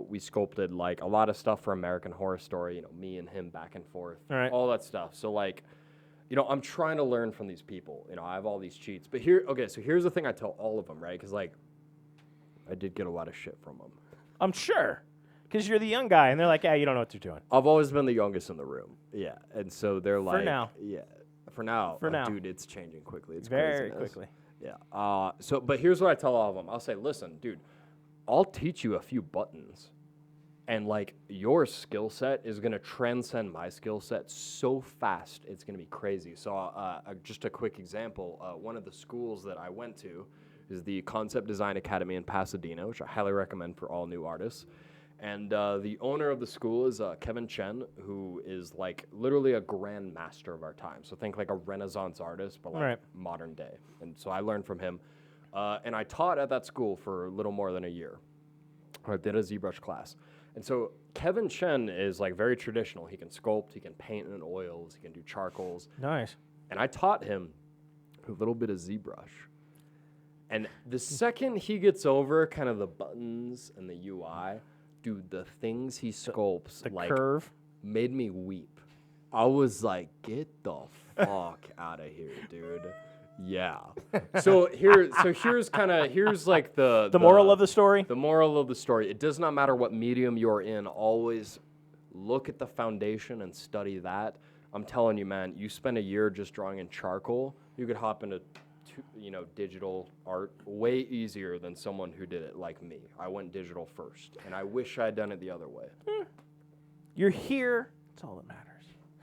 Speaker 5: We sculpted like a lot of stuff for American Horror Story, me and him back and forth.
Speaker 4: All right.
Speaker 5: All that stuff. So like, I'm trying to learn from these people. I have all these cheats. But so here's the thing I tell all of them, right? Because like, I did get a lot of shit from them.
Speaker 4: I'm sure, because you're the young guy, and they're like, "Yeah, you don't know what you're doing."
Speaker 5: I've always been the youngest in the room. Yeah. And so they're like,
Speaker 4: now.
Speaker 5: Yeah. For now.
Speaker 4: For now.
Speaker 5: Dude, it's changing quickly. It's
Speaker 4: Very
Speaker 5: craziness.
Speaker 4: quickly.
Speaker 5: Yeah. But here's what I tell all of them. I'll say, listen, dude, I'll teach you a few buttons. And like your skill set is gonna transcend my skill set so fast, it's gonna be crazy. So just a quick example, one of the schools that I went to is the Concept Design Academy in Pasadena, which I highly recommend for all new artists. And the owner of the school is Kevin Chen, who is like literally a grand master of our time. So think like a Renaissance artist, but like
Speaker 4: Right.
Speaker 5: modern day. And so I learned from him. And I taught at that school for a little more than a year. I did a ZBrush class. And so Kevin Chen is like very traditional. He can sculpt, he can paint in oils, he can do charcoals.
Speaker 4: Nice.
Speaker 5: And I taught him a little bit of ZBrush. And the second he gets over kind of the buttons and the UI, dude, the things he sculpts
Speaker 4: The
Speaker 5: like
Speaker 4: curve.
Speaker 5: made me weep. I was like, get the fuck out of here, dude. Yeah. So here's like the
Speaker 4: moral of the story.
Speaker 5: The moral of the story. It does not matter what medium you're in. Always look at the foundation and study that. I'm telling you, man, you spend a year just drawing in charcoal, you could hop into digital art way easier than someone who did it like me. I went digital first, and I wish I had done it the other way.
Speaker 4: You're here. That's all that matters.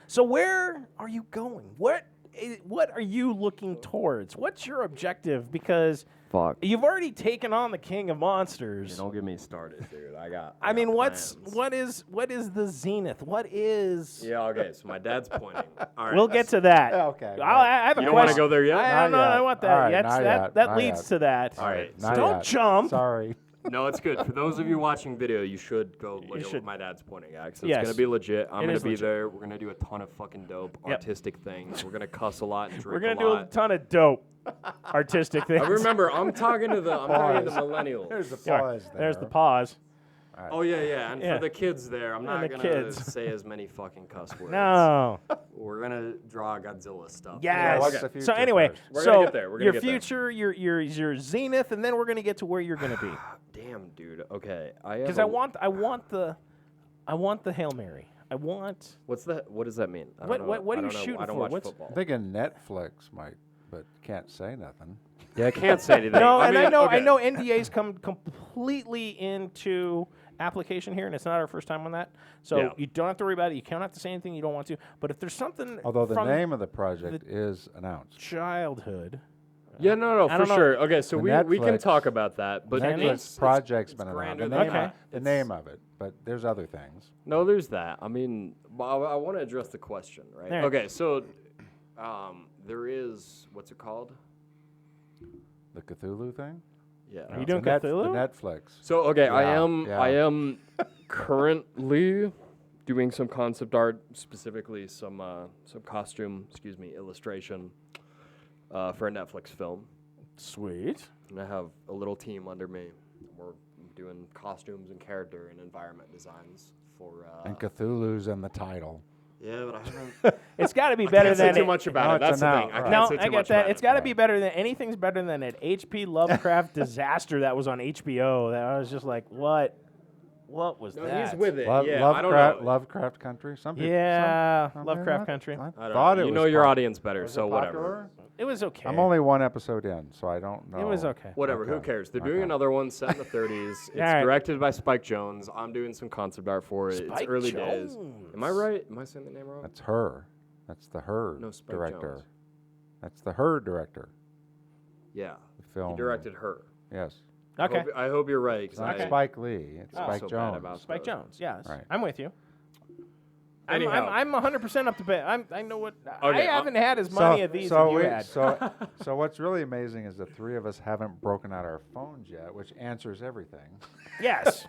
Speaker 4: So where are you going? What are you looking towards? What's your objective? Because
Speaker 5: Fuck.
Speaker 4: you've already taken on the King of Monsters.
Speaker 5: Don't get me started, dude.
Speaker 4: I mean,
Speaker 5: plans.
Speaker 4: what is the zenith? What is?
Speaker 5: Yeah, okay, so my dad's pointing. All right.
Speaker 4: We'll get to that.
Speaker 6: Okay.
Speaker 4: I have a
Speaker 5: You don't want to
Speaker 4: question.
Speaker 5: go there yet?
Speaker 4: I don't know.
Speaker 6: Not
Speaker 4: I
Speaker 6: yet.
Speaker 4: want that.
Speaker 6: All right,
Speaker 4: That's-
Speaker 6: not
Speaker 4: that
Speaker 6: yet,
Speaker 4: that
Speaker 6: not
Speaker 4: leads
Speaker 6: yet.
Speaker 4: to that.
Speaker 5: All right.
Speaker 6: Not
Speaker 4: Don't
Speaker 6: yet.
Speaker 4: jump.
Speaker 6: Sorry.
Speaker 5: No, it's good. For those of you watching video, you should go look at
Speaker 4: should.
Speaker 5: what my dad's pointing at. 'Cause
Speaker 4: Yes.
Speaker 5: It's going to be legit. I'm
Speaker 4: It
Speaker 5: going
Speaker 4: is
Speaker 5: to be
Speaker 4: legit.
Speaker 5: there. We're going to do a ton of fucking dope
Speaker 4: Yep.
Speaker 5: artistic things. We're going to cuss a lot and drink
Speaker 4: We're gonna
Speaker 5: a
Speaker 4: do a
Speaker 5: lot.
Speaker 4: ton of dope artistic things.
Speaker 5: I remember, I'm talking to the millennials.
Speaker 6: There's the
Speaker 4: Yeah,
Speaker 6: pause there.
Speaker 4: There's the pause.
Speaker 5: Oh, yeah. And
Speaker 4: Yeah.
Speaker 5: for the kids there, I'm not
Speaker 4: the
Speaker 5: going
Speaker 4: kids.
Speaker 5: to say as many fucking cuss words.
Speaker 4: No.
Speaker 5: We're going to draw Godzilla stuff.
Speaker 4: Yes.
Speaker 6: what's the
Speaker 4: So
Speaker 6: future
Speaker 4: anyway,
Speaker 6: first?
Speaker 5: We're
Speaker 4: so
Speaker 5: gonna get there. We're gonna
Speaker 4: your
Speaker 5: get there.
Speaker 4: future, your zenith, and then we're gonna get to where you're gonna be.
Speaker 5: Damn, dude. Okay.
Speaker 4: Because I want the Hail Mary. I want.
Speaker 5: What does that mean? I
Speaker 4: What-
Speaker 5: don't
Speaker 4: what-
Speaker 5: know.
Speaker 4: what
Speaker 5: I
Speaker 4: are you
Speaker 5: don't know.
Speaker 4: shooting
Speaker 5: I don't
Speaker 4: for?
Speaker 5: watch
Speaker 4: What's-
Speaker 5: football.
Speaker 6: I'm thinking Netflix might, but can't say nothing.
Speaker 5: Yeah, I can't say anything.
Speaker 4: No,
Speaker 5: I
Speaker 4: and
Speaker 5: mean,
Speaker 4: I know
Speaker 5: okay.
Speaker 4: NDAs come completely into application here, and it's not our first time on that. So
Speaker 5: Yeah.
Speaker 4: you don't have to worry about it. You can't have to say anything you don't want to. But if there's something
Speaker 6: Although the
Speaker 4: from
Speaker 6: name of the project is announced.
Speaker 4: childhood,
Speaker 5: Yeah, no,
Speaker 4: I
Speaker 5: for
Speaker 4: don't know.
Speaker 5: sure. Okay, so
Speaker 6: The
Speaker 5: we can
Speaker 6: Netflix-
Speaker 5: talk about that, but
Speaker 4: Netflix
Speaker 5: it's-
Speaker 6: project's
Speaker 5: it's
Speaker 6: been announced.
Speaker 5: grander
Speaker 6: The
Speaker 5: than
Speaker 6: name,
Speaker 4: Okay.
Speaker 5: that.
Speaker 6: the
Speaker 5: It's-
Speaker 6: name of it, but there's other things.
Speaker 5: No, there's that. I mean, I want to address the question, right?
Speaker 4: All right.
Speaker 5: Okay, so there is what's it called?
Speaker 6: The Cthulhu thing?
Speaker 5: Yeah.
Speaker 4: Are you doing
Speaker 6: the
Speaker 4: Cthulhu?
Speaker 6: Netflix.
Speaker 5: So okay, I
Speaker 6: Yeah,
Speaker 5: am
Speaker 6: yeah.
Speaker 5: I am currently doing some concept art, specifically some costume, illustration for a Netflix film.
Speaker 4: sweet.
Speaker 5: And I have a little team under me. We're doing costumes and character and environment designs for.
Speaker 6: And Cthulhu's in the title.
Speaker 5: Yeah, but I haven't.
Speaker 4: It's got to be
Speaker 5: I
Speaker 4: better
Speaker 5: can't say
Speaker 4: than
Speaker 5: too
Speaker 4: it-
Speaker 5: much
Speaker 6: No,
Speaker 5: about it.
Speaker 6: it's
Speaker 5: That's the
Speaker 6: an
Speaker 5: thing.
Speaker 6: out,
Speaker 5: I
Speaker 6: right.
Speaker 5: can't
Speaker 4: No,
Speaker 5: say too
Speaker 4: I get
Speaker 5: much
Speaker 4: that.
Speaker 5: about
Speaker 4: It's
Speaker 5: it.
Speaker 4: got to be better than anything's better than an H.P. Lovecraft disaster that was on HBO. That I was just like, what What was
Speaker 5: No,
Speaker 4: that?
Speaker 5: he's with it.
Speaker 6: Love,
Speaker 5: yeah, I don't know.
Speaker 6: Lovecraft Country. Some people.
Speaker 4: Yeah,
Speaker 6: some
Speaker 4: Lovecraft
Speaker 6: not.
Speaker 4: Country.
Speaker 6: I
Speaker 5: I don't
Speaker 6: thought
Speaker 5: know.
Speaker 6: it
Speaker 5: You
Speaker 6: was
Speaker 5: know your
Speaker 6: pop-
Speaker 5: audience better,
Speaker 6: was it
Speaker 5: so whatever.
Speaker 6: popular?
Speaker 4: It was okay.
Speaker 6: I'm only one episode in, so I don't know.
Speaker 4: It was okay.
Speaker 5: Whatever, who
Speaker 6: Okay.
Speaker 5: cares? They're doing
Speaker 6: Okay.
Speaker 5: another one set in the 30s. It's
Speaker 4: Alright.
Speaker 5: directed by Spike Jones. I'm doing some concept art for it.
Speaker 4: Spike
Speaker 5: it's early days.
Speaker 4: Jones.
Speaker 5: Am I right? Am I saying the name wrong?
Speaker 6: That's her. That's the her
Speaker 5: No, Spike
Speaker 6: director.
Speaker 5: Jones.
Speaker 6: That's the her director.
Speaker 5: Yeah.
Speaker 6: The film.
Speaker 5: He directed her.
Speaker 6: Yes.
Speaker 4: Okay.
Speaker 5: I hope you're right.
Speaker 6: It's not Spike Lee. It's Spike
Speaker 5: so bad
Speaker 6: Jones.
Speaker 5: about
Speaker 4: Spike
Speaker 5: stuff.
Speaker 4: Jones. Yes,
Speaker 6: Right.
Speaker 4: I'm with you.
Speaker 5: Anyhow.
Speaker 4: I'm 100% up to bed. I know what.
Speaker 5: Okay,
Speaker 4: I haven't had as many of these as you had.
Speaker 6: So what's really amazing is the three of us haven't broken out our phones yet, which answers everything.
Speaker 4: Yes.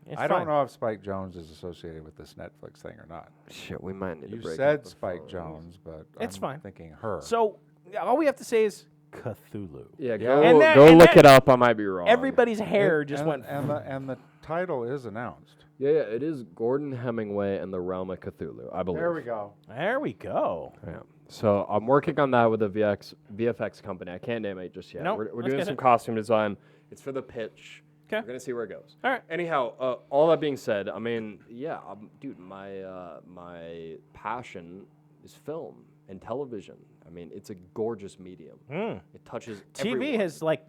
Speaker 4: It's
Speaker 6: I
Speaker 4: fine.
Speaker 6: don't know if Spike Jones is associated with this Netflix thing or not.
Speaker 5: Shit, we might need
Speaker 6: You
Speaker 5: to break
Speaker 6: said
Speaker 5: up the
Speaker 6: Spike
Speaker 5: phones.
Speaker 6: Jones, but
Speaker 4: It's
Speaker 6: I'm
Speaker 4: fine.
Speaker 6: thinking her.
Speaker 4: So all we have to say is Cthulhu.
Speaker 5: Yeah,
Speaker 6: Yeah.
Speaker 5: go,
Speaker 4: And that-
Speaker 5: go
Speaker 4: and
Speaker 5: look
Speaker 4: that-
Speaker 5: it up. I might be wrong.
Speaker 4: Everybody's hair just
Speaker 6: and,
Speaker 4: went.
Speaker 6: and the title is announced.
Speaker 5: Yeah, it is Gordon Hemingway and the Realm of Cthulhu, I believe.
Speaker 6: There we go.
Speaker 4: There we go.
Speaker 5: Yeah. So I'm working on that with a VFX company. I can't name it just yet.
Speaker 4: Nope,
Speaker 5: We're
Speaker 4: let's
Speaker 5: doing
Speaker 4: get
Speaker 5: some
Speaker 4: it.
Speaker 5: costume design. It's for the pitch.
Speaker 4: 'Kay.
Speaker 5: We're gonna see where it goes.
Speaker 4: All right.
Speaker 5: Anyhow, all that being said, I mean, yeah, dude, my passion is film and television. I mean, it's a gorgeous medium. It touches
Speaker 4: TV
Speaker 5: everyone.
Speaker 4: has like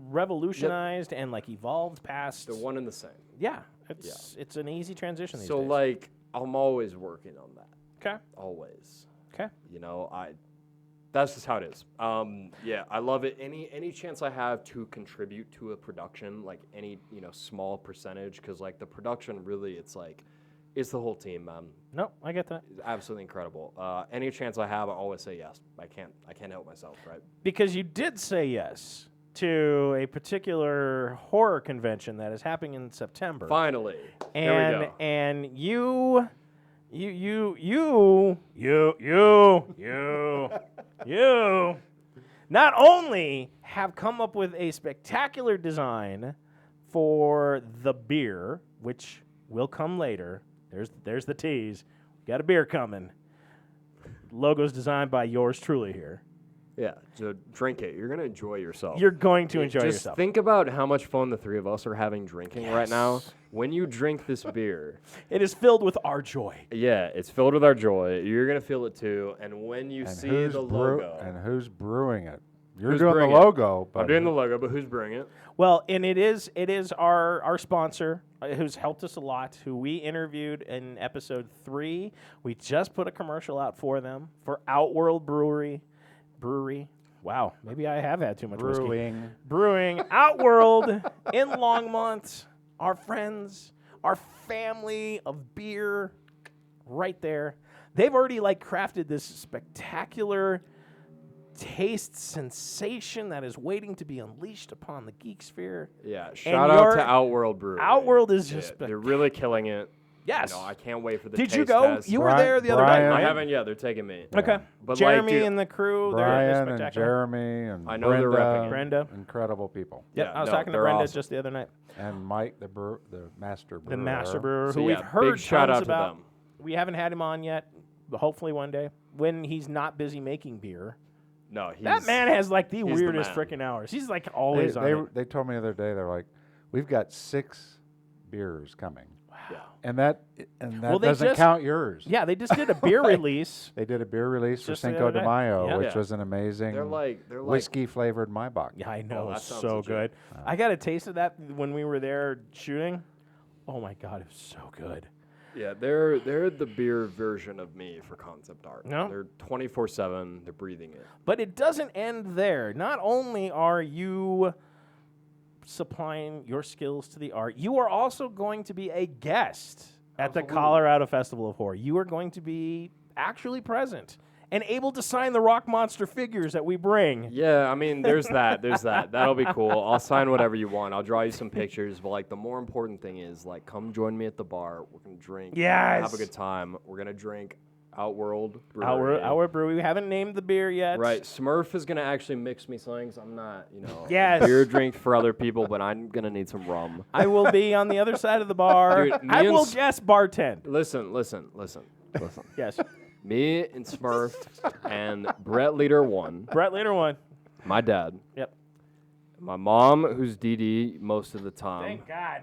Speaker 4: revolutionized and like evolved past.
Speaker 5: They're one and the same.
Speaker 4: Yeah, it's an easy transition these
Speaker 5: So
Speaker 4: days.
Speaker 5: like, I'm always working on that.
Speaker 4: Okay.
Speaker 5: Always.
Speaker 4: Okay.
Speaker 5: You know, that's just how it is. Yeah, I love it. Any chance I have to contribute to a production, like any small percentage, because like the production really, it's the whole team, man.
Speaker 4: No, I get that.
Speaker 5: It's absolutely incredible. Any chance I have, I always say yes. I can't help myself, right?
Speaker 4: Because you did say yes to a particular horror convention that is happening in September.
Speaker 5: Finally,
Speaker 4: And
Speaker 5: here we go.
Speaker 4: and you not only have come up with a spectacular design for the beer, which will come later. There's the tease. Got a beer coming. Logo's designed by yours truly here.
Speaker 5: Yeah, so drink it. You're gonna enjoy yourself.
Speaker 4: You're going to enjoy
Speaker 5: Just
Speaker 4: yourself.
Speaker 5: think about how much fun the three of us are having drinking right now.
Speaker 4: Yes.
Speaker 5: When you drink this beer,
Speaker 4: It is filled with our joy.
Speaker 5: yeah, it's filled with our joy. You're gonna feel it too. And when you
Speaker 6: And
Speaker 5: see
Speaker 6: who's
Speaker 5: the logo,
Speaker 6: and who's brewing it? You're
Speaker 5: Who's
Speaker 6: doing the
Speaker 5: brewing it?
Speaker 6: logo, but
Speaker 5: I'm doing the logo, but who's brewing it?
Speaker 4: Well, and it is our sponsor who's helped us a lot, who we interviewed in episode 3. We just put a commercial out for them for Outworld Brewery. Wow, maybe I have had too much whiskey. Brewing Outworld in Longmont. Our friends, our family of beer, right there. They've already crafted this spectacular taste sensation that is waiting to be unleashed upon the geek sphere.
Speaker 5: Yeah, shout out to Outworld Brewery.
Speaker 4: Outworld is just
Speaker 5: they're really killing it.
Speaker 4: Yes.
Speaker 5: I can't wait for the
Speaker 4: Did
Speaker 5: taste
Speaker 4: you go?
Speaker 5: test.
Speaker 4: You were
Speaker 6: Brian-
Speaker 4: there the other
Speaker 6: Brian-
Speaker 4: night,
Speaker 5: I
Speaker 4: right?
Speaker 5: haven't yet. They're taking me.
Speaker 4: Okay.
Speaker 5: But
Speaker 4: Jeremy
Speaker 5: dude,
Speaker 4: and the crew, they're
Speaker 6: Brian and
Speaker 4: spectacular.
Speaker 6: Jeremy and
Speaker 5: I know they're repping it.
Speaker 4: Brenda.
Speaker 6: incredible people.
Speaker 4: Yep,
Speaker 5: Yeah,
Speaker 4: I was
Speaker 5: no,
Speaker 4: talking to
Speaker 5: they're
Speaker 4: Brenda
Speaker 5: awesome.
Speaker 4: just the other night.
Speaker 6: And Mike, the master brewer.
Speaker 4: The master brewer,
Speaker 5: So
Speaker 4: who
Speaker 5: yeah,
Speaker 4: we've heard
Speaker 5: big shout
Speaker 4: tons
Speaker 5: out to
Speaker 4: about.
Speaker 5: them.
Speaker 4: We haven't had him on yet, but hopefully one day when he's not busy making beer.
Speaker 5: No, he's
Speaker 4: That man has the
Speaker 5: the
Speaker 4: weirdest
Speaker 5: man.
Speaker 4: freaking hours. He's always on it.
Speaker 6: They told me the other day, they're like, we've got 6 beers coming.
Speaker 5: Yeah.
Speaker 6: And that
Speaker 4: Well, they
Speaker 6: doesn't
Speaker 4: just-
Speaker 6: count yours.
Speaker 4: Yeah, they just did a beer release.
Speaker 6: They did a beer release for
Speaker 4: Just the
Speaker 6: Cinco
Speaker 4: other
Speaker 6: de
Speaker 4: day.
Speaker 6: Mayo,
Speaker 4: Yeah.
Speaker 6: which
Speaker 5: Yeah.
Speaker 6: was an amazing
Speaker 5: They're like
Speaker 6: whiskey flavored Maibach.
Speaker 4: Yeah, I know.
Speaker 5: that sounds
Speaker 4: So
Speaker 5: legit.
Speaker 4: good. I got a taste of that when we were there shooting. Oh my god, it was so good.
Speaker 5: Yeah, they're the beer version of me for concept art.
Speaker 4: No?
Speaker 5: They're 24/7. They're breathing it.
Speaker 4: But it doesn't end there. Not only are you supplying your skills to the art, you are also going to be a guest at the Colorado Festival of Horror. You are going to be actually present and able to sign the rock monster figures that we bring.
Speaker 5: Yeah, I mean, there's that. There's that. That'll be cool. I'll sign whatever you want. I'll draw you some pictures. But the more important thing is come join me at the bar. We're gonna drink.
Speaker 4: Yes.
Speaker 5: Have a good time. We're gonna drink Outworld Brewery.
Speaker 4: Our brewery. We haven't named the beer yet.
Speaker 5: Right, Smurf is gonna actually mix me things. I'm not,
Speaker 4: Yes.
Speaker 5: beer drink for other people, but I'm gonna need some rum.
Speaker 4: I will be on the other side of the bar.
Speaker 5: Dude, me
Speaker 4: I
Speaker 5: and
Speaker 4: will
Speaker 5: S-
Speaker 4: guest bartend.
Speaker 5: Listen.
Speaker 4: Yes.
Speaker 5: Me and Smurf and Brett Leader 1,
Speaker 4: Brett Leader 1.
Speaker 5: my dad,
Speaker 4: Yep.
Speaker 5: my mom, who's DD most of the time,
Speaker 4: Thank God.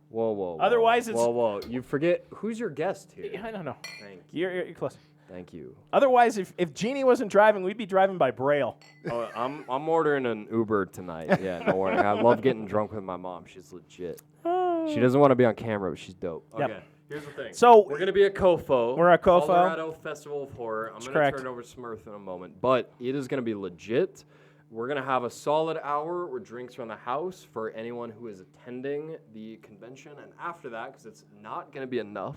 Speaker 5: Whoa.
Speaker 4: Otherwise, it's-
Speaker 5: Whoa. You forget who's your guest here.
Speaker 4: I don't know.
Speaker 5: Thank you.
Speaker 4: You're close.
Speaker 5: Thank you.
Speaker 4: Otherwise, if Jeannie wasn't driving, we'd be driving by Braille.
Speaker 5: Oh, I'm ordering an Uber tonight. Yeah, no worry. I love getting drunk with my mom. She's legit. She doesn't want to be on camera, but she's dope.
Speaker 4: Yep.
Speaker 5: Okay. Here's the thing.
Speaker 4: So
Speaker 5: we're gonna be at COFO.
Speaker 4: We're at COFO.
Speaker 5: Colorado Festival of Horror. I'm gonna
Speaker 4: correct.
Speaker 5: turn it over to Smurf in a moment, but it is gonna be legit. We're gonna have a solid hour where drinks are in the house for anyone who is attending the convention, and after that, because it's not gonna be enough.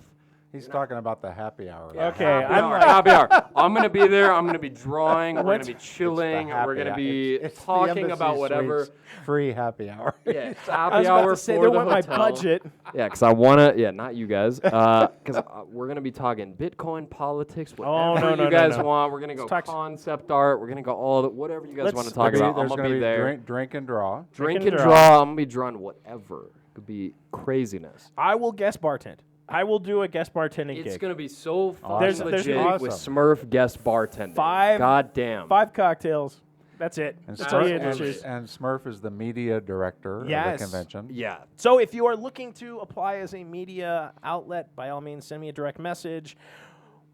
Speaker 6: He's talking about the happy hour.
Speaker 4: Okay,
Speaker 5: Happy
Speaker 4: I'm
Speaker 5: hour,
Speaker 4: like-
Speaker 5: happy hour. I'm gonna be there. I'm gonna be drawing. We're
Speaker 4: What?
Speaker 5: gonna be chilling. We're gonna be
Speaker 6: It's the
Speaker 5: talking
Speaker 6: Embassy
Speaker 5: about whatever.
Speaker 6: Suites free happy hour.
Speaker 5: Yeah,
Speaker 4: I
Speaker 5: happy
Speaker 4: was about
Speaker 5: hour
Speaker 4: to say
Speaker 5: for
Speaker 4: there
Speaker 5: the
Speaker 4: went my
Speaker 5: hotel.
Speaker 4: budget.
Speaker 5: Yeah, because I wanna. Yeah, not you guys. Because we're gonna be talking Bitcoin politics. Whatever
Speaker 4: no,
Speaker 5: you guys
Speaker 4: no.
Speaker 5: want. We're gonna go
Speaker 4: talk-
Speaker 5: concept art. We're gonna go all the whatever you guys
Speaker 4: Let's-
Speaker 5: want to talk
Speaker 6: There's
Speaker 5: about. I'm
Speaker 6: gonna
Speaker 5: gonna be there.
Speaker 6: drink and draw.
Speaker 5: Drink
Speaker 4: and
Speaker 5: and
Speaker 4: draw.
Speaker 5: draw. I'm gonna be drawing whatever. Could be craziness.
Speaker 4: I will guest bartend. I will do a guest bartending
Speaker 5: It's
Speaker 4: gig.
Speaker 5: gonna be so fun
Speaker 4: There's
Speaker 5: legit
Speaker 4: gonna
Speaker 6: be-
Speaker 5: with Smurf guest bartending. God damn.
Speaker 4: 5 cocktails. That's it.
Speaker 6: And
Speaker 4: That's all you had to
Speaker 5: Smurf,
Speaker 4: choose.
Speaker 6: and Smurf is the media director
Speaker 4: Yes.
Speaker 6: of the convention.
Speaker 5: Yeah.
Speaker 4: So if you are looking to apply as a media outlet, by all means, send me a direct message.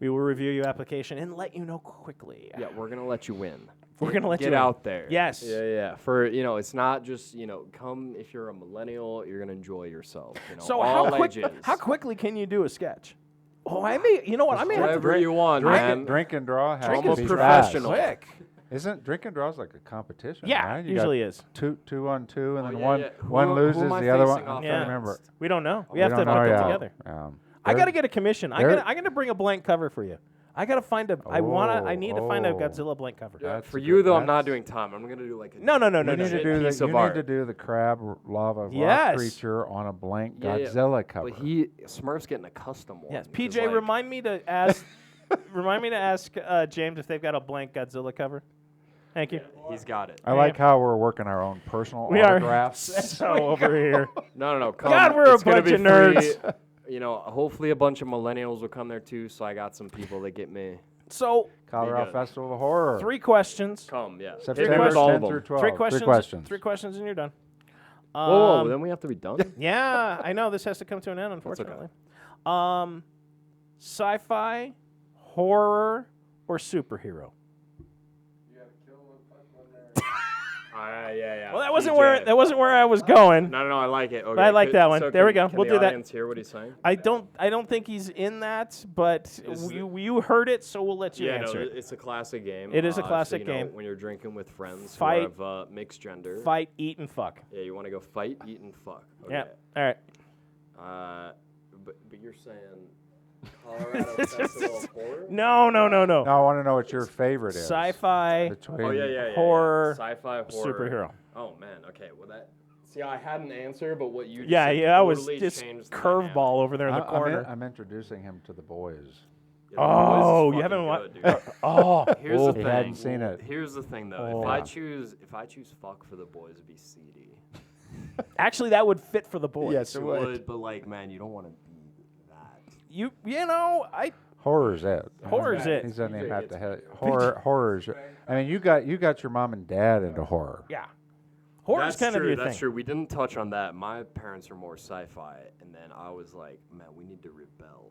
Speaker 4: We will review your application and let you know quickly.
Speaker 5: Yeah, we're gonna let you win.
Speaker 4: We're gonna let
Speaker 5: Get
Speaker 4: you in.
Speaker 5: out there.
Speaker 4: Yes.
Speaker 5: Yeah. For it's not just come if you're a millennial, you're gonna enjoy yourself.
Speaker 4: So
Speaker 5: all
Speaker 4: how
Speaker 5: ages.
Speaker 4: quickly can you do a sketch? Oh, I may. You know what? I may have to
Speaker 5: Whatever you want, man.
Speaker 6: Drink and draw has
Speaker 5: Drink
Speaker 6: to
Speaker 5: is
Speaker 6: be
Speaker 5: professional.
Speaker 6: fast.
Speaker 4: quick.
Speaker 6: Isn't drink and draw is like a competition?
Speaker 4: Yeah,
Speaker 6: right? You
Speaker 4: usually
Speaker 6: got
Speaker 4: is.
Speaker 6: two on two, and
Speaker 5: Oh,
Speaker 6: then
Speaker 5: yeah,
Speaker 6: one
Speaker 5: yeah.
Speaker 6: one
Speaker 5: Who
Speaker 6: loses,
Speaker 5: am I
Speaker 6: the other one.
Speaker 5: facing off
Speaker 6: I
Speaker 4: Yeah.
Speaker 6: can't remember.
Speaker 4: We don't know. We
Speaker 6: We
Speaker 4: have to
Speaker 6: don't
Speaker 4: put
Speaker 6: know
Speaker 4: them
Speaker 6: yet.
Speaker 4: together. I
Speaker 6: There-
Speaker 4: gotta get a commission. I'm
Speaker 6: there-
Speaker 4: gonna bring a blank cover for you. I gotta find a. I need to find a
Speaker 6: oh.
Speaker 4: Godzilla blank cover.
Speaker 6: That's
Speaker 5: For
Speaker 6: a
Speaker 5: you
Speaker 6: good-
Speaker 5: though, I'm not
Speaker 6: that's-
Speaker 5: doing time. I'm gonna do like a
Speaker 4: No.
Speaker 6: You need to do
Speaker 5: piece
Speaker 6: the
Speaker 5: of
Speaker 6: you
Speaker 5: art.
Speaker 6: need to do the crab lava
Speaker 4: Yes.
Speaker 6: rock creature on a blank
Speaker 5: Yeah, yeah.
Speaker 6: Godzilla cover.
Speaker 5: But Smurf's getting a custom one.
Speaker 4: Yes,
Speaker 5: 'cause,
Speaker 4: PJ,
Speaker 5: like,
Speaker 4: remind me to ask. Remind me to ask James if they've got a blank Godzilla cover. Thank you.
Speaker 5: He's got it.
Speaker 6: I like how we're working our own personal
Speaker 4: We are
Speaker 6: autographs.
Speaker 4: so over here.
Speaker 5: No. Come.
Speaker 4: God, we're a
Speaker 5: it's gonna
Speaker 4: bunch
Speaker 5: be
Speaker 4: of nerds.
Speaker 5: free. Hopefully a bunch of millennials will come there too. So I got some people that get me.
Speaker 4: So
Speaker 6: Colorado
Speaker 5: good.
Speaker 6: Festival of Horror.
Speaker 4: 3 questions.
Speaker 5: Come, yeah.
Speaker 6: September
Speaker 5: Hit me with all
Speaker 6: 10
Speaker 5: of them.
Speaker 6: through 12.
Speaker 4: 3 questions.
Speaker 6: 3 questions.
Speaker 4: 3 questions, and you're done.
Speaker 5: Whoa, then we have to be done.
Speaker 4: Yeah, I know this has to come to an end, unfortunately. Sci-fi, horror, or superhero?
Speaker 5: Yeah.
Speaker 4: Well, that wasn't where I was going.
Speaker 5: No, I like it. Okay,
Speaker 4: I like that one.
Speaker 5: so
Speaker 4: There we
Speaker 5: can-
Speaker 4: go.
Speaker 5: can
Speaker 4: We'll
Speaker 5: the
Speaker 4: do that.
Speaker 5: audience hear what he's saying?
Speaker 4: I don't think he's in that, but you heard it, so we'll let you answer it.
Speaker 5: It's a classic game.
Speaker 4: It is a
Speaker 5: so,
Speaker 4: classic game.
Speaker 5: When you're drinking with friends
Speaker 4: Fight.
Speaker 5: who have mixed gender.
Speaker 4: Fight, eat, and fuck.
Speaker 5: Yeah, you want to go fight, eat, and fuck. Okay.
Speaker 4: Yeah. All right.
Speaker 5: But you're saying Colorado Festival of Horror?
Speaker 4: No.
Speaker 6: Now I want to know what your favorite is.
Speaker 4: Sci-fi.
Speaker 6: Between
Speaker 5: Oh yeah.
Speaker 4: Horror,
Speaker 5: Sci-fi horror.
Speaker 4: superhero.
Speaker 5: Oh man. Okay. Well that. See, I had an answer, but what you just
Speaker 4: Yeah,
Speaker 5: said
Speaker 4: I was
Speaker 5: totally
Speaker 4: just
Speaker 5: changed the
Speaker 4: curveball over there in the
Speaker 6: I'm
Speaker 4: corner.
Speaker 6: I'm introducing him to the boys.
Speaker 5: dynamic. Yeah, The Boys is
Speaker 4: Oh, you
Speaker 5: fucking
Speaker 4: haven't
Speaker 5: good,
Speaker 4: wa-
Speaker 5: dude.
Speaker 4: Oh,
Speaker 5: Here's
Speaker 6: Oh,
Speaker 5: the
Speaker 6: he
Speaker 5: thing.
Speaker 6: hadn't seen it.
Speaker 5: Here's the thing, though.
Speaker 6: Oh.
Speaker 5: If I choose fuck for the boys, it'd be seedy.
Speaker 4: actually, that would fit for the boys.
Speaker 6: Yes,
Speaker 5: It would, but like, man, you don't want to be that.
Speaker 4: You know,
Speaker 6: Horror's it.
Speaker 4: Horror's it.
Speaker 6: He doesn't even have to have
Speaker 5: PJ.
Speaker 6: horror's. I mean, you got your mom and dad into horror.
Speaker 4: yeah. Horror's
Speaker 5: That's
Speaker 4: kind
Speaker 5: true,
Speaker 4: of your
Speaker 5: that's
Speaker 4: thing.
Speaker 5: true. We didn't touch on that. My parents are more sci-fi, and then I was like, man, we need to rebel.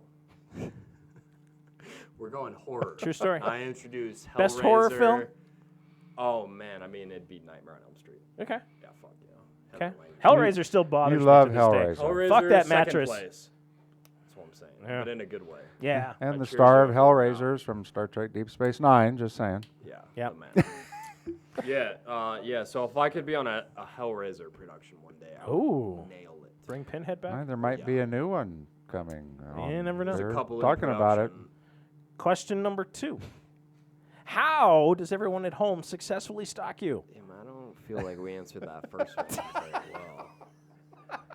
Speaker 5: We're going horror.
Speaker 4: True story.
Speaker 5: I introduced Hellraiser.
Speaker 4: Best horror film?
Speaker 5: Oh man, I mean, it'd be Nightmare on Elm Street.
Speaker 4: Okay.
Speaker 5: Yeah, fuck yeah.
Speaker 4: Okay.
Speaker 5: Heather
Speaker 4: Hellraiser still bothers
Speaker 6: You love
Speaker 4: me to this day.
Speaker 6: Hellraiser.
Speaker 5: Hellraiser,
Speaker 4: Fuck that
Speaker 5: second
Speaker 4: mattress.
Speaker 5: place. That's what I'm saying,
Speaker 4: Yeah.
Speaker 5: but in a good way.
Speaker 4: Yeah.
Speaker 6: And
Speaker 5: I
Speaker 6: the
Speaker 5: cheers
Speaker 6: star of
Speaker 5: you.
Speaker 6: Hellraisers from Star Trek Deep Space Nine, just saying.
Speaker 5: Yeah.
Speaker 4: Yep.
Speaker 5: the man. Yeah. So if I could be on a Hellraiser production one day, I would
Speaker 4: Ooh.
Speaker 5: nail it.
Speaker 4: Bring Pinhead back.
Speaker 6: There might be a new one coming.
Speaker 4: You never know.
Speaker 5: There's
Speaker 6: They're
Speaker 5: a couple in
Speaker 6: talking about it.
Speaker 5: production.
Speaker 4: Question number 2. How does everyone at home successfully stalk you?
Speaker 5: Yeah, man, I don't feel like we answered that first one very well.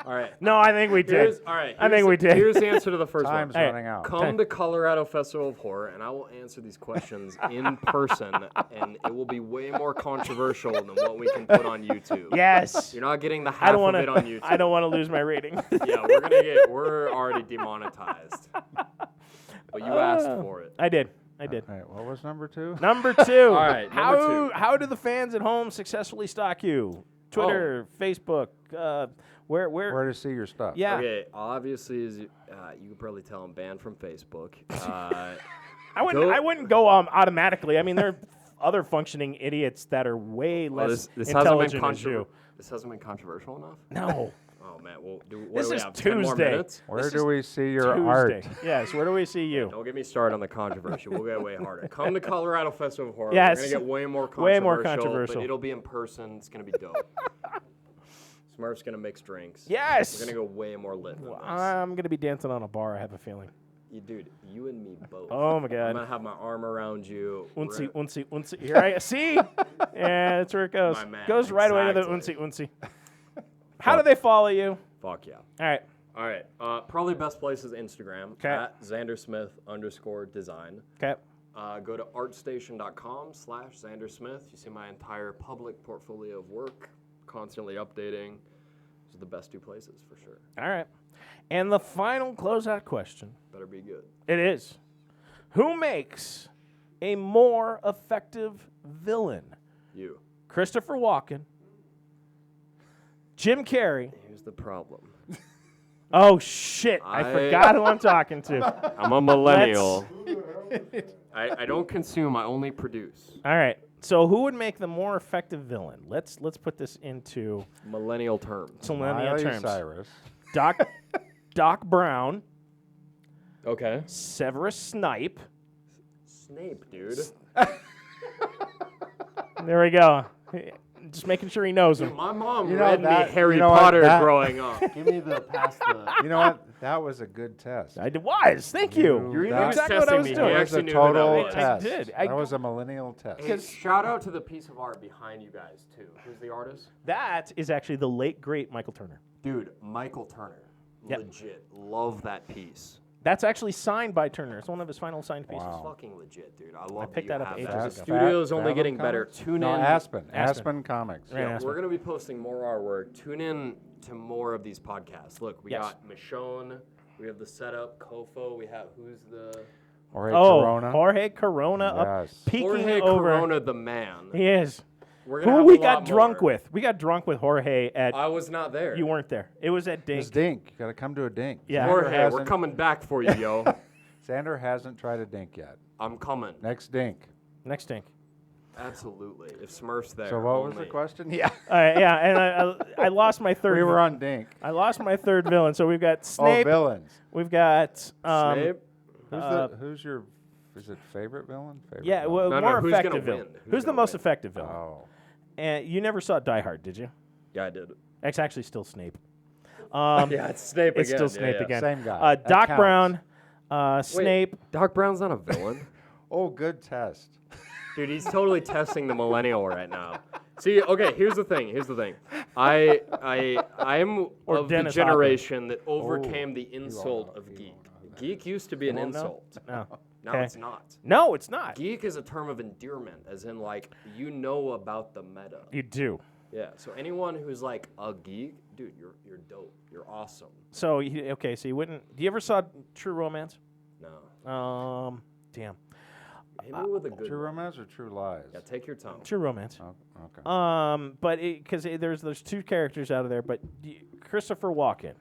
Speaker 5: All right.
Speaker 4: No, I think we did. I think we did.
Speaker 5: Here's the answer to the first
Speaker 6: Time's
Speaker 5: one.
Speaker 6: running out.
Speaker 5: Come to Colorado Festival of Horror, and I will answer these questions in person, and it will be way more controversial than what we can put on YouTube.
Speaker 4: Yes.
Speaker 5: You're not getting the
Speaker 4: I
Speaker 5: half
Speaker 4: don't want
Speaker 5: of it on
Speaker 4: to.
Speaker 5: YouTube.
Speaker 4: I don't want to lose my rating.
Speaker 5: Yeah, we're already demonetized. But you asked for it.
Speaker 4: I did.
Speaker 6: All right, what was number 2?
Speaker 4: Number 2.
Speaker 5: All right, number 2.
Speaker 4: How do the fans at home successfully stalk you? Twitter, Facebook, where?
Speaker 6: Where to see your stuff?
Speaker 4: Yeah.
Speaker 5: Okay, obviously, as you can probably tell, I'm banned from Facebook.
Speaker 4: I wouldn't go automatically. I mean, there are other functioning idiots that are way less
Speaker 5: this hasn't been
Speaker 4: intelligent than you.
Speaker 5: This hasn't been controversial enough.
Speaker 4: No.
Speaker 5: Oh man, well, what
Speaker 4: This
Speaker 5: do we
Speaker 4: is
Speaker 5: have? 10 more
Speaker 4: Tuesday.
Speaker 5: minutes?
Speaker 6: Where
Speaker 4: This
Speaker 6: do
Speaker 4: is
Speaker 6: we see your art?
Speaker 4: Tuesday. Yes, where do we see you?
Speaker 5: Don't get me started on the controversy. We'll get way harder. Come to Colorado Festival of Horror.
Speaker 4: Yes.
Speaker 5: We're gonna get way more
Speaker 4: controversial.
Speaker 5: but it'll be in person. It's gonna be dope. Smurf's gonna mix drinks.
Speaker 4: Yes.
Speaker 5: We're gonna go way more lit than this.
Speaker 4: I'm gonna be dancing on a bar. I have a feeling.
Speaker 5: Dude, you and me both.
Speaker 4: Oh my
Speaker 5: I'm
Speaker 4: God.
Speaker 5: gonna have my arm around you.
Speaker 4: Unsi. Here I see. Yeah, that's where it goes.
Speaker 5: My man,
Speaker 4: Goes right away to the
Speaker 5: exactly.
Speaker 4: unsi. How do they follow you?
Speaker 5: Fuck yeah.
Speaker 4: All right.
Speaker 5: Probably best place is Instagram
Speaker 4: 'Kay.
Speaker 5: at XanderSmith_design.
Speaker 4: Okay.
Speaker 5: Go to artstation.com/XanderSmith. You see my entire public portfolio of work, constantly updating. Those are the best two places for sure.
Speaker 4: All right. And the final closeout question.
Speaker 5: Better be good.
Speaker 4: It is. Who makes a more effective villain?
Speaker 5: You.
Speaker 4: Christopher Walken, Jim Carrey.
Speaker 5: Here's the problem.
Speaker 4: Oh shit! I forgot who I'm talking to.
Speaker 5: I'm a millennial. I don't consume. I only produce.
Speaker 4: All right. So who would make the more effective villain? Let's put this into
Speaker 5: Millennial terms.
Speaker 4: millennial
Speaker 6: Miley
Speaker 4: terms.
Speaker 6: Cyrus.
Speaker 4: Doc Brown,
Speaker 5: Okay.
Speaker 4: Severus Snape.
Speaker 5: Snape, dude.
Speaker 4: There we go. Just making sure he knows him.
Speaker 5: My mom
Speaker 6: You know
Speaker 5: read
Speaker 6: that-
Speaker 5: me Harry
Speaker 6: you know what,
Speaker 5: Potter
Speaker 6: that-
Speaker 5: growing up. Give me the pass the.
Speaker 6: You know what? That was a good test.
Speaker 4: I did. Was. Thank you.
Speaker 6: You're
Speaker 4: You knew
Speaker 6: even
Speaker 4: exactly what I was
Speaker 5: testing me.
Speaker 4: doing.
Speaker 5: He
Speaker 6: That was a
Speaker 5: actually knew who that
Speaker 6: total
Speaker 5: was.
Speaker 6: test.
Speaker 4: I did.
Speaker 6: That was a millennial test.
Speaker 5: Hey, shout out to the piece of art behind you guys too. Who's the artist?
Speaker 4: That is actually the late great Michael Turner.
Speaker 5: Dude, Michael Turner.
Speaker 4: Yep.
Speaker 5: Legit. Love that piece.
Speaker 4: That's actually signed by Turner. It's one of his final signed pieces.
Speaker 6: Wow.
Speaker 5: Fucking legit, dude. I love
Speaker 4: picked
Speaker 5: you
Speaker 4: that up
Speaker 5: have
Speaker 4: ages
Speaker 5: that.
Speaker 4: ago.
Speaker 5: The studio is only
Speaker 6: Fathom
Speaker 5: getting better.
Speaker 6: Comics?
Speaker 5: Tune
Speaker 6: No,
Speaker 5: in.
Speaker 6: Aspen Comics.
Speaker 4: Right.
Speaker 5: Yeah,
Speaker 4: Aspen.
Speaker 5: we're gonna be posting more artwork. Tune in to more of these podcasts. Look, we
Speaker 4: Yes.
Speaker 5: got Michonne. We have the setup. Kofo. We have who's the
Speaker 6: Jorge
Speaker 4: Oh,
Speaker 6: Corona.
Speaker 4: Jorge Corona up
Speaker 6: Yes.
Speaker 4: peeking
Speaker 5: Jorge
Speaker 4: over.
Speaker 5: Corona, the man.
Speaker 4: He is.
Speaker 5: We're gonna
Speaker 4: Who
Speaker 5: have
Speaker 4: we
Speaker 5: a
Speaker 4: got
Speaker 5: lot
Speaker 4: drunk
Speaker 5: more.
Speaker 4: with? We got drunk with Jorge at.
Speaker 5: I was not there.
Speaker 4: You weren't there. It was at
Speaker 6: It
Speaker 4: Dink.
Speaker 6: was Dink. You got to come to a Dink.
Speaker 4: Yeah.
Speaker 6: Xander
Speaker 5: Jorge, we're
Speaker 6: hasn't-
Speaker 5: coming back for you, yo.
Speaker 6: Xander hasn't tried a Dink yet.
Speaker 5: I'm coming.
Speaker 6: Next Dink.
Speaker 4: Next Dink.
Speaker 5: Absolutely. If Smurf's there.
Speaker 6: So what was the
Speaker 5: only.
Speaker 6: question? Yeah.
Speaker 4: All right, yeah, and I lost my third.
Speaker 6: We were on Dink.
Speaker 4: I lost my third villain. So we've got
Speaker 6: Oh,
Speaker 4: Snape.
Speaker 6: villains.
Speaker 4: We've got
Speaker 5: Snape?
Speaker 6: Who's your is it favorite villain? Favorite
Speaker 4: Yeah,
Speaker 6: villain?
Speaker 4: well,
Speaker 5: No,
Speaker 4: more
Speaker 5: who's gonna
Speaker 4: effective villain.
Speaker 5: win?
Speaker 4: Who's the
Speaker 5: gonna
Speaker 4: most
Speaker 5: win?
Speaker 4: effective villain?
Speaker 6: Oh.
Speaker 4: And you never saw Die Hard, did you?
Speaker 5: Yeah, I did.
Speaker 4: It's actually still Snape.
Speaker 5: Yeah, it's Snape
Speaker 4: It's
Speaker 5: again.
Speaker 4: still Snape
Speaker 5: yeah.
Speaker 4: again.
Speaker 6: Same guy. That
Speaker 4: Doc
Speaker 6: counts.
Speaker 4: Brown,
Speaker 5: Wait,
Speaker 4: Snape.
Speaker 5: Doc Brown's not a villain.
Speaker 6: Oh, good test.
Speaker 5: Dude, he's totally testing the millennial right now. See, okay, here's the thing. I'm
Speaker 4: Or
Speaker 5: of the
Speaker 4: Dennis
Speaker 5: generation that overcame the
Speaker 6: are
Speaker 5: insult
Speaker 6: not.
Speaker 5: of
Speaker 6: You
Speaker 5: geek.
Speaker 6: are not.
Speaker 5: Geek used to be an
Speaker 4: No,
Speaker 5: insult.
Speaker 4: No.
Speaker 5: Now
Speaker 4: Okay.
Speaker 5: it's not.
Speaker 4: No, it's not.
Speaker 5: Geek is a term of endearment, as in like you know about the meta.
Speaker 4: You do.
Speaker 5: Yeah. So anyone who's like a geek, dude, you're dope. You're awesome.
Speaker 4: So okay, so you wouldn't. Do you ever saw True Romance?
Speaker 5: No.
Speaker 4: Damn.
Speaker 5: Hit me with a good
Speaker 6: True
Speaker 5: one.
Speaker 6: Romance or True Lies?
Speaker 5: Yeah, take your time.
Speaker 4: True Romance.
Speaker 6: Oh, okay.
Speaker 4: But because there's two characters out of there, but Christopher Walken.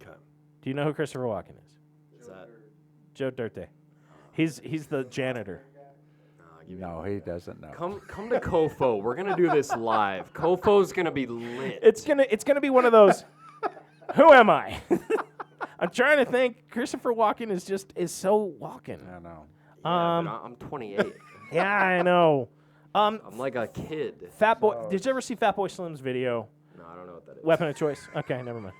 Speaker 5: Okay.
Speaker 4: Do you know who Christopher Walken is?
Speaker 5: Is that?
Speaker 4: Joe Dirte. He's the janitor.
Speaker 5: Give me
Speaker 6: No, he doesn't know.
Speaker 5: Come to Kofo. We're gonna do this live. Kofo's gonna be lit.
Speaker 4: It's gonna be one of those. Who am I? I'm trying to think. Christopher Walken is so Walken.
Speaker 6: I know.
Speaker 5: Yeah, but I'm 28.
Speaker 4: Yeah, I know.
Speaker 5: I'm like a kid.
Speaker 4: Fat Boy. Did you ever see Fat Boy Slim's video?
Speaker 5: No, I don't know what that is.
Speaker 4: Weapon of choice. Okay, never mind.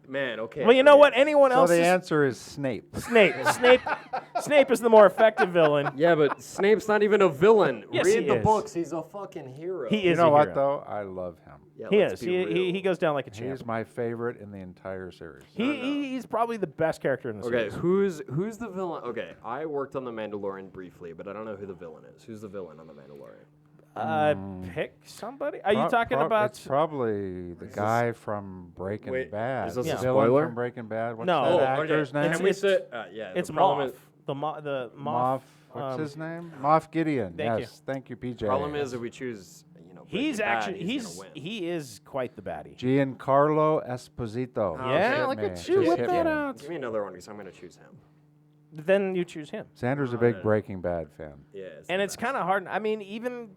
Speaker 5: Man, okay.
Speaker 4: Well, you know what? Anyone
Speaker 6: So
Speaker 4: else?
Speaker 6: the
Speaker 4: is
Speaker 6: answer is Snape.
Speaker 4: Snape is the more effective villain.
Speaker 5: Yeah, but Snape's not even a villain.
Speaker 4: Yes,
Speaker 5: Read
Speaker 4: he
Speaker 5: the
Speaker 4: is.
Speaker 5: books. He's a fucking hero.
Speaker 4: He
Speaker 6: You
Speaker 4: is
Speaker 6: know
Speaker 4: a
Speaker 6: what
Speaker 4: hero.
Speaker 6: though? I love him.
Speaker 5: Yeah,
Speaker 4: He
Speaker 5: let's
Speaker 4: is.
Speaker 5: be
Speaker 4: He
Speaker 5: real.
Speaker 4: goes down like a champ.
Speaker 6: He's my favorite in the entire series.
Speaker 4: He's probably the best character in the
Speaker 5: Okay,
Speaker 4: series.
Speaker 5: who's the villain? Okay, I worked on The Mandalorian briefly, but I don't know who the villain is. Who's the villain on The Mandalorian?
Speaker 4: Pick somebody. Are you talking about?
Speaker 6: It's probably the guy from Breaking
Speaker 5: Wait,
Speaker 6: Bad.
Speaker 5: is this
Speaker 6: The
Speaker 5: a
Speaker 6: villain
Speaker 5: spoiler?
Speaker 6: from Breaking Bad. What's
Speaker 4: No.
Speaker 6: that
Speaker 4: Oh,
Speaker 6: actor's name?
Speaker 5: Can we
Speaker 4: It's-
Speaker 5: say? Yeah.
Speaker 4: It's
Speaker 5: the problem
Speaker 4: Moff.
Speaker 5: is-
Speaker 4: The Moff.
Speaker 6: Moff. What's
Speaker 4: um,
Speaker 6: his name? Moff Gideon.
Speaker 4: thank
Speaker 6: Thank you, PJ.
Speaker 5: Problem is that we choose,
Speaker 4: He's
Speaker 5: Breaking Bad,
Speaker 4: actually
Speaker 5: he's gonna win.
Speaker 4: he is quite the baddie.
Speaker 6: Giancarlo Esposito.
Speaker 4: Yeah,
Speaker 6: Hit
Speaker 4: look
Speaker 6: me.
Speaker 4: at you
Speaker 6: Just
Speaker 4: whip
Speaker 6: hit
Speaker 4: that
Speaker 6: me.
Speaker 4: out.
Speaker 5: Give me another one because I'm gonna choose him.
Speaker 4: Then you choose him.
Speaker 6: Xander's a big Breaking Bad fan.
Speaker 5: Yeah,
Speaker 4: And it's kind of hard. I mean, even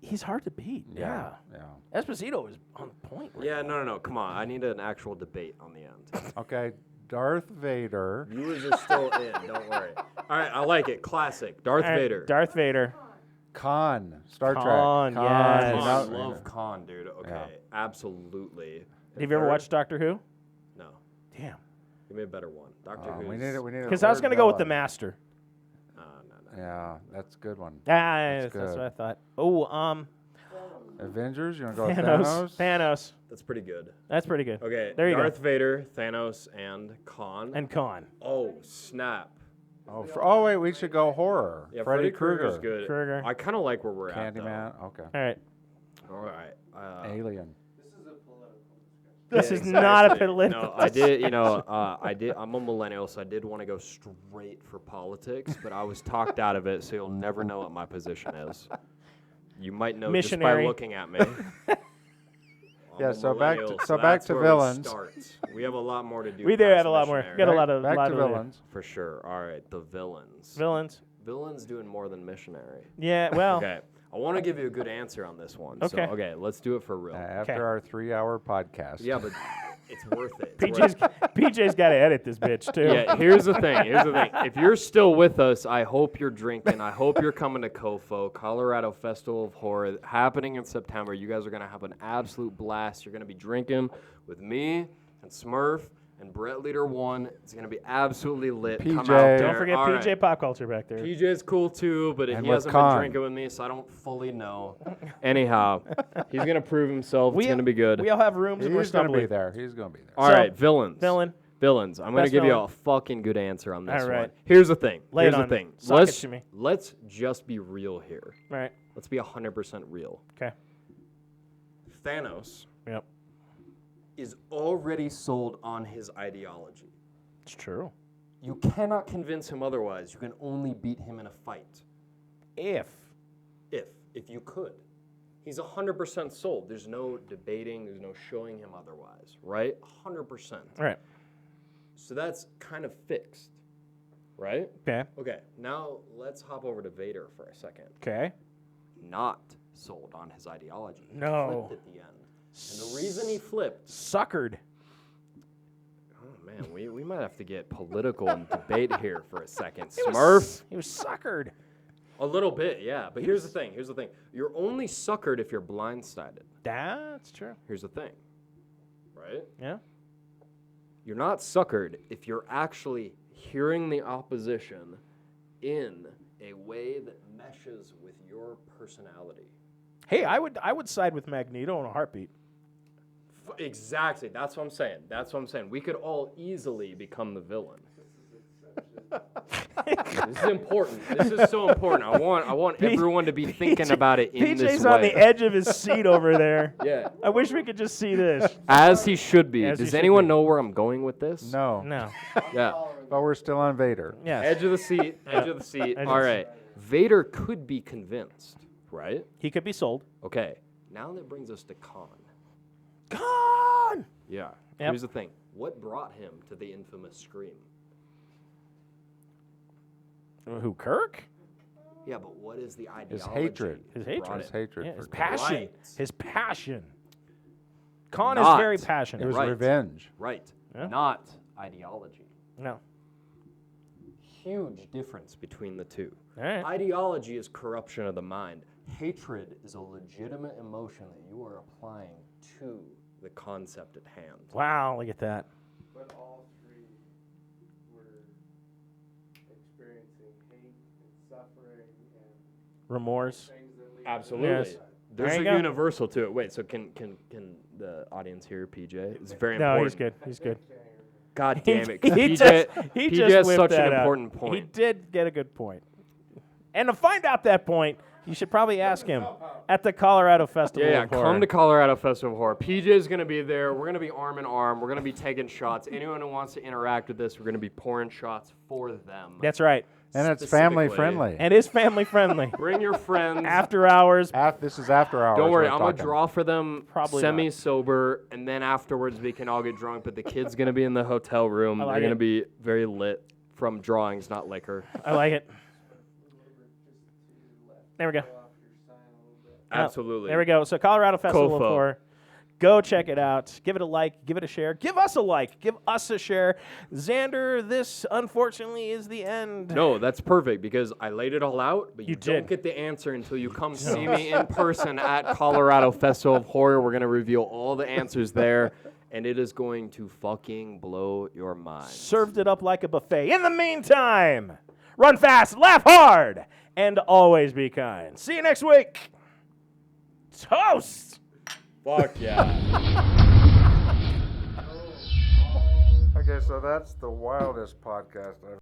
Speaker 4: he's hard to beat. Yeah.
Speaker 6: Yeah.
Speaker 4: Esposito is on point. Right
Speaker 5: Yeah,
Speaker 4: now.
Speaker 5: no. Come on, I need an actual debate on the end.
Speaker 6: Okay, Darth Vader.
Speaker 5: Viewers are still in. Don't worry. All right, I like it. Classic. Darth
Speaker 4: All right,
Speaker 5: Vader.
Speaker 4: Darth Vader.
Speaker 6: Khan. Star
Speaker 4: Khan,
Speaker 6: Trek.
Speaker 4: yes.
Speaker 6: You
Speaker 5: Khan,
Speaker 6: know-
Speaker 5: love Khan, dude. Okay, absolutely.
Speaker 4: Have you ever watched Doctor Who?
Speaker 5: No.
Speaker 4: Damn.
Speaker 5: Give me a better one. Doctor Who.
Speaker 6: We need it.
Speaker 4: Because I was going to go with the Master.
Speaker 5: No.
Speaker 6: Yeah, that's a good one.
Speaker 4: That's
Speaker 6: good.
Speaker 4: what I thought. Oh,
Speaker 6: Avengers. You want to go with
Speaker 4: Thanos.
Speaker 6: Thanos?
Speaker 4: Thanos.
Speaker 5: That's pretty good.
Speaker 4: That's pretty good.
Speaker 5: Okay,
Speaker 4: There you go.
Speaker 5: Darth Vader, Thanos, and Khan.
Speaker 4: And Khan.
Speaker 5: Oh, snap.
Speaker 6: Oh, wait, we should go horror.
Speaker 5: Yeah,
Speaker 6: Freddy
Speaker 5: Freddy Krueger's
Speaker 6: Krueger.
Speaker 5: good.
Speaker 4: Krueger.
Speaker 5: I kind of like where we're at,
Speaker 6: Candyman. Okay.
Speaker 4: All right.
Speaker 5: though. All right.
Speaker 6: Alien.
Speaker 4: This
Speaker 5: Yeah,
Speaker 4: is not a
Speaker 5: exactly.
Speaker 4: political.
Speaker 5: No, I did. I'm a millennial, so I did want to go straight for politics, but I was talked out of it, so you'll never know what my position is. You might know
Speaker 4: Missionary.
Speaker 5: just by looking at me.
Speaker 6: Yeah,
Speaker 5: I'm a
Speaker 6: so back to-
Speaker 5: millennial,
Speaker 6: so back
Speaker 5: that's
Speaker 6: to
Speaker 5: where
Speaker 6: villains.
Speaker 5: We start. We have a lot more to do.
Speaker 4: We do
Speaker 5: past
Speaker 4: have a lot more.
Speaker 5: missionary.
Speaker 4: Got a lot of
Speaker 6: Back to
Speaker 4: do.
Speaker 6: villains.
Speaker 5: For sure. All right, the villains.
Speaker 4: Villains.
Speaker 5: Villains doing more than missionary.
Speaker 4: Yeah. Well.
Speaker 5: Okay, I want to give you a good answer on this one.
Speaker 4: Okay.
Speaker 5: So, okay, let's do it for real.
Speaker 6: After
Speaker 4: Okay.
Speaker 6: our 3-hour podcast.
Speaker 5: Yeah, but it's worth it. It's worth
Speaker 4: PJ's got to edit this bitch too.
Speaker 5: Yeah, here's the thing. If you're still with us, I hope you're drinking. I hope you're coming to COFO, Colorado Festival of Horror, happening in September. You guys are going to have an absolute blast. You're going to be drinking with me and Smurf and Brett Leader 1. It's going to be absolutely lit. Come
Speaker 6: PJ.
Speaker 5: out there.
Speaker 4: Don't forget
Speaker 5: All
Speaker 4: PJ
Speaker 5: right.
Speaker 4: Pop Culture back there.
Speaker 5: PJ's cool too, but
Speaker 6: And
Speaker 5: he
Speaker 6: with
Speaker 5: hasn't
Speaker 6: Khan.
Speaker 5: been drinking with me, so I don't fully know. Anyhow, he's going to prove himself. It's going to be good.
Speaker 4: We all have rooms and we're
Speaker 6: He's going to be
Speaker 4: stumbling.
Speaker 6: there. He's going to be there.
Speaker 5: All
Speaker 4: So,
Speaker 5: right, villains. Villains. I'm going to
Speaker 4: Best
Speaker 5: give you
Speaker 4: villain.
Speaker 5: a fucking good answer on this
Speaker 4: All right.
Speaker 5: one. Here's the thing.
Speaker 4: Lay it
Speaker 5: Here's the
Speaker 4: on me.
Speaker 5: thing.
Speaker 4: Sock it to me.
Speaker 5: Let's just be real here.
Speaker 4: All right.
Speaker 5: Let's be 100% real.
Speaker 4: Okay.
Speaker 5: Thanos
Speaker 4: Yep.
Speaker 5: is already sold on his ideology.
Speaker 4: It's true.
Speaker 5: You cannot convince him otherwise. You can only beat him in a fight.
Speaker 4: If.
Speaker 5: If you could. He's 100% sold. There's no debating. There's no showing him otherwise, right? 100%.
Speaker 4: All right.
Speaker 5: So that's kind of fixed, right?
Speaker 4: Okay.
Speaker 5: Okay, now let's hop over to Vader for a second.
Speaker 4: Okay.
Speaker 5: Not sold on his ideology. He
Speaker 4: No.
Speaker 5: flipped at the end. And the reason he flipped,
Speaker 4: Suckered.
Speaker 5: oh man, we might have to get political and debate here for a second.
Speaker 4: He was-
Speaker 5: Smurf?
Speaker 4: He was suckered.
Speaker 5: A little bit, yeah. But here's the thing. You're only suckered if you're blindsided.
Speaker 4: That's true.
Speaker 5: Here's the thing, right?
Speaker 4: Yeah.
Speaker 5: You're not suckered if you're actually hearing the opposition in a way that meshes with your personality.
Speaker 4: Hey, I would side with Magneto in a heartbeat.
Speaker 5: Exactly. That's what I'm saying. We could all easily become the villain. This is important. This is so important. I want everyone to be thinking about it in this
Speaker 4: PJ's
Speaker 5: way.
Speaker 4: on the edge of his seat over there.
Speaker 5: Yeah.
Speaker 4: I wish we could just see this.
Speaker 5: As he should be.
Speaker 4: As he
Speaker 5: Does
Speaker 4: should
Speaker 5: anyone
Speaker 4: be.
Speaker 5: know where I'm going with this?
Speaker 6: No.
Speaker 4: No.
Speaker 5: Yeah.
Speaker 6: But we're still on Vader.
Speaker 4: Yes.
Speaker 5: Edge of the seat. Edge of the seat.
Speaker 4: Edge of
Speaker 5: All
Speaker 4: the
Speaker 5: right. Vader could be convinced, right?
Speaker 4: He could be sold.
Speaker 5: Okay. Now that brings us to Khan.
Speaker 4: Gone.
Speaker 5: Yeah.
Speaker 4: Yep.
Speaker 5: Here's the thing. What brought him to the infamous scream?
Speaker 4: Who? Kirk?
Speaker 5: Yeah, but what is the ideology?
Speaker 6: His hatred.
Speaker 4: His
Speaker 5: that brought
Speaker 4: hatred.
Speaker 6: His
Speaker 5: it?
Speaker 6: hatred
Speaker 4: Yeah,
Speaker 6: for
Speaker 4: his
Speaker 6: God.
Speaker 4: passion.
Speaker 5: Right.
Speaker 4: His passion. Khan is
Speaker 5: Not.
Speaker 4: very
Speaker 6: It
Speaker 4: passionate.
Speaker 6: was
Speaker 5: Right.
Speaker 6: revenge.
Speaker 5: Right.
Speaker 4: Yeah.
Speaker 5: Not ideology.
Speaker 4: No.
Speaker 5: Huge difference between the two.
Speaker 4: All right.
Speaker 5: Ideology is corruption of the mind. Hatred is a legitimate emotion that you are applying to the concept at hand.
Speaker 4: Wow, look at that.
Speaker 7: But all three were experiencing hate and suffering and
Speaker 4: Remorse.
Speaker 7: things that lead
Speaker 5: Absolutely.
Speaker 4: Yes.
Speaker 5: There's
Speaker 4: There
Speaker 5: a
Speaker 4: you go.
Speaker 5: universal to it. Wait, so can the audience hear PJ? It's very
Speaker 4: No,
Speaker 5: important.
Speaker 4: he's good. He's good.
Speaker 5: God damn it.
Speaker 4: He
Speaker 5: 'cause
Speaker 4: just
Speaker 5: PJ
Speaker 4: just
Speaker 5: has
Speaker 4: whipped
Speaker 5: such
Speaker 4: that
Speaker 5: an
Speaker 4: out.
Speaker 5: important
Speaker 4: He
Speaker 5: point.
Speaker 4: did get a good point. And to find out that point, you should probably ask him at the Colorado Festival
Speaker 5: Yeah,
Speaker 4: of Horror.
Speaker 5: come to Colorado Festival of Horror. PJ's going to be there. We're going to be arm in arm. We're going to be taking shots. Anyone who wants to interact with this, we're going to be pouring shots for them.
Speaker 4: That's right.
Speaker 6: And it's family
Speaker 5: specifically.
Speaker 6: friendly.
Speaker 4: And it's family friendly.
Speaker 5: Bring your friends.
Speaker 4: After hours.
Speaker 6: This is after hours.
Speaker 5: Don't worry,
Speaker 6: we're
Speaker 5: I'm gonna
Speaker 6: talking.
Speaker 5: draw for them
Speaker 4: Probably not.
Speaker 5: semi-sober, and then afterwards we can all get drunk. But the kid's gonna be in the hotel room.
Speaker 4: I like
Speaker 5: They're gonna
Speaker 4: it.
Speaker 5: be very lit from drawings, not liquor.
Speaker 4: I like it. There we go.
Speaker 5: Absolutely.
Speaker 4: There we go. So Colorado Festival of
Speaker 5: Kofo.
Speaker 4: Horror. Go check it out. Give it a like. Give it a share. Give us a like. Give us a share. Xander, this unfortunately is the end.
Speaker 5: No, that's perfect because I laid it all out, but you
Speaker 4: You
Speaker 5: don't
Speaker 4: did.
Speaker 5: get the answer until you come see me in person at Colorado Festival of Horror. We're gonna reveal all the answers there, and it is going to fucking blow your mind.
Speaker 4: Served it up like a buffet. In the meantime, run fast, laugh hard, and always be kind. See you next week. Toast.
Speaker 5: Fuck yeah.
Speaker 6: Okay, so that's the wildest podcast I've